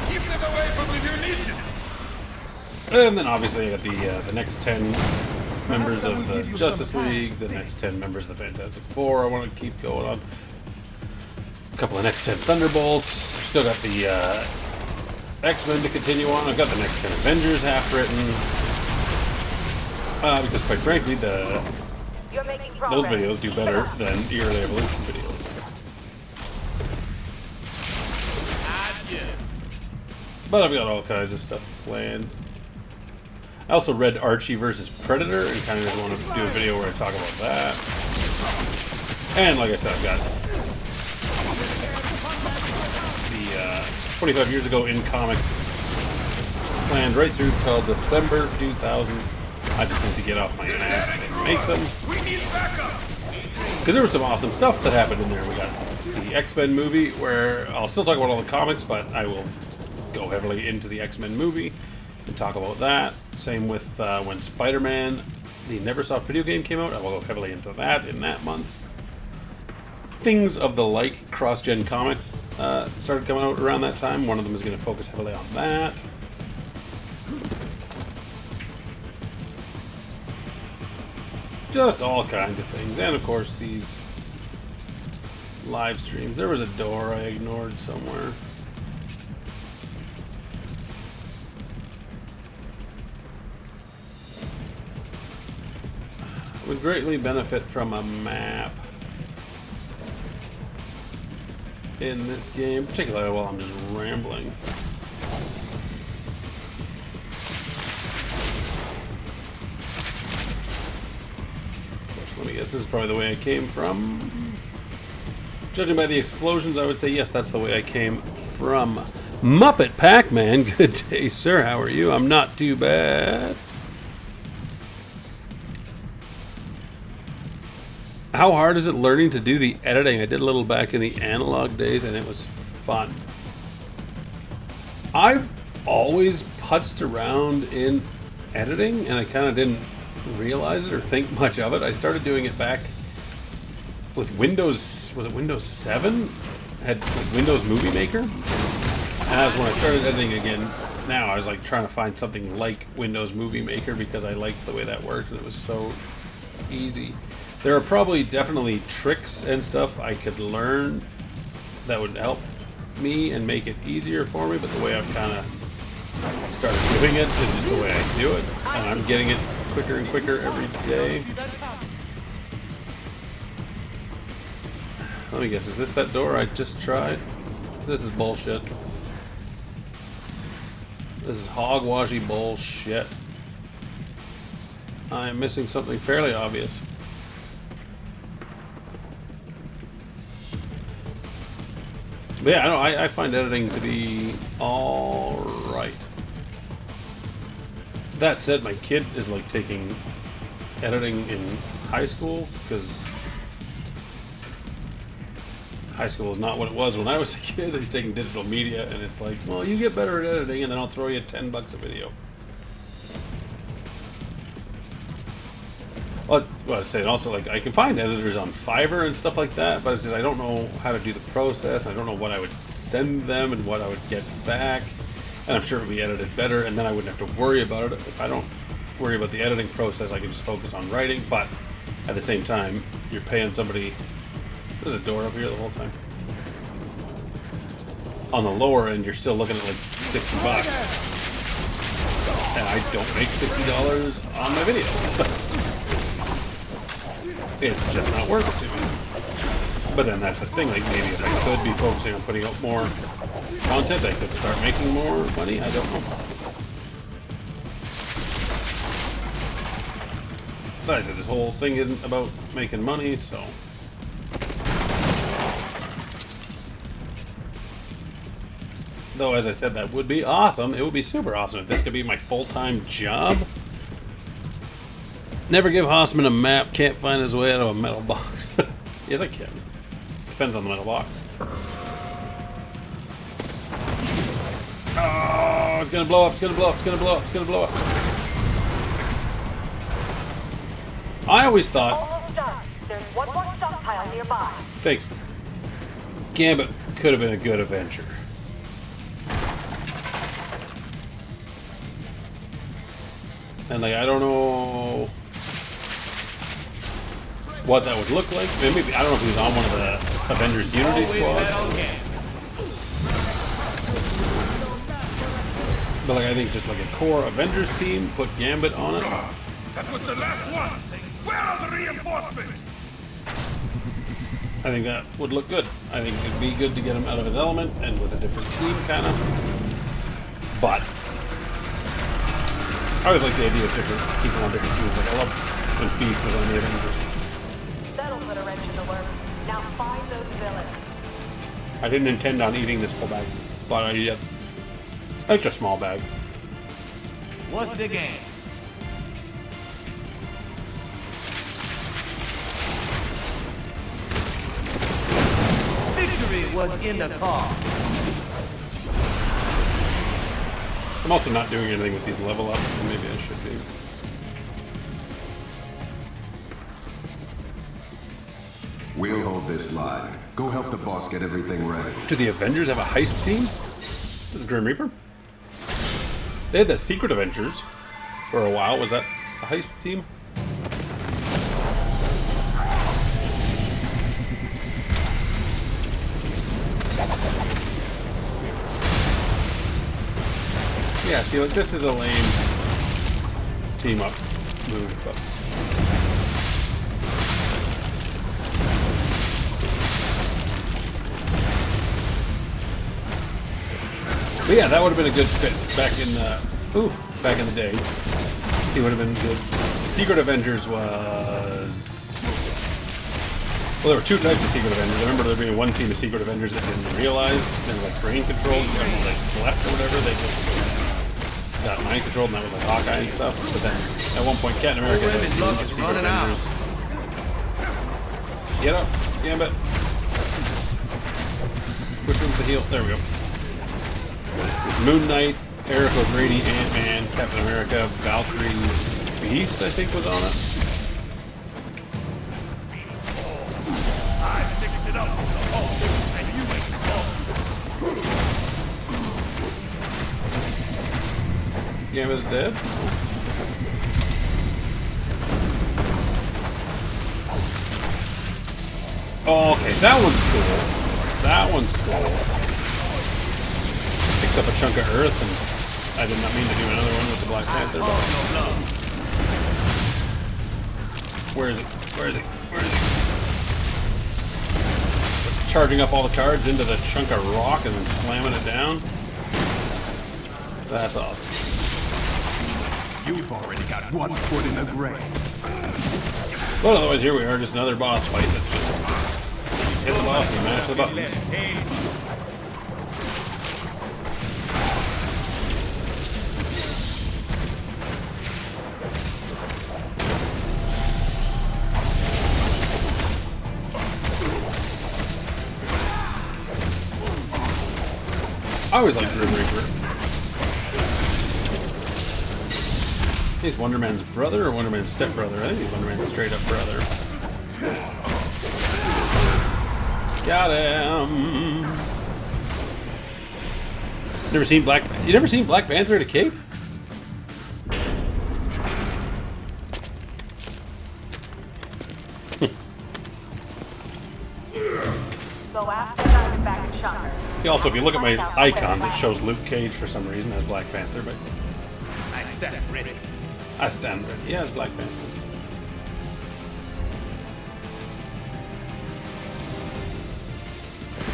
Keep them away from the munition. And then obviously I got the next 10 members of the Justice League, the next 10 members of the Fantastic Four. I want to keep going on. A couple of next 10 Thunderbolts. Still got the X-Men to continue on. I've got the next 10 Avengers half written. Because quite frankly, those videos do better than the early Evolution videos. But I've got all kinds of stuff planned. I also read Archie versus Predator and kind of just want to do a video where I talk about that. And like I said, I've got the 25 years ago in comics planned right through called December 2000. I just need to get off my ass and make them. Because there was some awesome stuff that happened in there. We got the X-Men movie where I'll still talk about all the comics, but I will go heavily into the X-Men movie and talk about that. Same with when Spider-Man, the Neversoft video game came out. I will go heavily into that in that month. Things of the like cross-gen comics started coming out around that time. One of them is going to focus heavily on that. Just all kinds of things. And of course these live streams. There was a door I ignored somewhere. Would greatly benefit from a map in this game, particularly while I'm just rambling. Of course, let me guess, this is probably the way I came from. Judging by the explosions, I would say yes, that's the way I came from. Muppet Pac-Man, good day, sir. How are you? I'm not too bad. How hard is it learning to do the editing? I did a little back in the analog days and it was fun. I've always putzed around in editing and I kind of didn't realize it or think much of it. I started doing it back with Windows, was it Windows 7? Had like, Windows Movie Maker. And that was when I started editing again. Now I was like trying to find something like Windows Movie Maker because I liked the way that worked and it was so easy. There are probably definitely tricks and stuff I could learn that would help me and make it easier for me, but the way I've kind of started doing it is just the way I do it, and I'm getting it quicker and quicker every day. Let me guess, is this that door I just tried? This is bullshit. This is hogwashy bullshit. I'm missing something fairly obvious. But yeah, I find editing to be alright. That said, my kid is like taking editing in high school because high school is not what it was when I was a kid. He's taking digital media and it's like, well, you get better at editing and then I'll throw you $10 a video. Well, I was saying also, like, I can find editors on Fiverr and stuff like that, but it's just I don't know how to do the process. I don't know what I would send them and what I would get back. And I'm sure it would be edited better, and then I wouldn't have to worry about it. If I don't worry about the editing process, I can just focus on writing. But at the same time, you're paying somebody. There's a door up here the whole time. On the lower end, you're still looking at like $60. And I don't make $60 on my videos. So it's just not worth it to me. But then that's the thing, like maybe if I could be focusing on putting out more content, I could start making more money. I don't know. But I said this whole thing isn't about making money, so. Though, as I said, that would be awesome. It would be super awesome if this could be my full-time job. Never give Haussmann a map. Can't find his way out of a metal box. Yes, I can. Depends on the metal box. Oh! Oh, it's gonna blow up, it's gonna blow up, it's gonna blow up, it's gonna blow up. I always thought... Almost done. There's one more stockpile nearby. Thanks. Gambit could have been a good Avenger. And like, I don't know what that would look like. Maybe, I don't know if he was on one of the Avengers Unity squads. But like, I think just like a core Avengers team, put Gambit on it. That was the last one! Where are the reinforcements? I think that would look good. I think it'd be good to get him out of his element and with a different team, kind of. But I always like the idea of different people on different teams. Like, I love when Beast was on the Avengers. That'll put a wrench in the works. Now find those villains. I didn't intend on eating this whole bag, but I ate a small bag. What's the game? Victory was in the car. I'm also not doing anything with these level ups, so maybe I should be. We'll hold this line. Go help the boss get everything ready. Do the Avengers have a heist team? Does Grim Reaper? They had the Secret Avengers for a while. Was that a heist team? Yeah, see, like, this is a lame team up move, but... But yeah, that would have been a good fit back in the day. He would have been good. Secret Avengers was... Well, there were two types of Secret Avengers. I remember there being one team of Secret Avengers that didn't realize they were like brain controlled. When they slept or whatever, they just got mind controlled, and that was like Hawkeye and stuff. But then at one point, Captain America had a team of Secret Avengers. Get up, Gambit. Which one's the heel? There we go. Moon Knight, Eric O'Grady, Ant-Man, Captain America, Valkyrie, Beast, I think, was on it. I fixed it up with the Hulk, and you ain't wrong. Gambit's dead. Oh, okay, that one's cool. That one's cool. Picks up a chunk of earth, and I did not mean to do another one with the Black Panther. Where is it? Where is it? Where is it? Charging up all the cards into the chunk of rock and then slamming it down. That's awesome. You've already got one foot in the grave. Well, otherwise here we are, just another boss fight. That's just hit the boss and mash the buttons. I always liked Grim Reaper. He's Wonder Man's brother or Wonder Man's stepbrother? I think he's Wonder Man's straight up brother. Got him. Never seen You never seen Black Panther at a cape? Go after that back chunker. Also, if you look at my icons, it shows Luke Cage for some reason as Black Panther, but I stand ready. I stand ready. Yeah, it's Black Panther.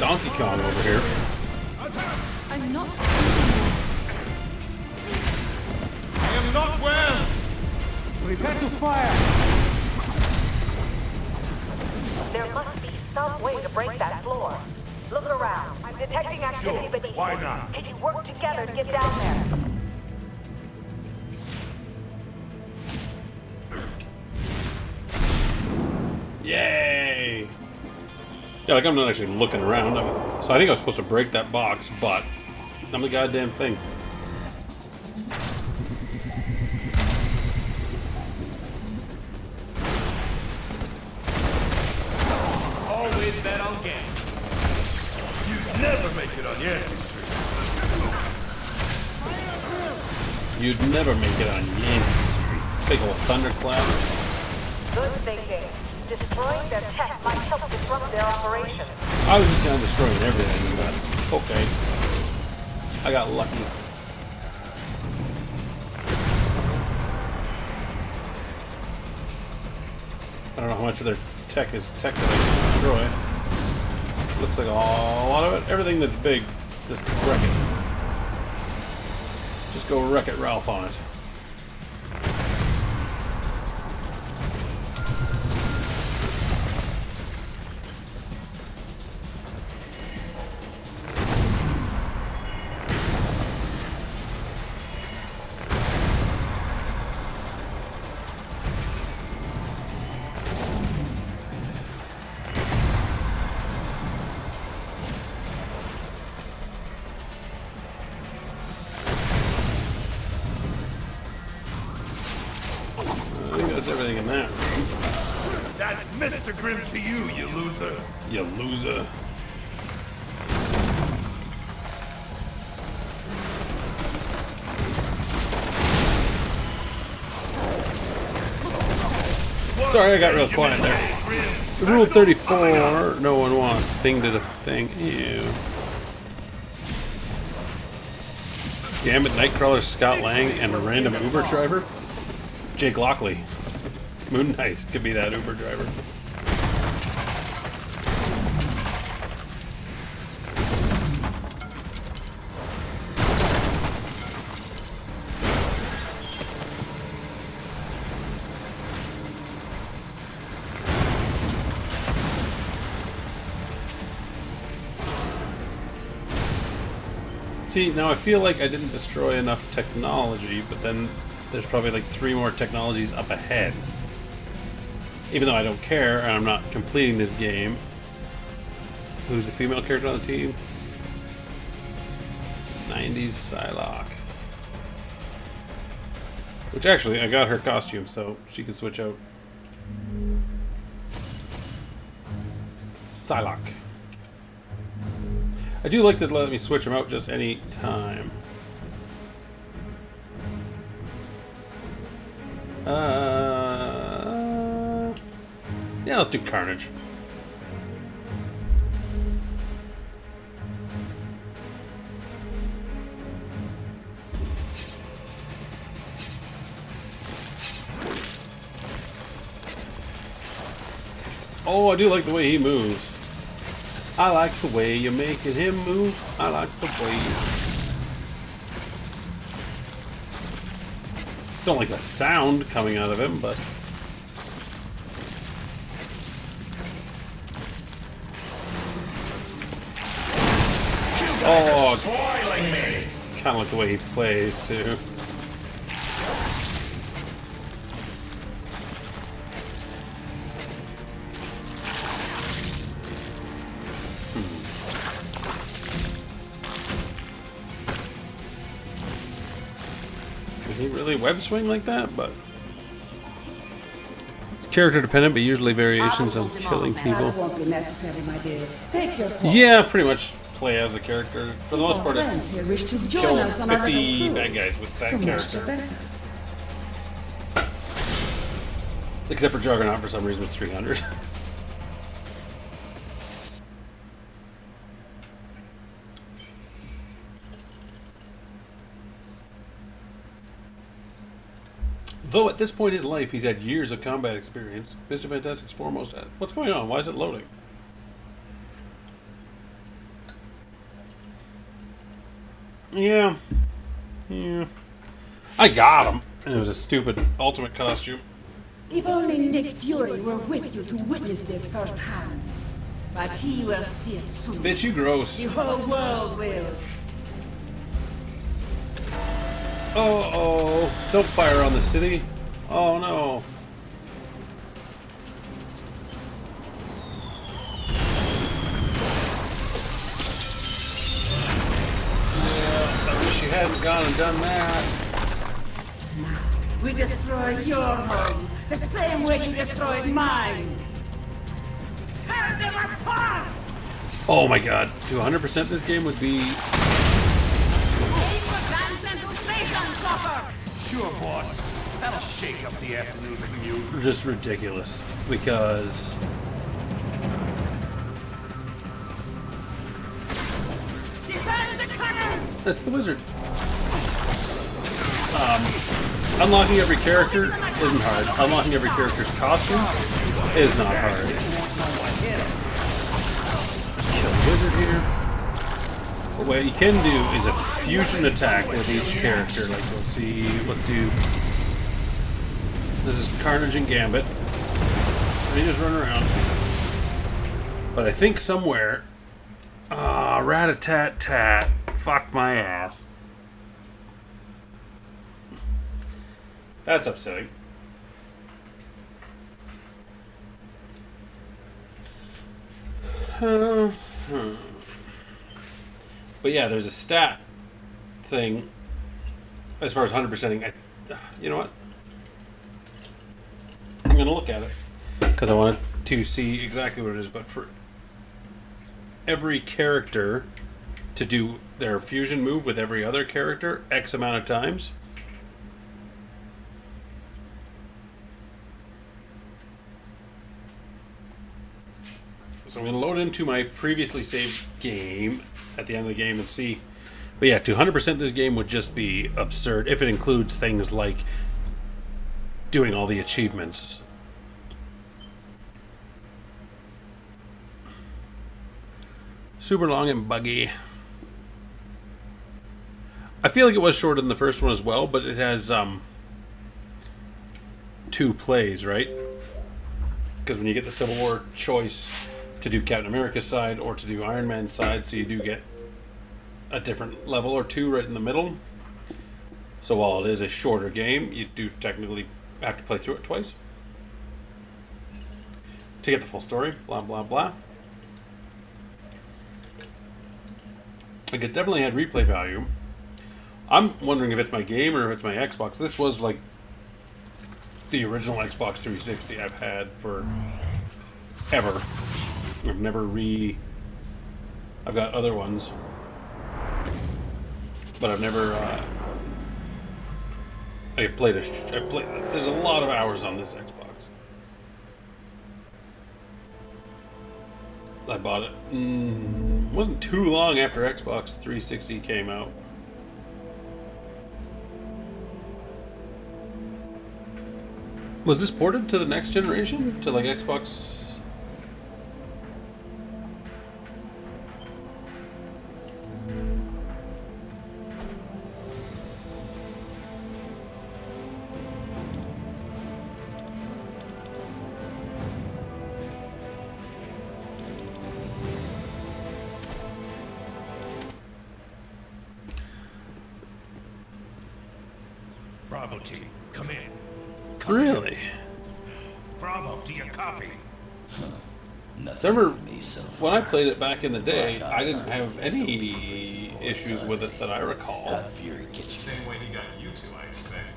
Donkey Kong over here. I'm not. I am not well. Prepare to fire. There must be some way to break that floor. Look around. I'm detecting activity beneath. Why not? Can you work together to get down there? Yay! Yeah, like I'm not actually looking around. So I think I was supposed to break that box, but I'm the goddamn thing. on Yancey Street. You'd never make it on Yancey Street. Big old thunderclap. Good thinking. Destroying their tech might help disrupt their operations. I was just kind of destroying everything, but okay. I got lucky. I don't know how much of their tech is tech that I can destroy. Looks like a lot of it. Everything that's big, just wreck it. Just go Wreck-It Ralph on it. Everything in that room. That's Mr. Grimm to you, you loser. You loser. Sorry, I got real quiet there. Rule 34, no one wants. Thing to the thing. Ew. Gambit, Nightcrawler, Scott Lang, and a random Uber driver? Jake Lockley. Moon Knight could be that Uber driver. See, now I feel like I didn't destroy enough technology, but then there's probably like 3 more technologies up ahead. Even though I don't care, and I'm not completing this game. Who's the female character on the team? 90s Psylocke. Which actually, I got her costume, so she can switch out. Psylocke. I do like to let me switch them out just any time. Yeah, let's do Carnage. Oh, I do like the way he moves. I like the way you're making him move. I like the way you... Don't like the sound coming out of him, but... Oh, kind of like the way he plays, too. He really web swing like that, but it's character dependent, but usually variations on killing people. Yeah, pretty much play as the character. For the most part, it's kill 50 bad guys with that character. Except for Juggernaut, for some reason, it's 300. Though at this point in his life, he's had years of combat experience. Mr. Fantastic's foremost. What's going on? Why is it loading? Yeah. I got him. And it was a stupid ultimate costume. If only Nick Fury were with you to witness this firsthand. But he will see it soon. Bitch, you gross. The whole world will. Oh, don't fire on the city. Oh no. Yeah, I wish you hadn't gone and done that. We destroy your home the same way you destroyed mine. Tear them apart! Oh my god. To 100% this game would be... Sure, boss. That'll shake up the afternoon commute. just ridiculous. Because... That's the wizard. Unlocking every character isn't hard. Unlocking every character's costume is not hard. Kill the wizard here. But what you can do is a fusion attack with each character. Like we'll see, let's do... This is Carnage and Gambit. They just run around. But I think somewhere... rat-a-tat-tat. Fuck my ass. That's upsetting. But yeah, there's a stat thing as far as 100%ing. You know what? I'm going to look at it because I wanted to see exactly what it is. But for every character to do their fusion move with every other character X amount of times, so I'm going to load into my previously saved game at the end of the game and see. But yeah, to 100% this game would just be absurd if it includes things like doing all the achievements. Super long and buggy. I feel like it was shorter than the first one as well, but it has 2 plays, right? Because when you get the Civil War choice to do Captain America's side or to do Iron Man's side, so you do get a different level or 2 right in the middle. So while it is a shorter game, you do technically have to play through it twice to get the full story. Blah blah blah. Like, it definitely had replay value. I'm wondering if it's my game or if it's my Xbox. This was like the original Xbox 360 I've had for ever. I've never I've got other ones, but I've never there's a lot of hours on this Xbox. I bought it wasn't too long after Xbox 360 came out. Was this ported to the next generation? To like Xbox? Bravo team, come in. Really? Bravo, do you copy? So remember, when I played it back in the day, I didn't have any issues with it that I recall. Same way he got you two, I expect.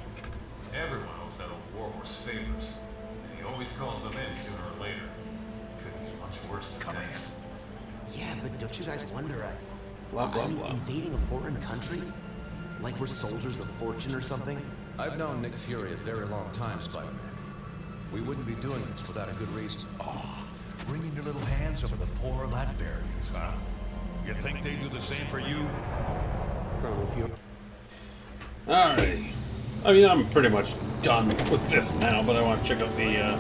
Everyone owes that old warhorse favors, and he always calls them in sooner or later. Could be much worse than nice. Yeah, but don't you guys wonder, blah, blah, I mean, blah. invading a foreign country? Like we're soldiers of fortune or something? I've known Nick Fury a very long time, Spider-Man. We wouldn't be doing this without a good reason. Oh, wringing your little hands over the poor Latverians, huh? You think they do the same for you? Alrighty. I mean, I'm pretty much done with this now, but I want to check out the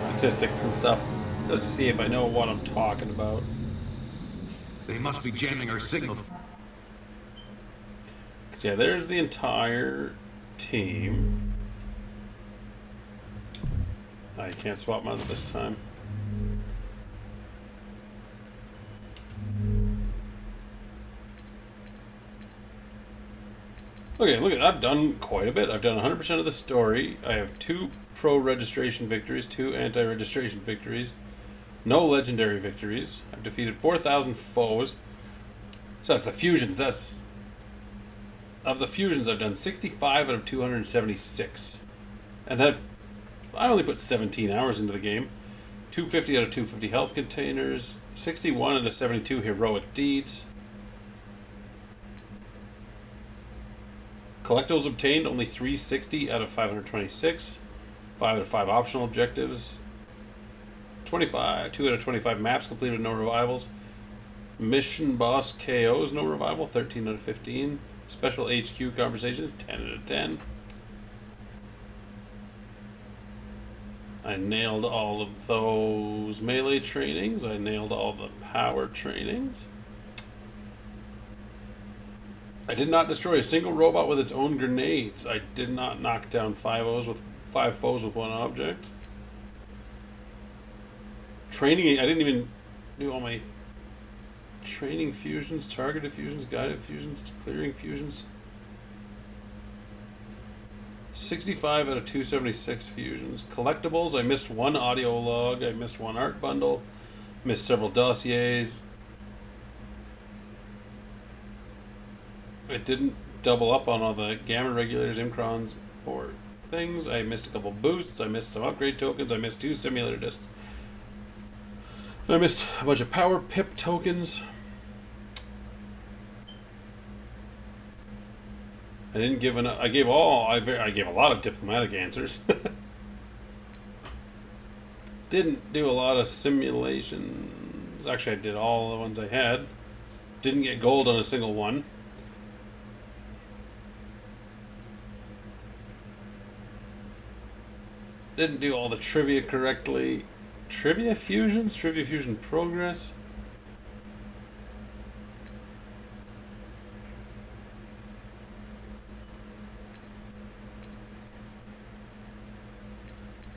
statistics and stuff, just to see if I know what I'm talking about. They must be jamming our signal. Yeah, there's the entire team. I can't swap mine this time. Okay, look at I've done quite a bit. I've done 100% of the story. I have 2 pro registration victories, 2 anti-registration victories, no legendary victories. I've defeated 4,000 foes. So that's the fusions. Of the fusions, I've done 65 out of 276. And I only put 17 hours into the game. 250 out of 250 health containers. 61 out of 72 heroic deeds. Collectibles obtained, only 360 out of 526. 5 out of 5 optional objectives. 2 out of 25 maps completed, no revivals. Mission boss KOs, no revival, 13 out of 15. Special HQ conversations, 10 out of 10. I nailed all of those melee trainings. I nailed all the power trainings. I did not destroy a single robot with its own grenades. I did not knock down 5 foes with one object. Training, I didn't even do all my training fusions, targeted fusions, guided fusions, clearing fusions. 65 out of 276 fusions. Collectibles, I missed 1 audio log, I missed 1 art bundle, missed several dossiers. I didn't double up on all the gamma regulators, imcrons, or things. I missed a couple boosts, I missed some upgrade tokens, I missed 2 simulator discs. I missed a bunch of power pip tokens. I didn't give enough. I gave a lot of diplomatic answers. Didn't do a lot of simulations. Actually, I did all the ones I had. Didn't get gold on a single one. Didn't do all the trivia correctly. Trivia fusions? Trivia fusion progress?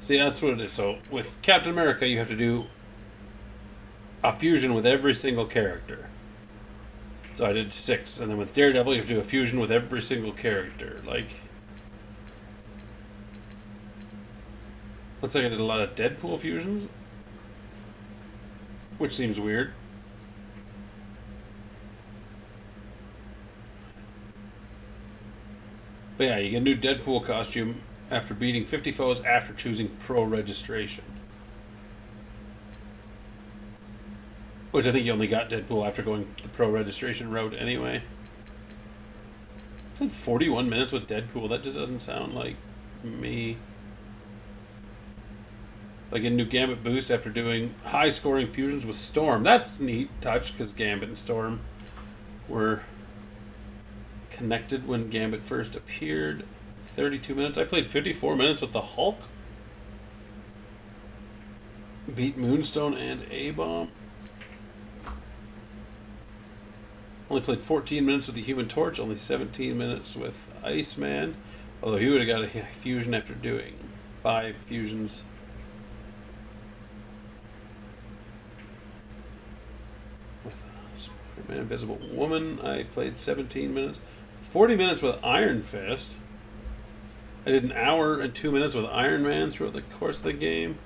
See, that's what it is. So, with Captain America, you have to do a fusion with every single character. So I did 6. And then with Daredevil, you have to do a fusion with every single character. Like, looks like I did a lot of Deadpool fusions, which seems weird. But yeah, you get a new Deadpool costume after beating 50 foes after choosing pro registration. Which I think you only got Deadpool after going the pro registration route anyway. It's like 41 minutes with Deadpool. That just doesn't sound like me. Like a new Gambit boost after doing high scoring fusions with Storm. That's neat touch because Gambit and Storm were connected when Gambit first appeared. 32 minutes. I played 54 minutes with the Hulk. Beat Moonstone and A-Bomb. Only played 14 minutes with the Human Torch. Only 17 minutes with Iceman. Although he would have got a fusion after doing 5 fusions. With Superman, Invisible Woman, I played 17 minutes. 40 minutes with Iron Fist. I did an hour and 2 minutes with Iron Man throughout the course of the game.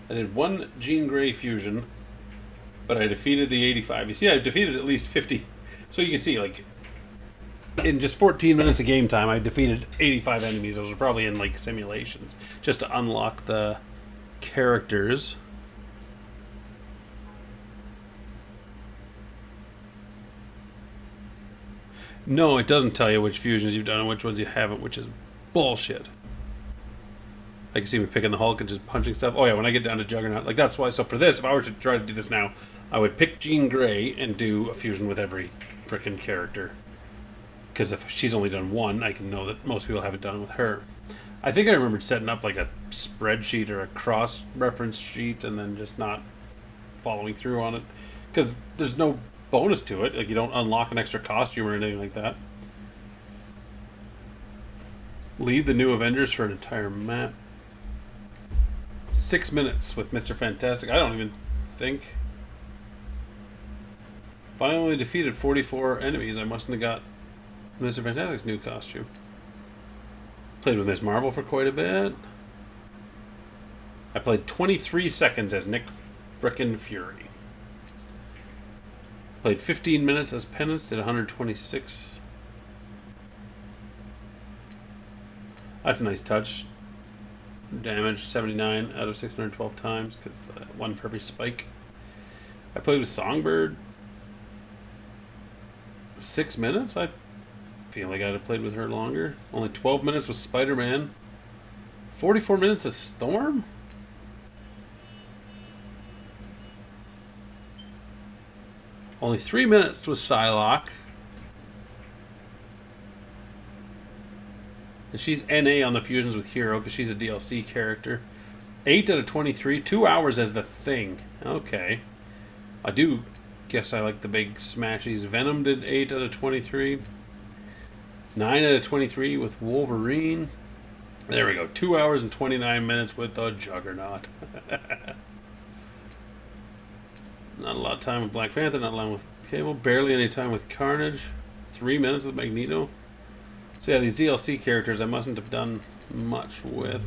I did 1 Jean Grey fusion, but I defeated the 85. You see, I defeated at least 50. So you can see, like, in just 14 minutes of game time, I defeated 85 enemies. Those were probably in, like, simulations, just to unlock the characters. No, it doesn't tell you which fusions you've done and which ones you haven't, which is bullshit. I can see me picking the Hulk and just punching stuff. Oh yeah, when I get down to Juggernaut, like that's why. So for this, if I were to try to do this now, I would pick Jean Grey and do a fusion with every frickin' character. Because if she's only done 1, I can know that most people haven't done it with her. I think I remembered setting up like a spreadsheet or a cross-reference sheet and then just not following through on it. Because there's no bonus to it. Like, you don't unlock an extra costume or anything like that. Lead the new Avengers for an entire map. 6 minutes with Mr. Fantastic. I don't even think. Finally defeated 44 enemies. I mustn't have got Mr. Fantastic's new costume. Played with Ms. Marvel for quite a bit. I played 23 seconds as Nick frickin' Fury. Played 15 minutes as Penance, did 126. That's a nice touch. Damage 79 out of 612 times because one for every spike. I played with Songbird 6 minutes. I feel like I'd have played with her longer. Only 12 minutes with Spider-Man. 44 minutes of Storm? Only 3 minutes with Psylocke. And she's NA on the fusions with Hero because she's a DLC character. 8 out of 23. 2 hours as the Thing. Okay. I do guess I like the big smashies. Venom did 8 out of 23. 9 out of 23 with Wolverine. There we go. 2 hours and 29 minutes with the Juggernaut. Not a lot of time with Black Panther. Not a lot with Cable. Barely any time with Carnage. 3 minutes with Magneto. So yeah, these DLC characters I mustn't have done much with.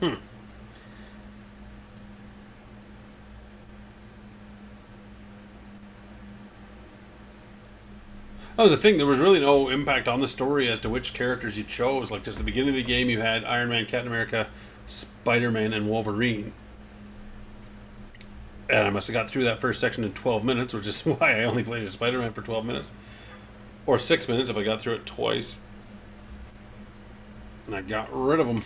That was the thing. There was really no impact on the story as to which characters you chose. Like, just at the beginning of the game, you had Iron Man, Captain America, Spider-Man, and Wolverine. And I must have got through that first section in 12 minutes, which is why I only played as Spider-Man for 12 minutes. Or 6 minutes if I got through it twice. And I got rid of them.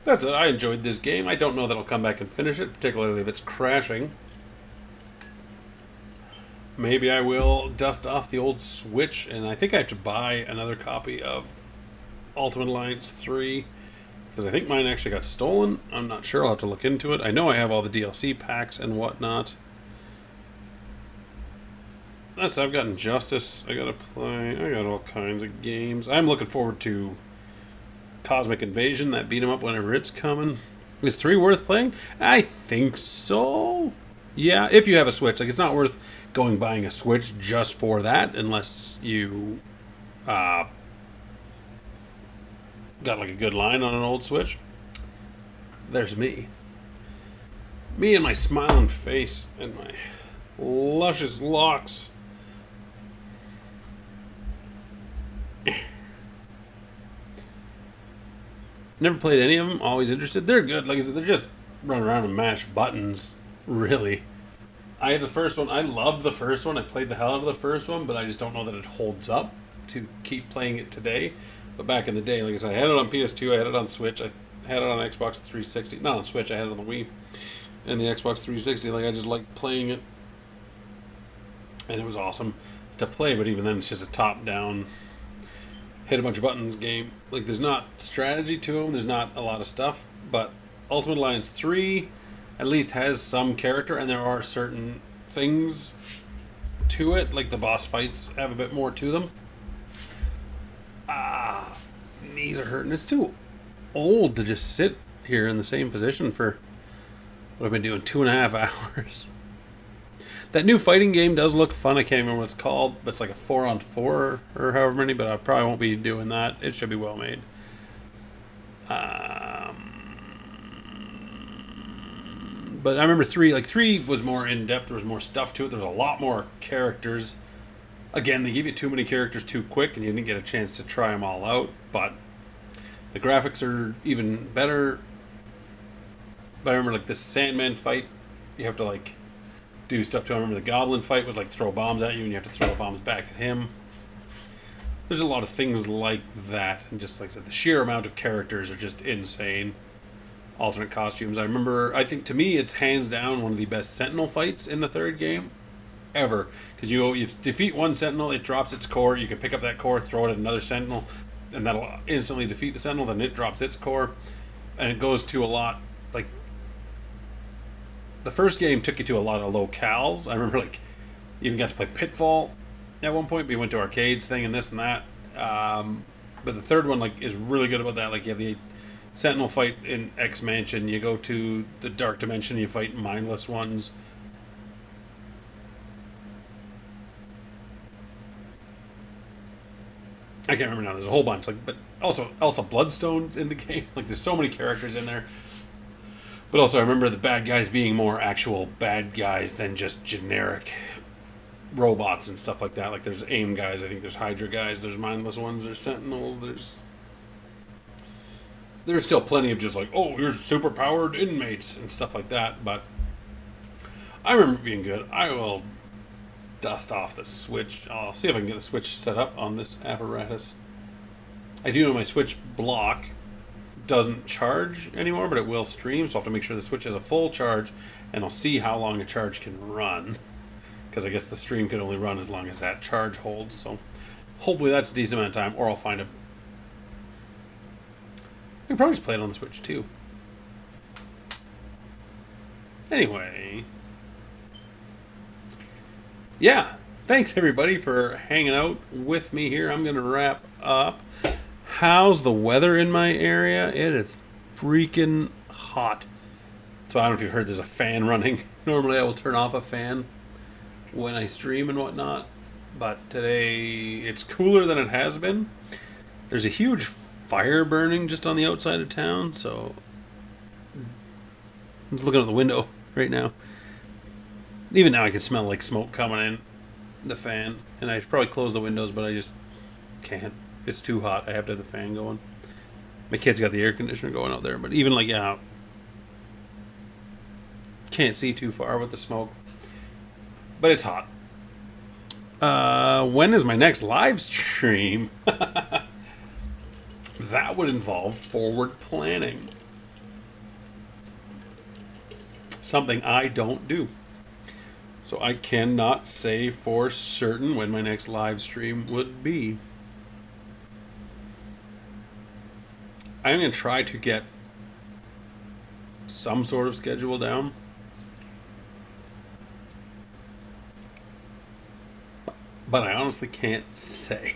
That's it. I enjoyed this game. I don't know that I'll come back and finish it, particularly if it's crashing. Maybe I will dust off the old Switch, and I think I have to buy another copy of Ultimate Alliance 3, because I think mine actually got stolen. I'm not sure. I'll have to look into it. I know I have all the DLC packs and whatnot. That's I've got Injustice. I gotta play. I got all kinds of games. I'm looking forward to Cosmic Invasion, that beat 'em up whenever it's coming. Is 3 worth playing? I think so. Yeah, if you have a Switch. Like, it's not worth buying a Switch just for that, unless you got like a good line on an old Switch. There's me. Me and my smiling face and my luscious locks. Never played any of them. Always interested. They're good. Like I said, they're just run around and mash buttons, really. I have the first one. I loved the first one. I played the hell out of the first one, but I just don't know that it holds up to keep playing it today. But back in the day, like I said, I had it on PS2, I had it on Switch, I had it on Xbox 360. Not on Switch, I had it on the Wii and the Xbox 360. Like, I just liked playing it. And it was awesome to play, but even then it's just a top-down, hit a bunch of buttons game. Like, there's not strategy to them, there's not a lot of stuff, but Ultimate Alliance 3 at least has some character, and there are certain things to it, like the boss fights have a bit more to them. Knees are hurting. It's too old to just sit here in the same position for what I've been doing 2.5 hours. That new fighting game does look fun. I can't remember what it's called, but it's like a 4-on-4 or however many, but I probably won't be doing that. It should be well made. But I remember 3 was more in-depth. There was more stuff to it. There was a lot more characters. Again, they give you too many characters too quick, and you didn't get a chance to try them all out, but the graphics are even better. But I remember, like, the Sandman fight, you have to, like, do stuff to him. I remember the Goblin fight was, like, throw bombs at you, and you have to throw bombs back at him. There's a lot of things like that, and just, like I said, the sheer amount of characters are just insane. Alternate costumes. I think, to me, it's hands down one of the best Sentinel fights in the third game ever, because you defeat one Sentinel, it drops its core, you can pick up that core, throw it at another Sentinel, and that'll instantly defeat the Sentinel, then it drops its core, and it goes to a lot, like, the first game took you to a lot of locales. I remember, like, you even got to play Pitfall at one point, but you went to arcades thing and this and that, but the third one, like, is really good about that. Like, you have the Sentinel fight in X Mansion, you go to the Dark Dimension, you fight mindless ones. I can't remember now. There's a whole bunch, like, but also Bloodstone's in the game. Like, there's so many characters in there. But also, I remember the bad guys being more actual bad guys than just generic robots and stuff like that. Like there's AIM guys, I think there's Hydra guys, there's mindless ones, there's Sentinels, there's still plenty of just like, oh, here's super powered inmates and stuff like that. But I remember it being good. I will dust off the Switch. I'll see if I can get the Switch set up on this apparatus. I do know my Switch block doesn't charge anymore, but it will stream, so I'll have to make sure the Switch has a full charge, and I'll see how long a charge can run, because I guess the stream can only run as long as that charge holds. So hopefully that's a decent amount of time, or I'll find a... I can probably just play it on the Switch too. Anyway, yeah, thanks everybody for hanging out with me here. I'm gonna wrap up. How's the weather in my area? It is freaking hot. So I don't know if you've heard, there's a fan running. Normally I will turn off a fan when I stream and whatnot, but today it's cooler than it has been. There's a huge fire burning just on the outside of town, so I'm just looking out the window right now. Even now I can smell like smoke coming in the fan, and I should probably close the windows, but I just can't. It's too hot. I have to have the fan going. My kid's got the air conditioner going out there, but even like, yeah, can't see too far with the smoke. But it's hot. When is my next live stream? That would involve forward planning. Something I don't do. So I cannot say for certain when my next live stream would be. I'm going to try to get some sort of schedule down. But I honestly can't say.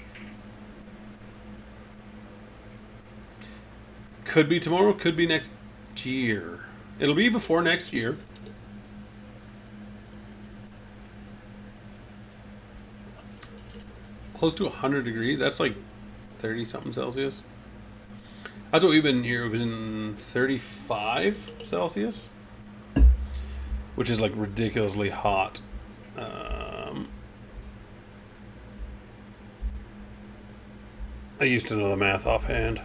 Could be tomorrow, could be next year. It'll be before next year. Close to 100 degrees. That's like 30 something Celsius. That's what we've been here. We've been 35 Celsius, which is like ridiculously hot. I used to know the math offhand.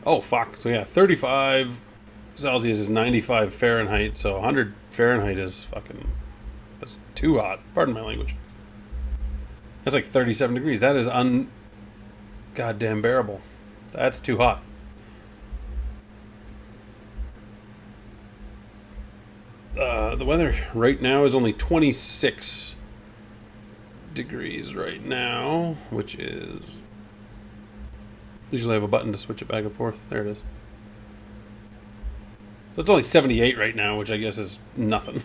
Oh, fuck. So yeah, 35 Celsius is 95 Fahrenheit, so 100 Fahrenheit is fucking... That's too hot. Pardon my language. That's like 37 degrees. That is goddamn bearable. That's too hot. The weather right now is only 26 degrees right now, which is... Usually I have a button to switch it back and forth. There it is. So it's only 78 right now, which I guess is nothing.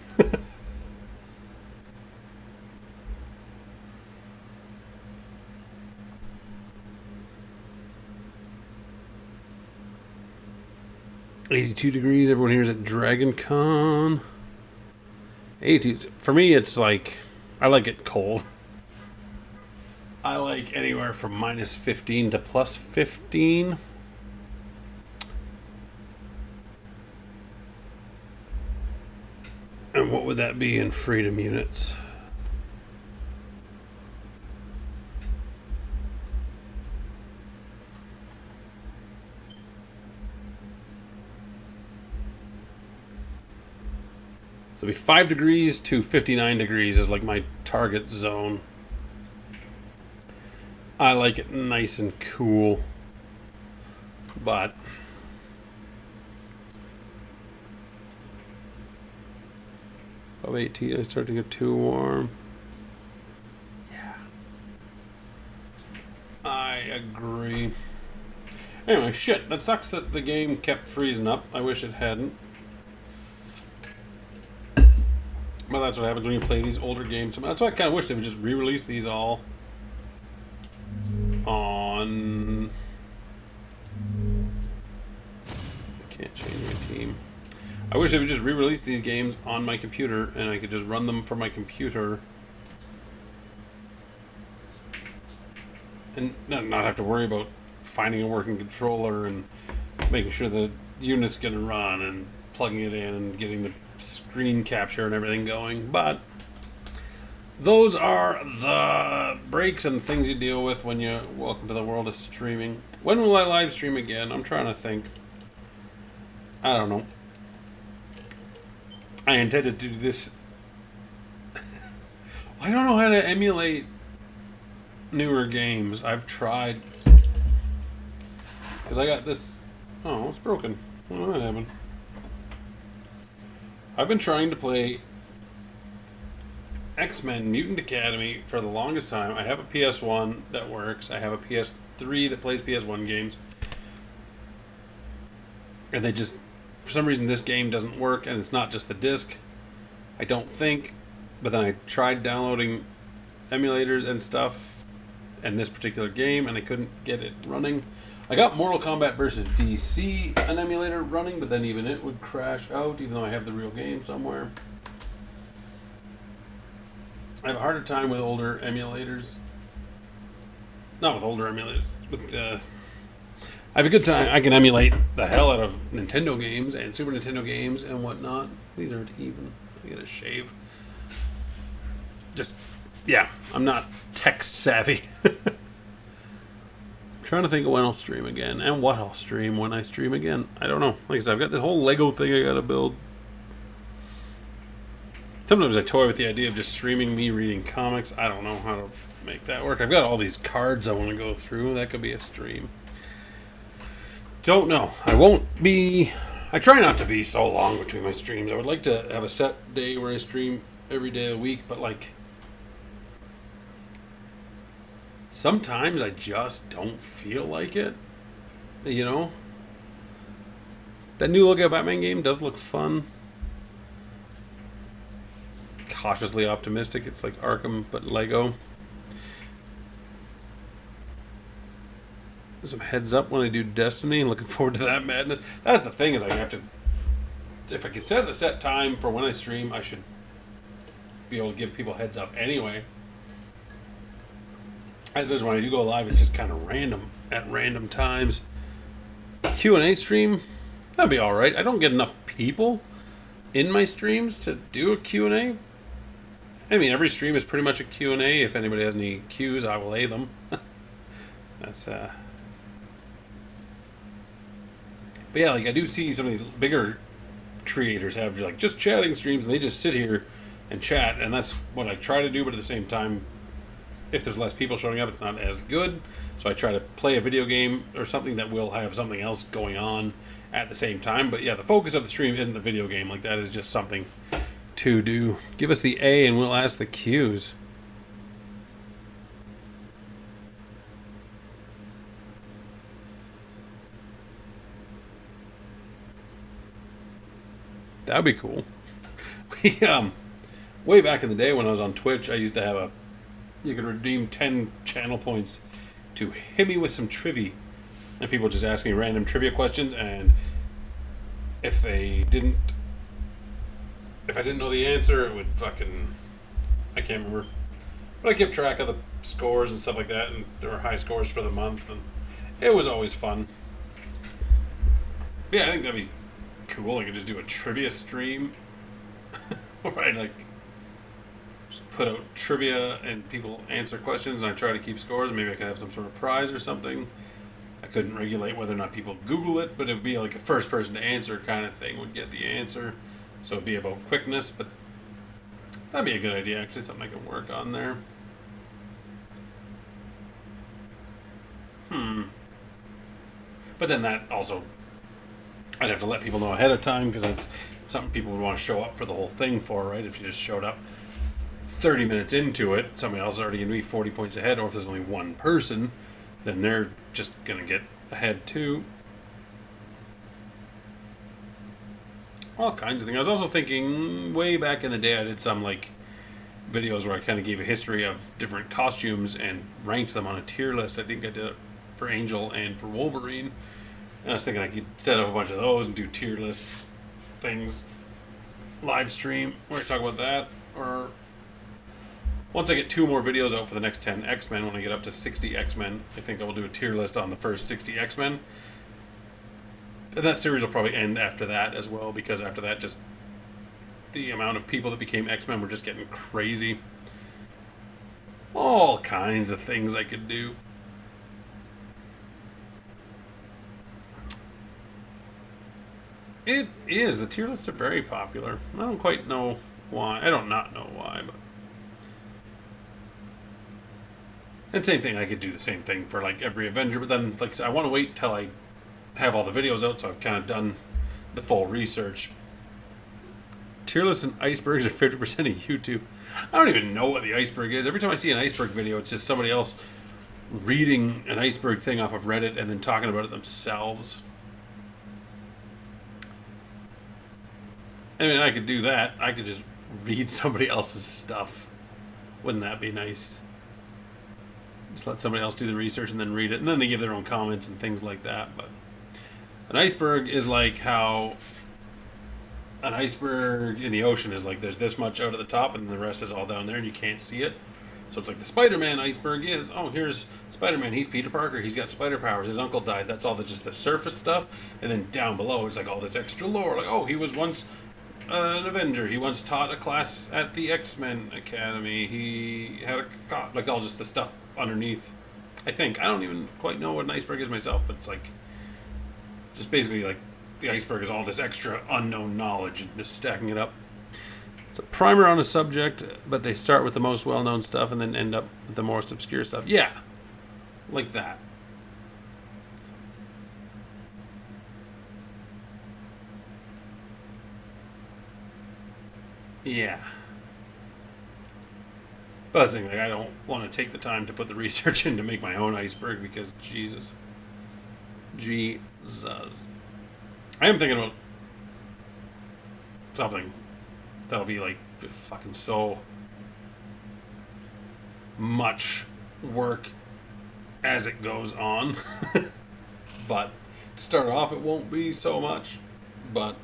$82 degrees. Everyone here is at Dragon Con. 82. For me, it's like, I like it cold. I like anywhere from minus 15 to plus 15. And what would that be in freedom units? So it'd be 5 degrees to 59 degrees is like my target zone. I like it nice and cool, but above 18, I start to get too warm. Yeah, I agree. Anyway, shit, that sucks that the game kept freezing up. I wish it hadn't. Well, that's what happens when you play these older games. That's why I kind of wish they would just re-release these all on... I can't change my team. I wish they would just re-release these games on my computer and I could just run them from my computer and not have to worry about finding a working controller and making sure the unit's going to run and plugging it in and getting the screen capture and everything going. But those are the breaks and things you deal with when you welcome to the world of streaming. When will I live stream again? I'm trying to think. I don't know. I intended to do this. I don't know how to emulate newer games. I've tried. Because I got this. Oh, it's broken. What happened? I've been trying to play X-Men Mutant Academy for the longest time. I have a PS1 that works. I have a PS3 that plays PS1 games. And they just, for some reason, this game doesn't work, and it's not just the disc. I don't think. But then I tried downloading emulators and stuff and this particular game, and I couldn't get it running. I got Mortal Kombat vs. DC, an emulator running, but then even it would crash out, even though I have the real game somewhere. I have a harder time with older emulators. Not with older emulators. With I have a good time. I can emulate the hell out of Nintendo games and Super Nintendo games and whatnot. These aren't even. I get a shave. Just, yeah, I'm not tech savvy. I'm trying to think of when I'll stream again and what I'll stream when I stream again. I don't know. Like I said, I've got this whole Lego thing I gotta build. Sometimes I toy with the idea of just streaming me reading comics. I don't know how to make that work. I've got all these cards I want to go through. That could be a stream. Don't know. I won't be... I try not to be so long between my streams. I would like to have a set day where I stream every day of the week, but like... sometimes I just don't feel like it. You know? That new Lego Batman game does look fun. Cautiously optimistic. It's like Arkham, but Lego. Some heads up when I do Destiny. Looking forward to that madness. That's the thing, is I have to... if I can set a set time for when I stream, I should be able to give people heads up anyway. As is, when I do go live, it's just kind of random at random times. Q&A stream, that'd be alright. I don't get enough people in my streams to do a Q&A. I mean, every stream is pretty much a Q&A. If anybody has any Qs, I will lay them. That's, But yeah, like, I do see some of these bigger creators have, like, just chatting streams, and they just sit here and chat, and that's what I try to do, but at the same time, if there's less people showing up, it's not as good. So I try to play a video game or something that will have something else going on at the same time. But yeah, the focus of the stream isn't the video game. Like, that is just something to do. Give us the A and we'll ask the Qs. That'd be cool. We way back in the day when I was on Twitch, I used to have a... you could redeem 10 channel points to hit me with some trivia. And people just ask me random trivia questions, and if I didn't know the answer, it would fucking... I can't remember. But I kept track of the scores and stuff like that, and there were high scores for the month, and it was always fun. Yeah, I think that'd be cool. I could just do a trivia stream. Right, like... just put out trivia and people answer questions and I try to keep scores. Maybe I could have some sort of prize or something. I couldn't regulate whether or not people Google it, but it would be like a first person to answer kind of thing would get the answer. So it'd be about quickness, but that'd be a good idea, actually, something I could work on there. But then that also, I'd have to let people know ahead of time, because that's something people would want to show up for the whole thing for, right? If you just showed up 30 minutes into it, somebody else is already going to be 40 points ahead, or if there's only one person, then they're just going to get ahead too. All kinds of things. I was also thinking, way back in the day, I did some like videos where I kind of gave a history of different costumes and ranked them on a tier list. I think I did it for Angel and for Wolverine. And I was thinking I could set up a bunch of those and do tier list things, live stream where I talk about that, or Once I get 2 more videos out for the next 10 X-Men, when I get up to 60 X-Men, I think I will do a tier list on the first 60 X-Men. And that series will probably end after that as well, because after that, just the amount of people that became X-Men were just getting crazy. All kinds of things I could do. It is. The tier lists are very popular. I don't quite know why. I don't not know why, but... And same thing, I could do the same thing for like every Avenger, but then like I said, I want to wait till I have all the videos out, so I've kind of done the full research. Tier lists and icebergs are 50% of YouTube. I don't even know what the iceberg is. Every time I see an iceberg video, it's just somebody else reading an iceberg thing off of Reddit and then talking about it themselves. I mean, I could do that. I could just read somebody else's stuff. Wouldn't that be nice? Just let somebody else do the research and then read it, and then they give their own comments and things like that. But an iceberg is like how an iceberg in the ocean is like there's this much out at the top and the rest is all down there and you can't see it. So it's like the Spider-Man iceberg is, oh, here's Spider-Man, he's Peter Parker, he's got spider powers, his uncle died, that's all just the surface stuff. And then down below it's like all this extra lore, like, oh, he was once an Avenger, he once taught a class at the X-Men Academy, he had a, like all just the stuff underneath. I think, I don't even quite know what an iceberg is myself, but it's like just basically like the iceberg is all this extra unknown knowledge and just stacking it up. It's a primer on a subject, but they start with the most well-known stuff and then end up with the most obscure stuff. Yeah, like that. Yeah. But that's the thing, like, I don't want to take the time to put the research in to make my own iceberg because Jesus. I am thinking about something that'll be like fucking so much work as it goes on. But to start off, it won't be so much. But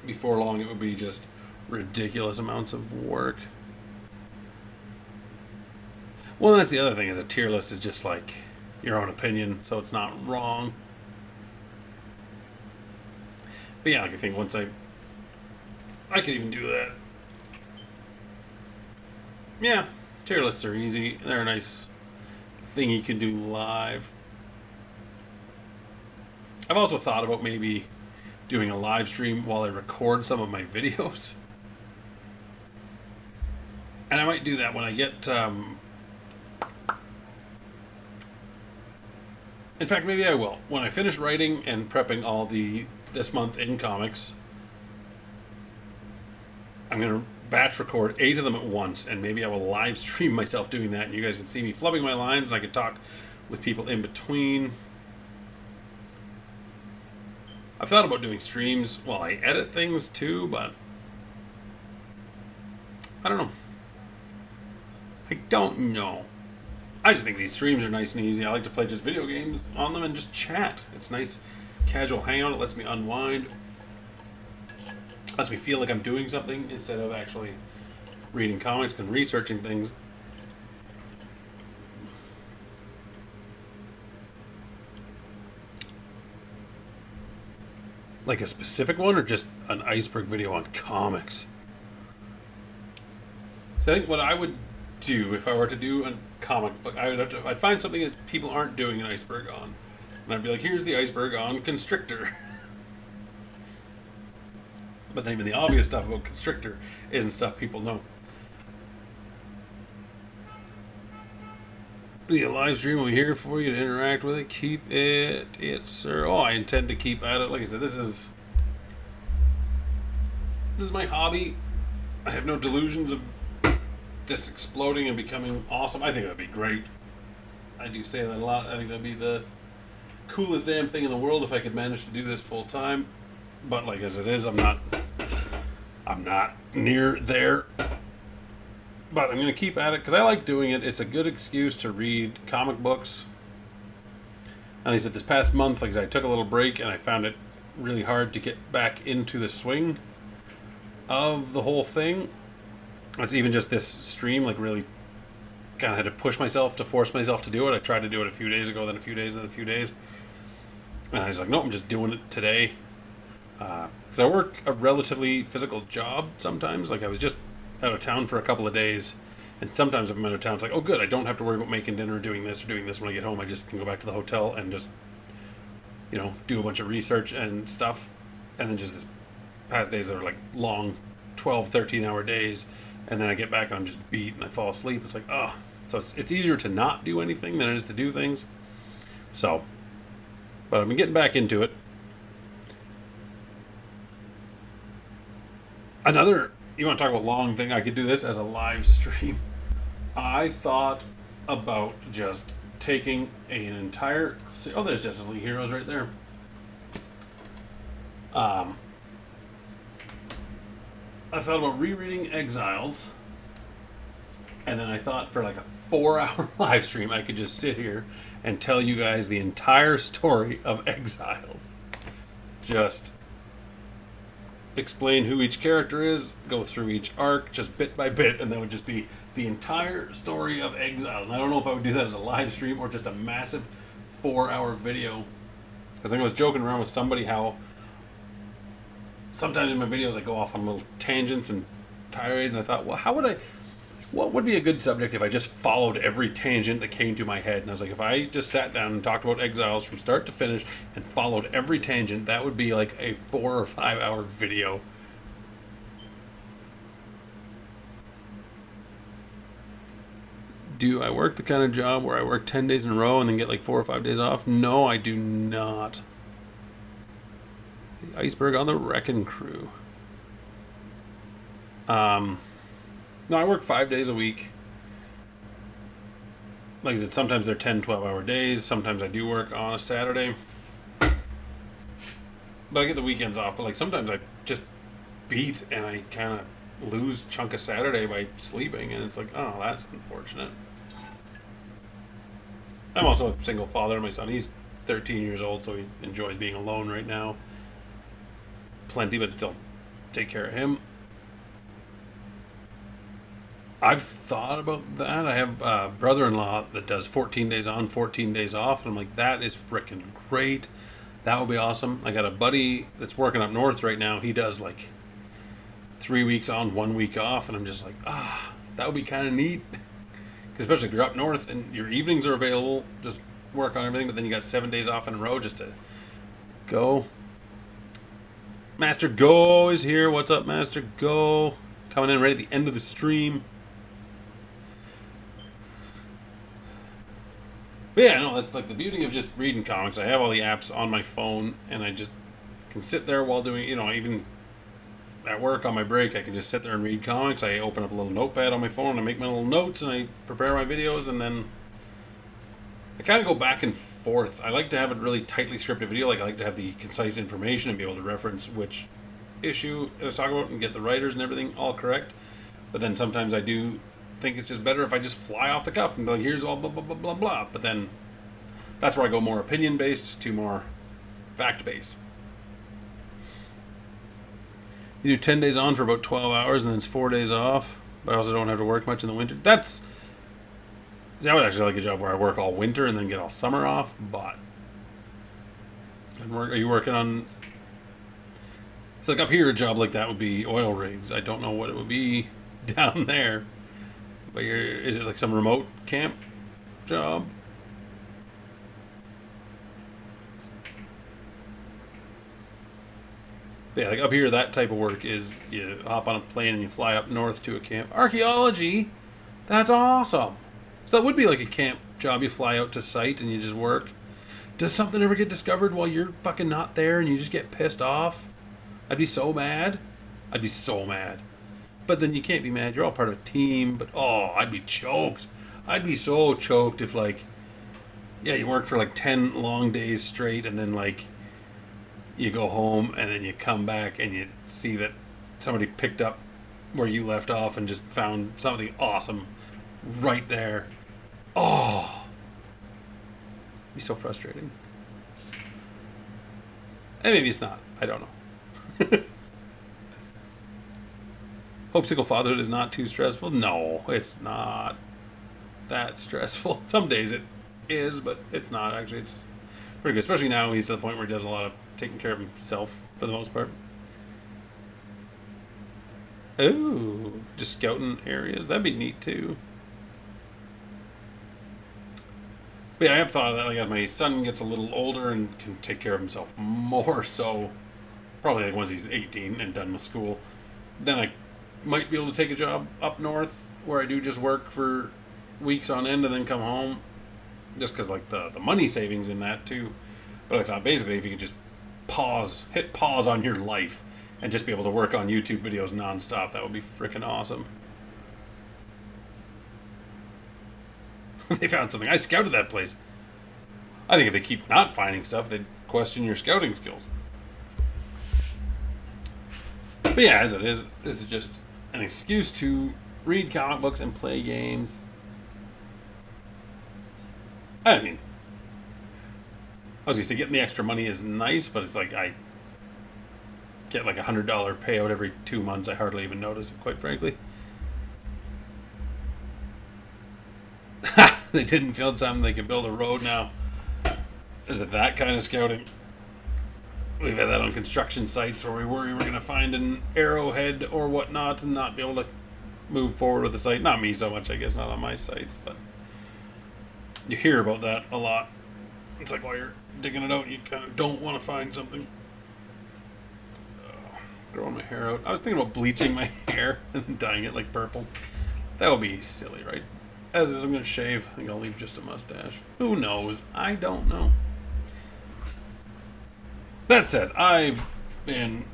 before long, it would be just ridiculous amounts of work. Well, that's the other thing, is a tier list is just like your own opinion, so it's not wrong. But yeah, like I think once I could even do that. Yeah, tier lists are easy. They're a nice thing you can do live. I've also thought about maybe doing a live stream while I record some of my videos. And I might do that when I get... in fact, maybe I will. When I finish writing and prepping all the this month in comics, I'm going to batch record 8 of them at once, and maybe I will live stream myself doing that, and you guys can see me flubbing my lines, and I can talk with people in between. I've thought about doing streams while I edit things too, but I don't know. I don't know. I just think these streams are nice and easy. I like to play just video games on them and just chat. It's nice casual hangout. It lets me unwind. Lets me feel like I'm doing something instead of actually reading comics and researching things. Like a specific one or just an iceberg video on comics? So I think what I would do if I were to do a comic book, I'd find something that people aren't doing an iceberg on. And I'd be like, here's the iceberg on Constrictor. But then even the obvious stuff about Constrictor isn't stuff people know. The live stream will be here for you to interact with it. Keep it, sir. Oh, I intend to keep at it. Like I said, this is my hobby. I have no delusions of this exploding and becoming awesome. I think that'd be great. I do say that a lot. I think that'd be the coolest damn thing in the world if I could manage to do this full time. But like as it is, I'm not near there. But I'm going to keep at it because I like doing it. It's a good excuse to read comic books. And like I said, this past month, like I said, I took a little break and I found it really hard to get back into the swing of the whole thing. It's even just this stream, like really kind of had to push myself to force myself to do it. I tried to do it a few days ago, then a few days, then a few days. And I was like, no, I'm just doing it today. Because I work a relatively physical job sometimes. Like I was just out of town for a couple of days. And sometimes if I'm out of town, it's like, oh good, I don't have to worry about making dinner, doing this when I get home. I just can go back to the hotel and just, you know, do a bunch of research and stuff. And then just this past days that are like long 12, 13-hour days. And then I get back and I'm just beat and I fall asleep. It's like, oh. So it's easier to not do anything than it is to do things. So, but I've been getting back into it. Another, you want to talk about long thing, I could do this as a live stream. I thought about just taking an entire, oh, there's Justice League Heroes right there. I thought about rereading Exiles, and then I thought for like a 4-hour live stream I could just sit here and tell you guys the entire story of Exiles. Just explain who each character is, go through each arc just bit by bit, and that would just be the entire story of Exiles. And I don't know if I would do that as a live stream or just a massive 4-hour video. Because I think I was joking around with somebody how sometimes in my videos I go off on little tangents and tirades, and I thought, well, what would be a good subject if I just followed every tangent that came to my head? And I was like, if I just sat down and talked about Exiles from start to finish and followed every tangent, that would be like a 4 or 5 hour video. Do I work the kind of job where I work 10 days in a row and then get like 4 or 5 days off? No, I do not. The iceberg on the wrecking crew. No, I work 5 days a week. Like I said, sometimes they're 10, 12-hour days. Sometimes I do work on a Saturday. But I get the weekends off. But like sometimes I just beat and I kind of lose chunk of Saturday by sleeping. And it's like, oh, that's unfortunate. I'm also a single father. My son, he's 13 years old, so he enjoys being alone right now. Plenty, but still take care of him. I've thought about that. I have a brother-in-law that does 14 days on, 14 days off. And I'm like, that is freaking great. That would be awesome. I got a buddy that's working up north right now. He does like 3 weeks on, 1 week off. And I'm just like, that would be kind of neat. Especially if you're up north and your evenings are available, just work on everything. But then you got 7 days off in a row just to go. Master Go is here. What's up, Master Go? Coming in right at the end of the stream. But yeah, no, that's like the beauty of just reading comics. I have all the apps on my phone, and I just can sit there while doing, you know, even at work on my break, I can just sit there and read comics. I open up a little notepad on my phone, and I make my little notes, and I prepare my videos, and then I kind of go back and forth. I like to have a really tightly scripted video. Like I like to have the concise information and be able to reference which issue I was talking about and get the writers and everything all correct. But then sometimes I do think it's just better if I just fly off the cuff and be like, here's all blah, blah, blah, blah, blah. But then that's where I go more opinion-based to more fact-based. You do 10 days on for about 12 hours and then it's 4 days off. But I also don't have to work much in the winter. See, I would actually like a job where I work all winter and then get all summer off. But are you working on... So like up here, a job like that would be oil rigs. I don't know what it would be down there. But is it like some remote camp job? But yeah, like up here, that type of work is you hop on a plane and you fly up north to a camp. Archaeology? That's awesome. So that would be like a camp job. You fly out to site and you just work. Does something ever get discovered while you're fucking not there and you just get pissed off? I'd be so mad. I'd be so mad. But then you can't be mad. You're all part of a team. But, oh, I'd be choked. I'd be so choked if, like, yeah, you work for, like, 10 long days straight, and then, like, you go home, and then you come back, and you see that somebody picked up where you left off and just found something awesome right there. Oh. It'd be so frustrating. And maybe it's not. I don't know. Hope single fatherhood is not too stressful. No, it's not that stressful. Some days it is, but it's not actually. It's pretty good, especially now he's to the point where he does a lot of taking care of himself for the most part. Ooh, just scouting areas. That'd be neat too. But yeah, I have thought of that. Like as my son gets a little older and can take care of himself more, so probably like once he's 18 and done with school, then I might be able to take a job up north where I do just work for weeks on end and then come home, just because like the money savings in that too. But I thought basically if you could just hit pause on your life and just be able to work on YouTube videos nonstop, that would be freaking awesome. They found something. I scouted that place. I think if they keep not finding stuff, they'd question your scouting skills. But yeah, as it is, this is just an excuse to read comic books and play games. I mean, I was gonna say getting the extra money is nice, but it's like I get like $100 payout every 2 months. I hardly even notice it, quite frankly. They didn't build something, they can build a road now. Is it that kind of scouting? We've had that on construction sites where we worry we're going to find an arrowhead or whatnot and not be able to move forward with the site. Not me so much, I guess, not on my sites, but you hear about that a lot. It's like while you're digging it out, you kind of don't want to find something. Growing my hair out. I was thinking about bleaching my hair and dyeing it like purple. That would be silly, right? As is, I'm going to shave. I think I'll leave just a mustache. Who knows? I don't know. That said, I've been...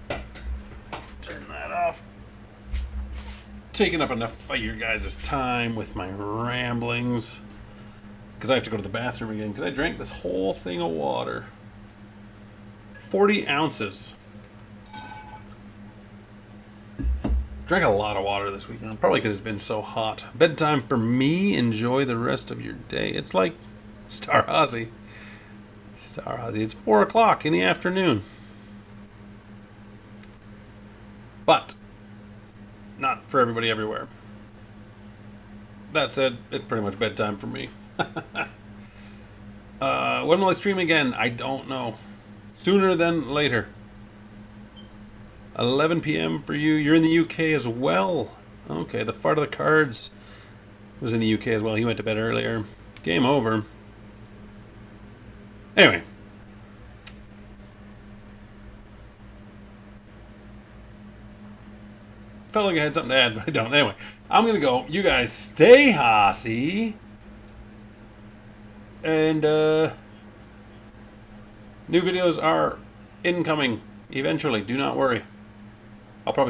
Turn that off. Taking up enough of your guys' time with my ramblings. Because I have to go to the bathroom again. Because I drank this whole thing of water. 40 ounces. Drank a lot of water this weekend. Probably because it's been so hot. Bedtime for me. Enjoy the rest of your day. It's like Star Ozzy. It's 4 o'clock in the afternoon. But not for everybody everywhere. That said, it's pretty much bedtime for me. When will I stream again? I don't know. Sooner than later. 11 p.m. for you. You're in the UK as well. Okay, the Fart of the Cards was in the UK as well. He went to bed earlier. Game over. Anyway. Felt like I had something to add, but I don't. Anyway, I'm going to go. You guys stay hossy. And, new videos are incoming eventually. Do not worry. I'll probably